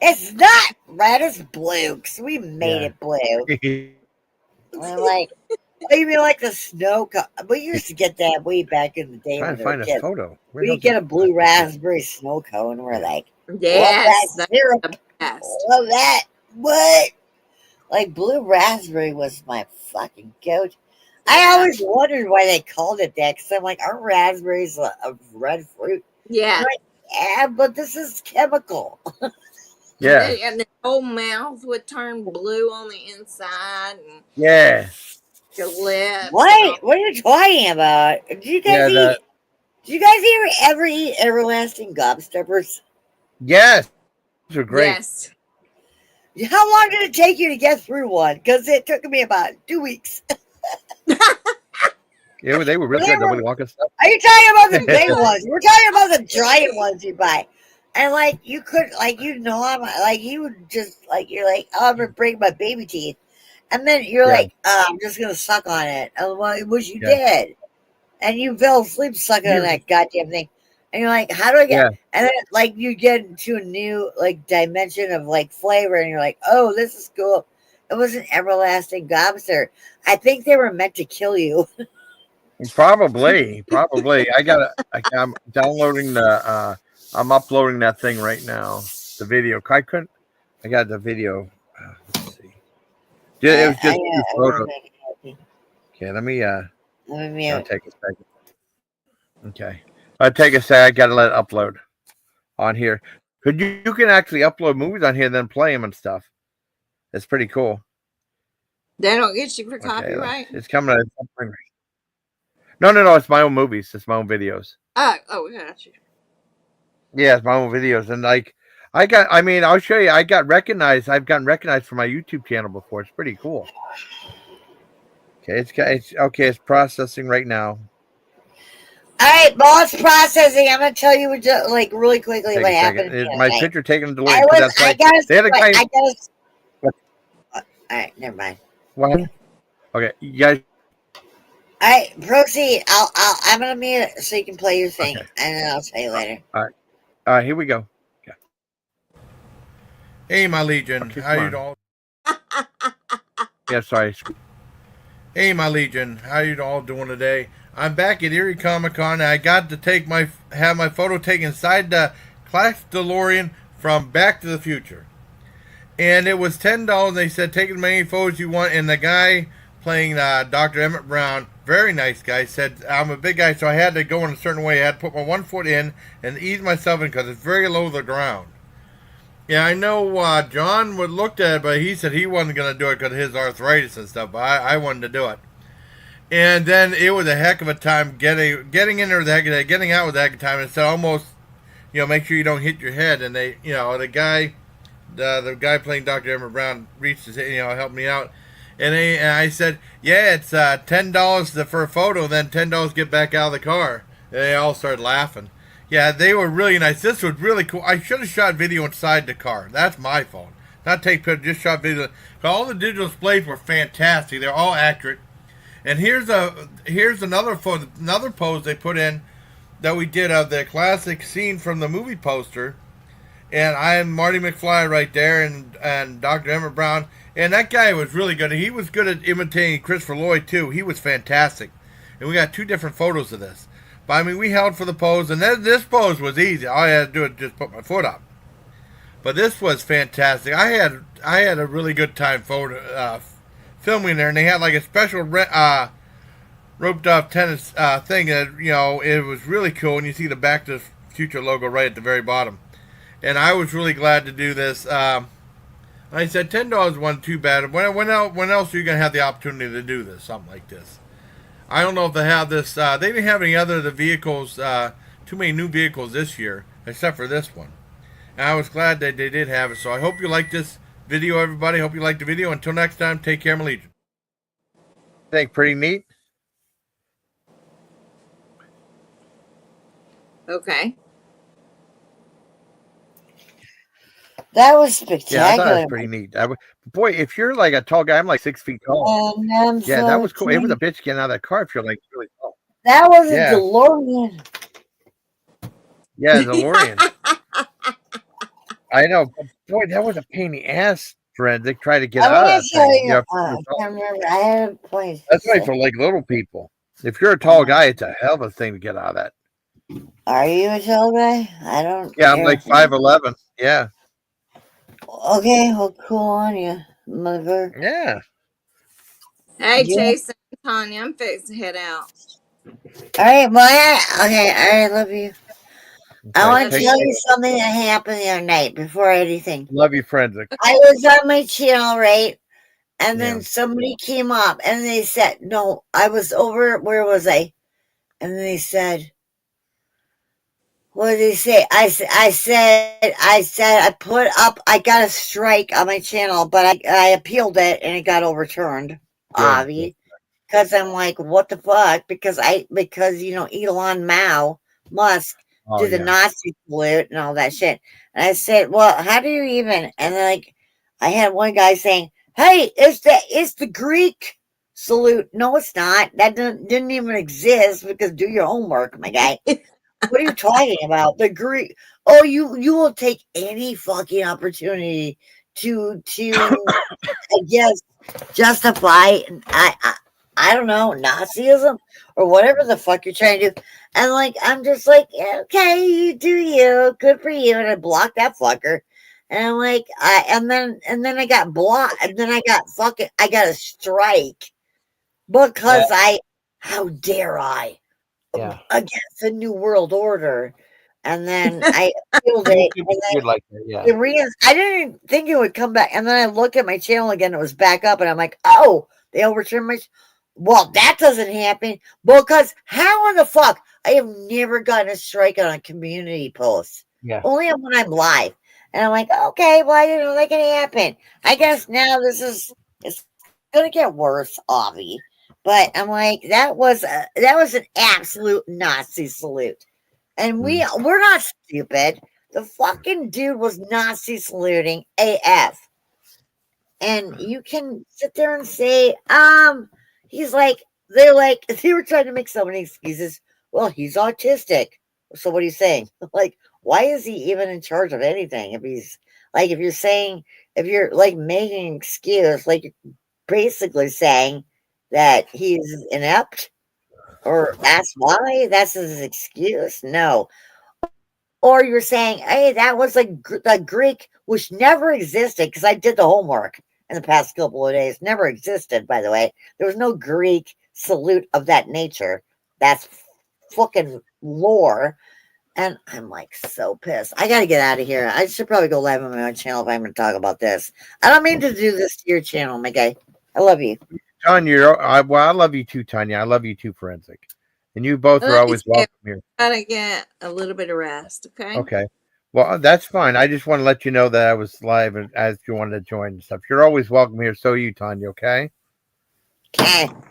It's not red, it's blue, because we made it blue. And I'm like, oh, you mean like the snow cone? We used to get that way back in the day. Trying to find a photo. We get a blue raspberry snow cone, and we're like, yes, love that syrup. Love that. What? Like, blue raspberry was my fucking go-to. I always wondered why they called it that, because I'm like, aren't raspberries a red fruit? Yeah. Like, yeah, but this is chemical. Yeah. And the whole mouth would turn blue on the inside. And yeah. your lips. What are you talking about? Did you guys eat? Did you guys ever eat everlasting gobstoppers? Yes. Those are great. Yes. How long did it take you to get through one? Because it took me about 2 weeks. Yeah, they were really good. The Willy Wonka stuff. Are you talking about the big ones? We're talking about the giant ones you buy. And like you could, like I'm like you would just like you're like, oh, I'm gonna break my baby teeth, and then you're like, oh, I'm just gonna suck on it. And well, which you did, and you fell asleep sucking on that goddamn thing. And you're like, how do I get? And then like you get into a new like dimension of like flavor, and you're like, oh, this is cool. It was an everlasting gobster. I think they were meant to kill you. Probably. I'm downloading I'm uploading that thing right now. The video. I got the video. Let's see. It was just photos. Okay, let me I'll take a second. Okay. I'll take a second. I gotta let it upload on here. You can actually upload movies on here and then play them and stuff. It's pretty cool. They don't get you for copyright? It's coming out. No. It's my own movies. It's my own videos. Oh, got you. Yeah, it's my own videos. And like, I'll show you. I've gotten recognized for my YouTube channel before. It's pretty cool. Okay, it's processing right now. All right, while it's processing, I'm gonna tell you like really quickly what happened. My picture taken to delete. All right, never mind. What? Okay, you guys. All right, proceed. I'm gonna mute it so you can play your thing, and then I'll tell you later. All right, here we go. Okay. Hey, my Legion, how you all? Yeah, sorry. Hey, my Legion, how you all doing today? I'm back at Erie Comic Con, and I got to have my photo taken inside the Class DeLorean from Back to the Future, and it was $10. They said take as many photos you want, and the guy playing Dr. Emmett Brown, very nice guy, said, I'm a big guy, so I had to go in a certain way. I had to put my 1 foot in and ease myself in because it's very low to the ground. Yeah, I know John would looked at it, but he said he wasn't going to do it because of his arthritis and stuff, but I wanted to do it. And then it was a heck of a time getting in there with the heck of a getting out with the heck of a time. And so almost, make sure you don't hit your head. And they, the guy playing Dr. Emmett Brown reached his, helped me out. And I said, yeah, it's $10 for a photo, then $10 get back out of the car. And they all started laughing. Yeah, they were really nice. This was really cool. I should have shot video inside the car. That's my fault. Not take pictures, just shot video. All the digital displays were fantastic. They're all accurate. And here's another photo, another pose they put in that we did of the classic scene from the movie poster. And I'm Marty McFly right there, and Dr. Emmett Brown. And that guy was really good. He was good at imitating Christopher Lloyd, too. He was fantastic. And we got 2 different photos of this. But, I mean, we held for the pose, and this pose was easy. All I had to do was just put my foot up. But this was fantastic. I had a really good time filming there, and they had like a special roped off tennis thing that, it was really cool. And you see the Back to the Future logo right at the very bottom. And I was really glad to do this. I said $10 wasn't too bad. When else are you going to have the opportunity to do this, something like this? I don't know if they have this. They didn't have any other of the vehicles, too many new vehicles this year, except for this one. And I was glad that they did have it. So I hope you like this video, everybody. Hope you liked the video. Until next time, take care, my Legion. I think pretty neat. Okay. That was spectacular. Yeah, I thought it was pretty neat. Boy, if you're like a tall guy, I'm like 6 feet tall. Yeah, that was cool. It was a bitch getting out of that car if you're like really tall. That was a DeLorean. Yeah, DeLorean. I know. Boy, that was a pain in the ass, friend. They try to get out of that thing. I can't remember. I had a place. That's right for like little people. If you're a tall guy, it's a hell of a thing to get out of that. Are you a tall guy? I don't. Yeah, I'm like 5'11". Yeah. Okay, well, cool on you, mother. Yeah. Hey, Jason, Tanya, I'm fixing to head out. All right, okay, I love you. I want to tell you something that happened the other night before anything. Love you, friends. I was on my channel, right? And then somebody came up and they said, no, I was over, where was I? And they said, what did they say? I said, I got a strike on my channel, but I appealed it and it got overturned. Obviously. Because I'm like, what the fuck? Because Elon Musk did the Nazi salute and all that shit. And I said, well, how do you even? And then I had one guy saying, hey, it's the Greek salute. No, it's not. That didn't even exist, because do your homework, my guy. What are you talking about? The Greek? Oh, you will take any fucking opportunity to I guess justify I don't know, Nazism or whatever the fuck you're trying to do. And I'm just like, okay, you do you, good for you. And I blocked that fucker. And I'm like, and then I got blocked, and then I got a strike because how dare I? Yeah. Against the New World Order. And then I appealed it. I didn't think it would come back. And then I looked at my channel again, it was back up, and I'm like, oh, they overturned my. Well, that doesn't happen. Because how in the fuck? I have never gotten a strike on a community post. Yeah. Only when I'm live. And I'm like, okay, well, I didn't know that could happen. I guess now it's gonna get worse, obviously. But I'm like, that was an absolute Nazi salute. And we're not stupid. The fucking dude was Nazi saluting AF. And you can sit there and say, he's like, they were trying to make so many excuses. Well, he's autistic. So what are you saying? Why is he even in charge of anything? If he's if you're making an excuse, you're basically saying that he's inept, or that's why that's his excuse. No. Or you're saying, hey, that was the Greek, which never existed, because I did the homework. in the past couple of days. Never existed, by the way. There was no Greek salute of that nature. That's fucking lore. And I'm like so pissed. I got to get out of here. I should probably go live on my own channel if I'm going to talk about this. I don't mean to do this to your channel, my guy. I love you. Tanya, I love you too, Tanya. I love you too, Forensic. And you both are always welcome here. Gotta get a little bit of rest, okay? Okay. Well, that's fine. I just want to let you know that I was live and as you wanted to join and stuff. You're always welcome here. So are you, Tanya, okay? Okay. All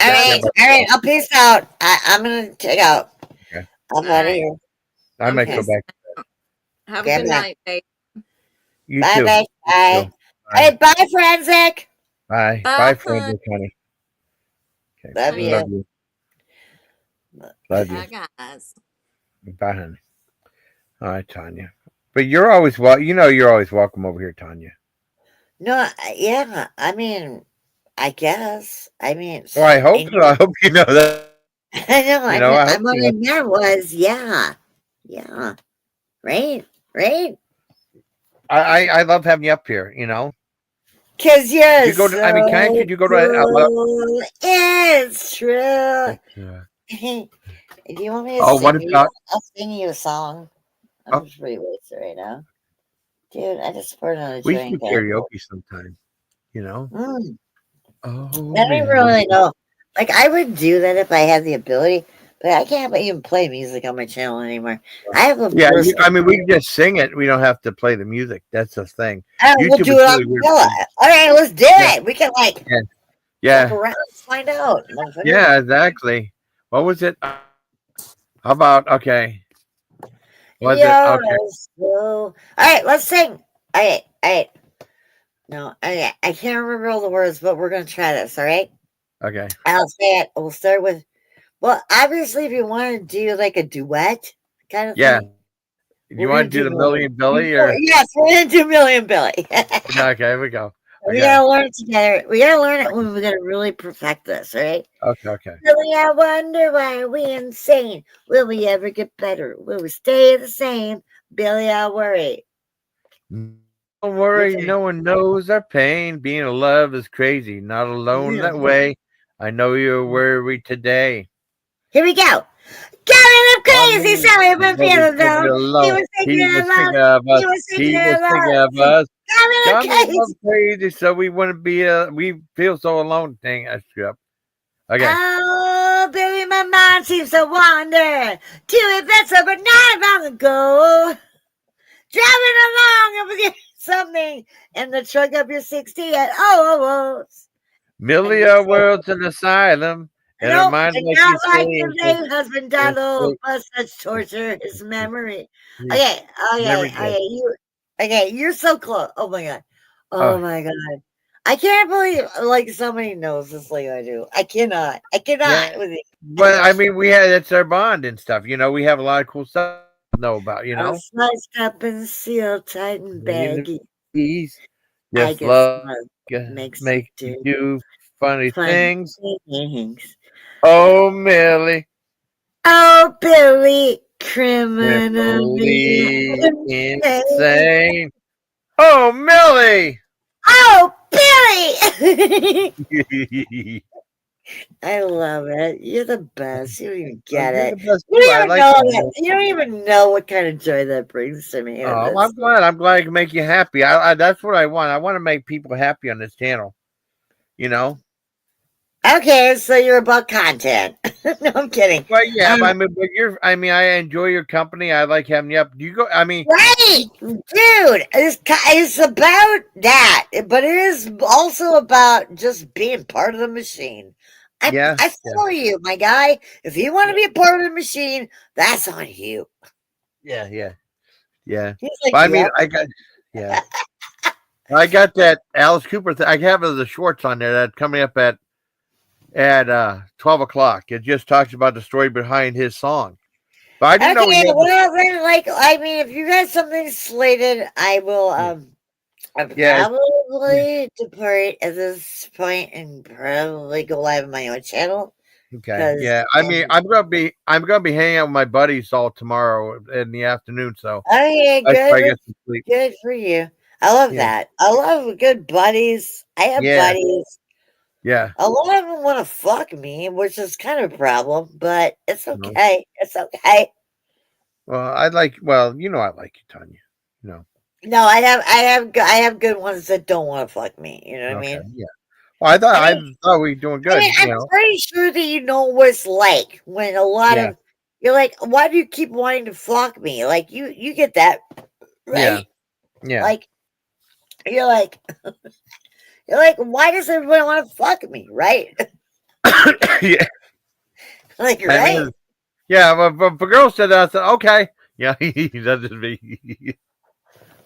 right. I'll peace out. I'm going to check out. Okay. I'm out of here. I might go back. Have a good night, babe. You bye, too. bye. Bye. Hey, bye, Forensic. Bye. Bye, Forensic, honey. Okay. Love you. Love you. Love you. Bye, guys. Bye, honey. All right, Tanya. But you're always you're always welcome over here, Tanya. No, yeah. I mean, I guess. I mean, well, I hope so. I hope you know that. I know. I what I meant was, yeah. Right. I love having you up here. Because yes, you go to, I mean, could you go to? It's true. Yeah. Do you want me to sing you? I'll sing you a song. I'm just pretty wasted right now, dude. I just poured on a drink. We should do karaoke sometime. Oh, I don't really know. Like, I would do that if I had the ability, but I can't even play music on my channel anymore. I have a we can just sing it. We don't have to play the music. That's the thing. We'll do it on Villa. All right, let's do it. We can look around and find out. Yeah, exactly. What was it? How about Was it okay? All right, let's sing. All right. No, I can't remember all the words, but we're gonna try this. All right. Okay. I'll say it. We'll start with. Well, obviously, if you want to do like a duet kind of thing. You want to do the Million Billy or? Yes, we're gonna do Million Billy. Okay, here we go. We gotta learn it together. We gotta learn it when we gotta really perfect this, right? Okay. Billy, I wonder why are we insane? Will we ever get better? Will we stay the same? Billy, I worry. Don't worry, no one knows our pain. Being in love is crazy. Not alone that way. I know you're worried today. Here we go. Callan, I'm crazy. Sorry, I'm feeling low. He was thinking of us. He was thinking of us. I'm crazy. So we want to be. We feel so alone. Dang, I screwed up. Okay. Oh, Billy, my mind seems to wander to events of a night long ago. Driving along with something in the trunk of your 60 at Milia World's an asylum. And nope, mind and like not like you your late husband Donald, but such torture his memory. Okay, you're so close. Oh my god. Oh my god. I can't believe like somebody knows this like I do. I cannot. Yeah. With it. But I mean, it's our bond and stuff. We have a lot of cool stuff to know about. Sliced up and sealed tight and baggy. Just love makes you do funny things. Oh, Millie. Oh, Billy, criminally insane. Oh, Millie. Oh, Billy. I love it. You're the best. You don't even get it. You don't even know what kind of joy that brings to me. Oh, I'm glad. I'm glad I can make you happy. That's what I want. I want to make people happy on this channel. Okay, so you're about content. No, I'm kidding. Well, yeah, I enjoy your company. I like having you up. Do you go? Right, dude. It's about that, but it is also about just being part of the machine. I follow you, my guy. If you want to be a part of the machine, that's on you. Yeah. He's like, I got that Alice Cooper thing. I have the shorts on there that's coming up at 12 o'clock. It just talks about the story behind his song. But I didn't know. If you got something slated, I will probably depart at this point and probably go live on my own channel. Okay. Yeah. I'm gonna be hanging out with my buddies all tomorrow in the afternoon. So good for you. I love Yeah. that. I love good buddies. I have Yeah. buddies. Yeah. A lot of them want to fuck me, which is kind of a problem, but it's No. okay. It's okay. Well, I like you, Tanya. No. No, I have good ones that don't want to fuck me. You know what I Okay. mean? Yeah. Well, I I thought we were doing good. mean, I'm pretty sure that you know what it's like when a lot Yeah. of you're like, why do you keep wanting to fuck me? Like you get that, Yeah. right? Yeah. Like you're like why does everybody want to fuck me, right? Yeah. Like, I right? mean, yeah. But if a girl said that, I said, okay. Yeah. That's just me.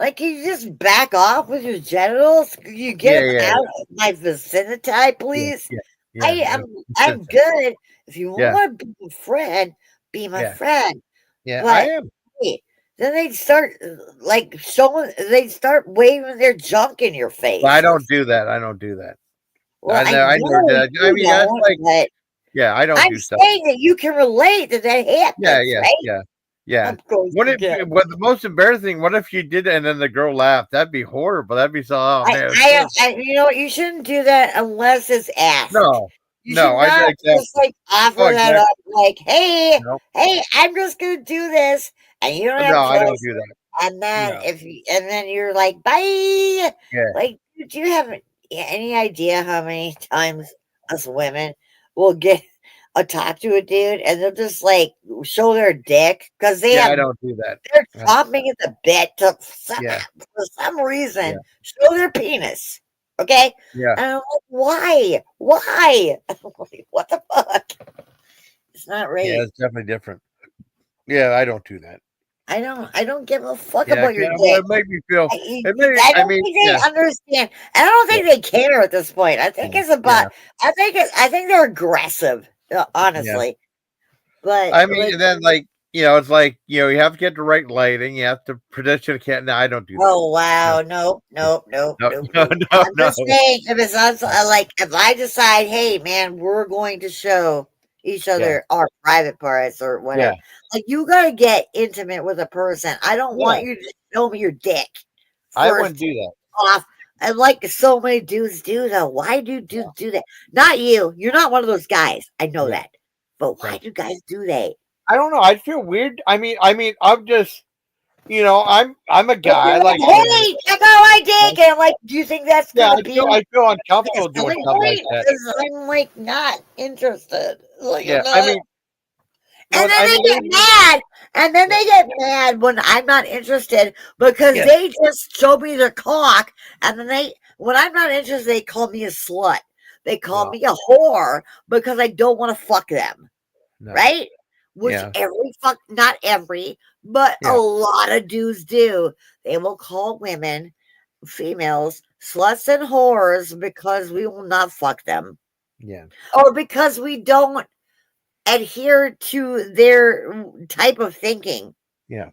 Like you just back off with your genitals. You get them Yeah. out of my vicinity, Yeah. please. Yeah. Yeah. I'm good. If you Yeah. want to be my friend, be my Yeah. friend. Yeah. I But am. hey, then they'd start like showing. They'd start waving their junk in your face. But I don't do that. I don't do that. Well, I never did that. I mean, that's like, but yeah, I don't I'm do stuff. saying that you can relate that happens, Yeah. right? Yeah. Yeah. Of course What you if can. what the most embarrassing? What if you did it and then the girl laughed? That'd be horrible. That'd be so. Oh man. You know what? You shouldn't do that unless it's asked. No. You No. should not just like offer Oh, that up, like, "Hey, No. hey, I'm just gonna do this," and you don't have No, I don't choice. do that. And then No. and then you're like, "Bye." Yeah. Like, do you have any idea how many times us women will get talk to a dude and they'll just like show their dick because they Yeah, I have don't do that. they're chomping at the bit to Yeah. for some reason Yeah. show their penis. Okay? Yeah. And I'm like, why? Why? I'm like, what the fuck? It's not right. Yeah, it's definitely different. Yeah, I don't do that. I don't give a fuck Yeah, about your well, dick. it made me feel. I I don't mean, think they yeah, understand. I don't think they care at this point. I think it's about. I think they're aggressive, honestly. But I mean, and then it's like you have to get the right lighting. You have to position a cat. No, I don't do that. oh wow, no. No. I'm just saying, if it's not like if I decide, hey man, we're going to show each other our private parts or whatever. Yeah. Like you gotta get intimate with a person. I don't want you to show me your dick. I wouldn't do that. Off. And like so many dudes do though. Why do dudes do that? Not you. You're not one of those guys. I know that. But why do guys do that? I don't know. I feel weird. I mean, I'm just, I'm a guy. Like, hey, check out my dick. And I'm like, do you think that's gonna be? I feel uncomfortable doing something like that. I'm like not interested. Like, Yeah, I mean, and then they get mad. And then they get mad when I'm not interested because they just show me their cock. And then when I'm not interested, they call me a slut. They call me a whore because I don't want to fuck them. No. Right? Which not every, but a lot of dudes do. They will call women, females, sluts and whores because we will not fuck them. Yeah. Or because we don't adhere to their type of thinking. Yeah.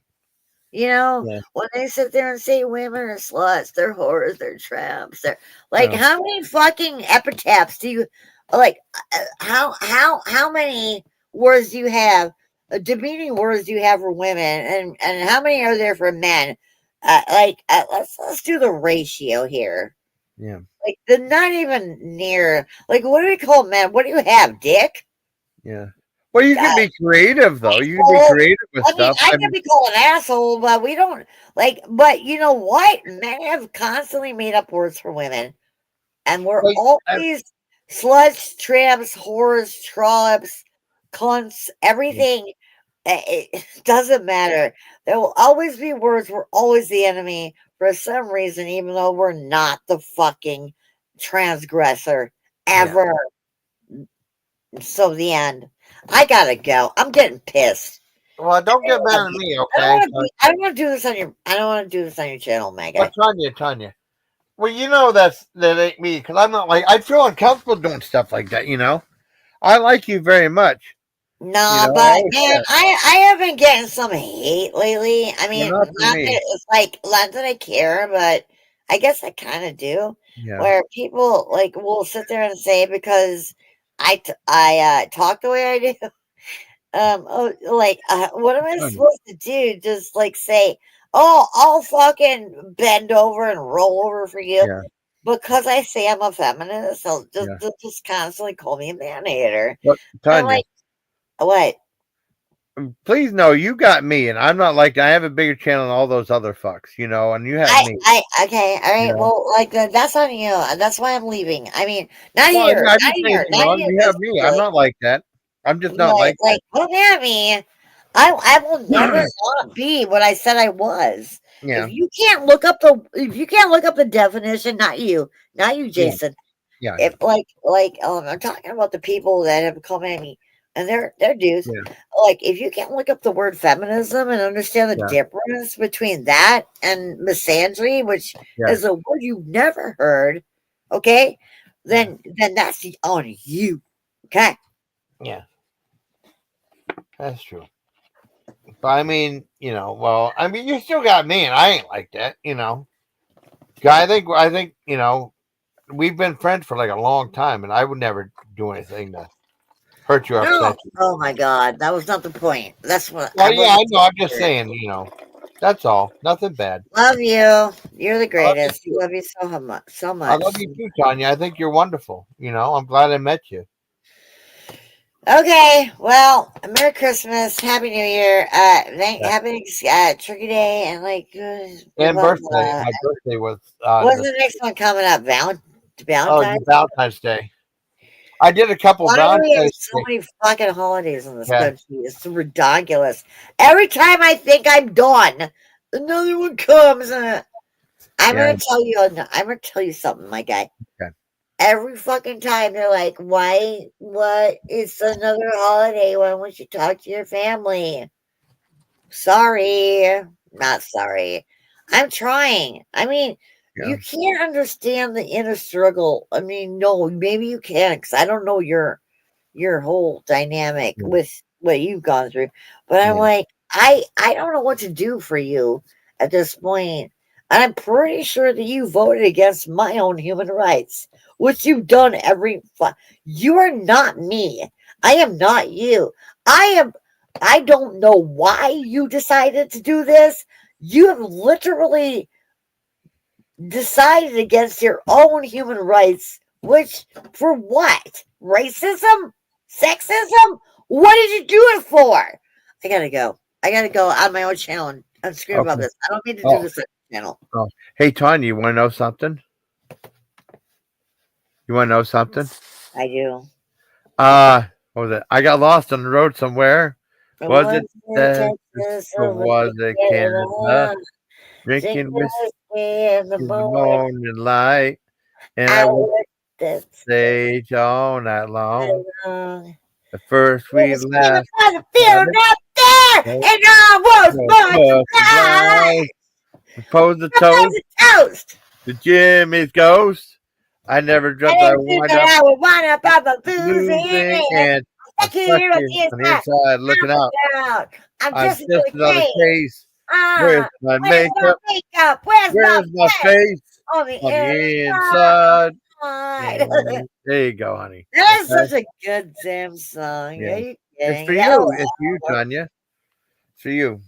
When they sit there and say women are sluts, they're whores, they're tramps, they're like, how many fucking epitaphs do you like? How many words do you have? Demeaning words do you have for women, and how many are there for men? Let's do the ratio here. Yeah. Like they're not even near. Like, what do we call men? What do you have, dick? Yeah. Well, you can be creative though. You can be creative with stuff. I can be called an asshole, but we don't like. But you know what? Men have constantly made up words for women, and we're always sluts, tramps, whores, trollops, cunts, everything. It doesn't matter. There will always be words. We're always the enemy for some reason, even though we're not the fucking transgressor ever. Yeah. So the end. I gotta go. I'm getting pissed. Well, don't get mad at me, okay? I don't want to do this on your. I don't want to do this on your channel, Megan. Well, Tanya. Well, that ain't me because I'm not like I feel uncomfortable doing stuff like that. I like you very much. No, but man, I have been getting some hate lately. I mean, not that it's like not that I care, but I guess I kind of do. Yeah. Where people like will sit there and say because I talk the way I do. What am I supposed to do? Just like say I'll fucking bend over and roll over for you Yeah. because I say I'm a feminist. So Yeah. just constantly call me a man hater. But I'm Tanya, like, what? please know you got me, and I'm not like I have a bigger channel than all those other fucks, you know, and you have me. Okay, all You right. know? Well, like that's on you. That's why I'm leaving. I mean, not Well, here, yeah, I not didn't say here, anything not wrong. here. You have Because me. I'm not like that. I'm just not like that. like, look at me. I will never not be what I said I was. Yeah. If you can't look up the definition, not you, Yeah. Jason. Yeah. If I'm talking about the people that have come at me, and they're dudes. Yeah. Like, if you can't look up the word feminism and understand the Yeah. difference between that and misandry, which Yeah. is a word you've never heard, okay, then that's on you. Okay. Yeah. That's true. But I mean, you know, well, I mean, you still got me, and I ain't like that, you know. I think, you know, we've been friends for like a long time, and I would never do anything to hurt you or No. upset you. Oh my God, that was not the point. That's what I Well, yeah, I wasn't. know. I'm just saying, you know, that's all. Nothing bad. Love you. You're the I love you greatest. too. Love you so much. So I much. love you too, Tanya. I think you're wonderful. You know, I'm glad I met you. Okay, well, Merry Christmas, Happy New Year, Yeah. happy Turkey Day, and And blah, birthday. blah. My birthday was What's the next one coming up? Valentine's? Valentine's Day. I did a couple Why do we have Valentine's so Day. many fucking holidays in this Yeah. country? It's ridiculous. Every time I think I'm done, another one comes. I'm Yeah. gonna tell you something, my guy. Okay. Every fucking time they're like, "Why? What? It's another holiday. Why won't you talk to your family?" Sorry, not sorry. I'm trying. I mean, Yeah. you can't understand the inner struggle. I mean, no, maybe you can, because I don't know your whole dynamic Yeah. with what you've gone through. But I'm Yeah. like, I don't know what to do for you at this point. And I'm pretty sure that you voted against my own human rights, which you've done you are not me. I am not you. I don't know why you decided to do this. You have literally decided against your own human rights, which for what? Racism? Sexism? What did you do it for? I gotta go. I gotta go on my own channel and scream about Okay. this. I don't need to do Oh. this on the channel. Oh. Hey, Tanya, you want to know something? You want to know something? I do. What was it? I got lost on the road somewhere. Was it Texas Texas or over was it Canada? Drinking Drinking whiskey whiskey in the in the morning. morning light, and I I went worked the stage all night long. long. The first we Was screaming last for the had field up there, it. and I was born to Was fly. blind. Propose the Propose toast a toast. to Jimmy's ghost. I never I dreamt I didn't would think wind that up I would wind up on the losing losing, end. and I I'm can't stuck hear here the on the inside. inside looking out. Out. I'm I'm just just another another case. case. Where's my Where's my makeup? makeup? Where's my Where's my face? face? On the On the inside. inside. And there you go, honey. That is Okay? such a good damn song. Yeah. Are you It's kidding? for Yeah, you. It's for you, Tanya. It's for you.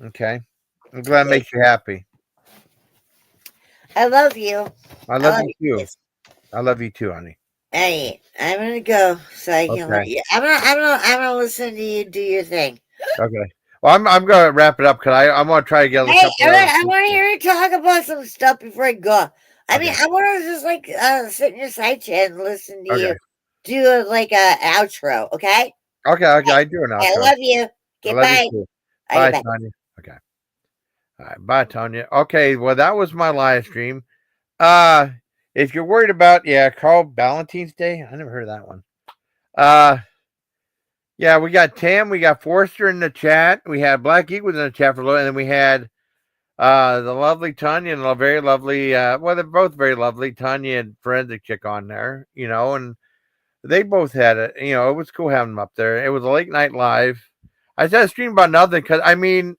Okay. I'm glad it makes you happy. I love you. I love you too. Kids. I love you too, honey. Hey, I'm gonna go so I can let Okay. you. I'm gonna listen to you do your thing. Okay. Well, I'm gonna wrap it up because I'm gonna try to get a Hey, couple other I want to people. hear you talk about some stuff before I go. I mean, Okay. I want to just sit in your side chat and listen to Okay. you do an outro. Okay. Okay. I do an I outro. love you. I Okay, love bye. you too. Okay, Bye, bye. Tanya. Okay. All right. Bye, Tanya. Okay. Well, that was my live stream. If you're worried about Carl Valentine's Day, I never heard of that one. Yeah, we got Tam, we got Forrester in the chat, we had Black Eagles in the chat for a little, and then we had the lovely Tanya and the very lovely well, they're both very lovely, Tanya and Forensic Chick on there, you know, and they both had it, you know, it was cool having them up there. It was a late night live. I said stream about nothing because I mean,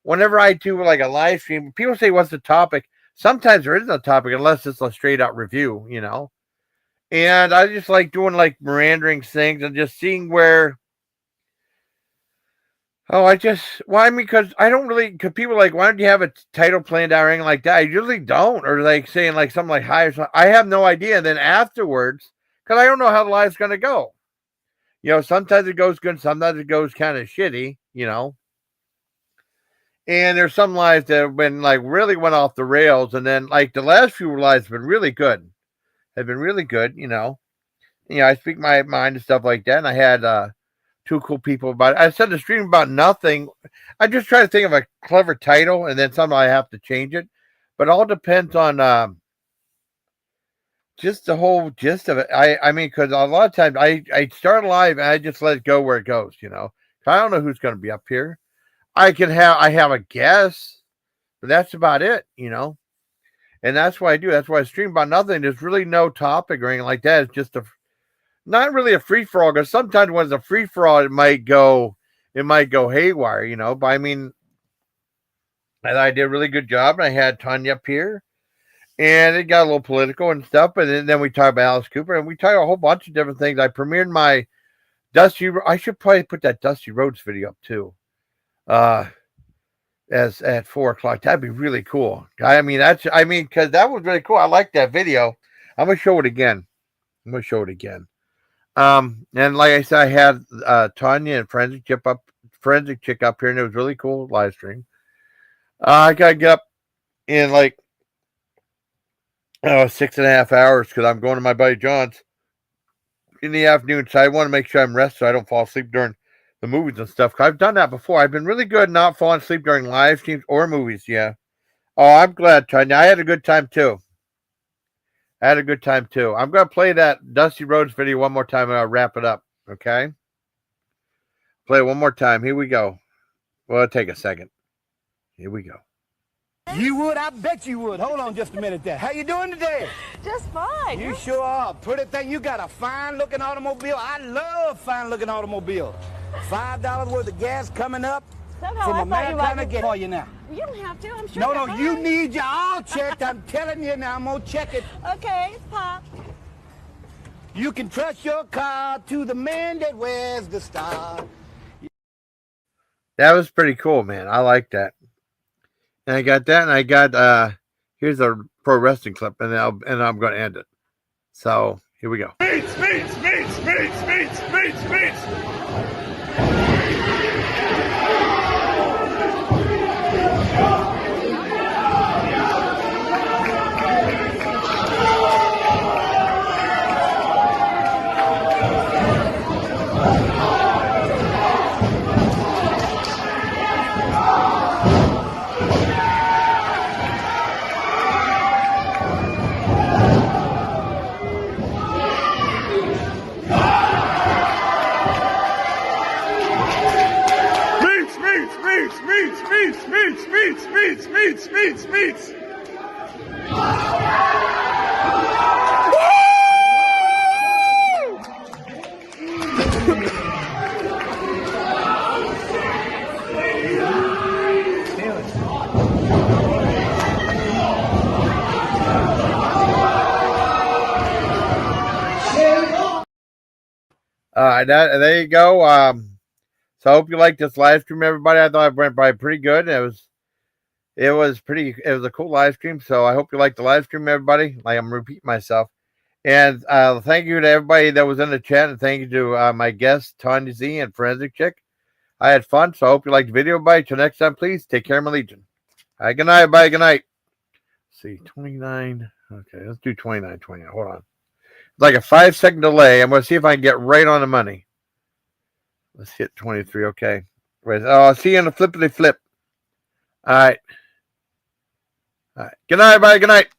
whenever I do like a live stream, people say what's the topic. Sometimes there isn't a topic unless it's a straight out review, you know. And I just like doing like meandering things and just seeing where Oh, well, I mean, because I don't really, because people are like, why don't you have a title planned out or anything like that? I usually don't, or like saying like something like hi or something. I have no idea. And then afterwards, because I don't know how the live's going to go. Sometimes it goes good, sometimes it goes kind of shitty, And there's some lives that have been like really went off the rails. And then like the last few lives have been really good. Have been really good, I speak my mind and stuff like that. And I had, two cool people about it. I said the stream about nothing. I just try to think of a clever title, and then somehow I have to change it. But it all depends on just the whole gist of it. I mean, because a lot of times I start live and I just let it go where it goes. I don't know who's going to be up here. I have a guess, but that's about it. And that's why I do. That's why I stream about nothing. There's really no topic or anything like that. It's just not really a free for all, because sometimes when it's a free for all, it might go haywire, But I mean, I did a really good job, and I had Tanya up here, and it got a little political and stuff. But then we talked about Alice Cooper, and we talked a whole bunch of different things. I premiered my I should probably put that Dusty Rhodes video up too, as at 4:00. That'd be really cool. I mean, because that was really cool. I like that video. I'm gonna show it again. And like I said, I had Tanya and Forensic Chick up here, and it was really cool live stream. I gotta get up in like 6.5 hours because I'm going to my buddy John's in the afternoon. So I want to make sure I'm rested so I don't fall asleep during the movies and stuff. Cause I've done that before. I've been really good not falling asleep during live streams or movies. Yeah. Oh, I'm glad, Tanya. I had a good time too. I'm going to play that Dusty Rhodes video one more time and I'll wrap it up. Okay? Play it one more time. Here we go. Well, it'll take a second. Here we go. You would? I bet you would. Hold on just a minute there. How you doing today? Just fine. You sure are. Pretty thing. You got a fine-looking automobile. I love fine-looking automobile. $5 worth of gas coming up. Somehow from I a thought you man might get for you now. You don't have to. I'm sure. No, you need your all checked. I'm telling you now. I'm gonna check it. Okay, Pop. You can trust your car to the man that wears the star. That was pretty cool, man. I like that. And I got that, and I got here's a pro wrestling clip, and I'm going to end it. So here we go. Meats. There you go. So I hope you liked this live stream, everybody. I thought it went by pretty good. It was a cool live stream. So I hope you liked the live stream, everybody. Like, I'm repeating myself. And thank you to everybody that was in the chat, and thank you to my guests, Tanya Z and Forensic Chick. I had fun, so I hope you liked the video. Bye. Till next time, please take care, my legion. All right, good night. Bye. Good night. Let's see, 29. Okay, let's do 29. Hold on. Like a 5-second delay. I'm going to see if I can get right on the money. Let's hit 23. Okay. I'll see you on the flippity flip. All right. Good night. Bye. Good night.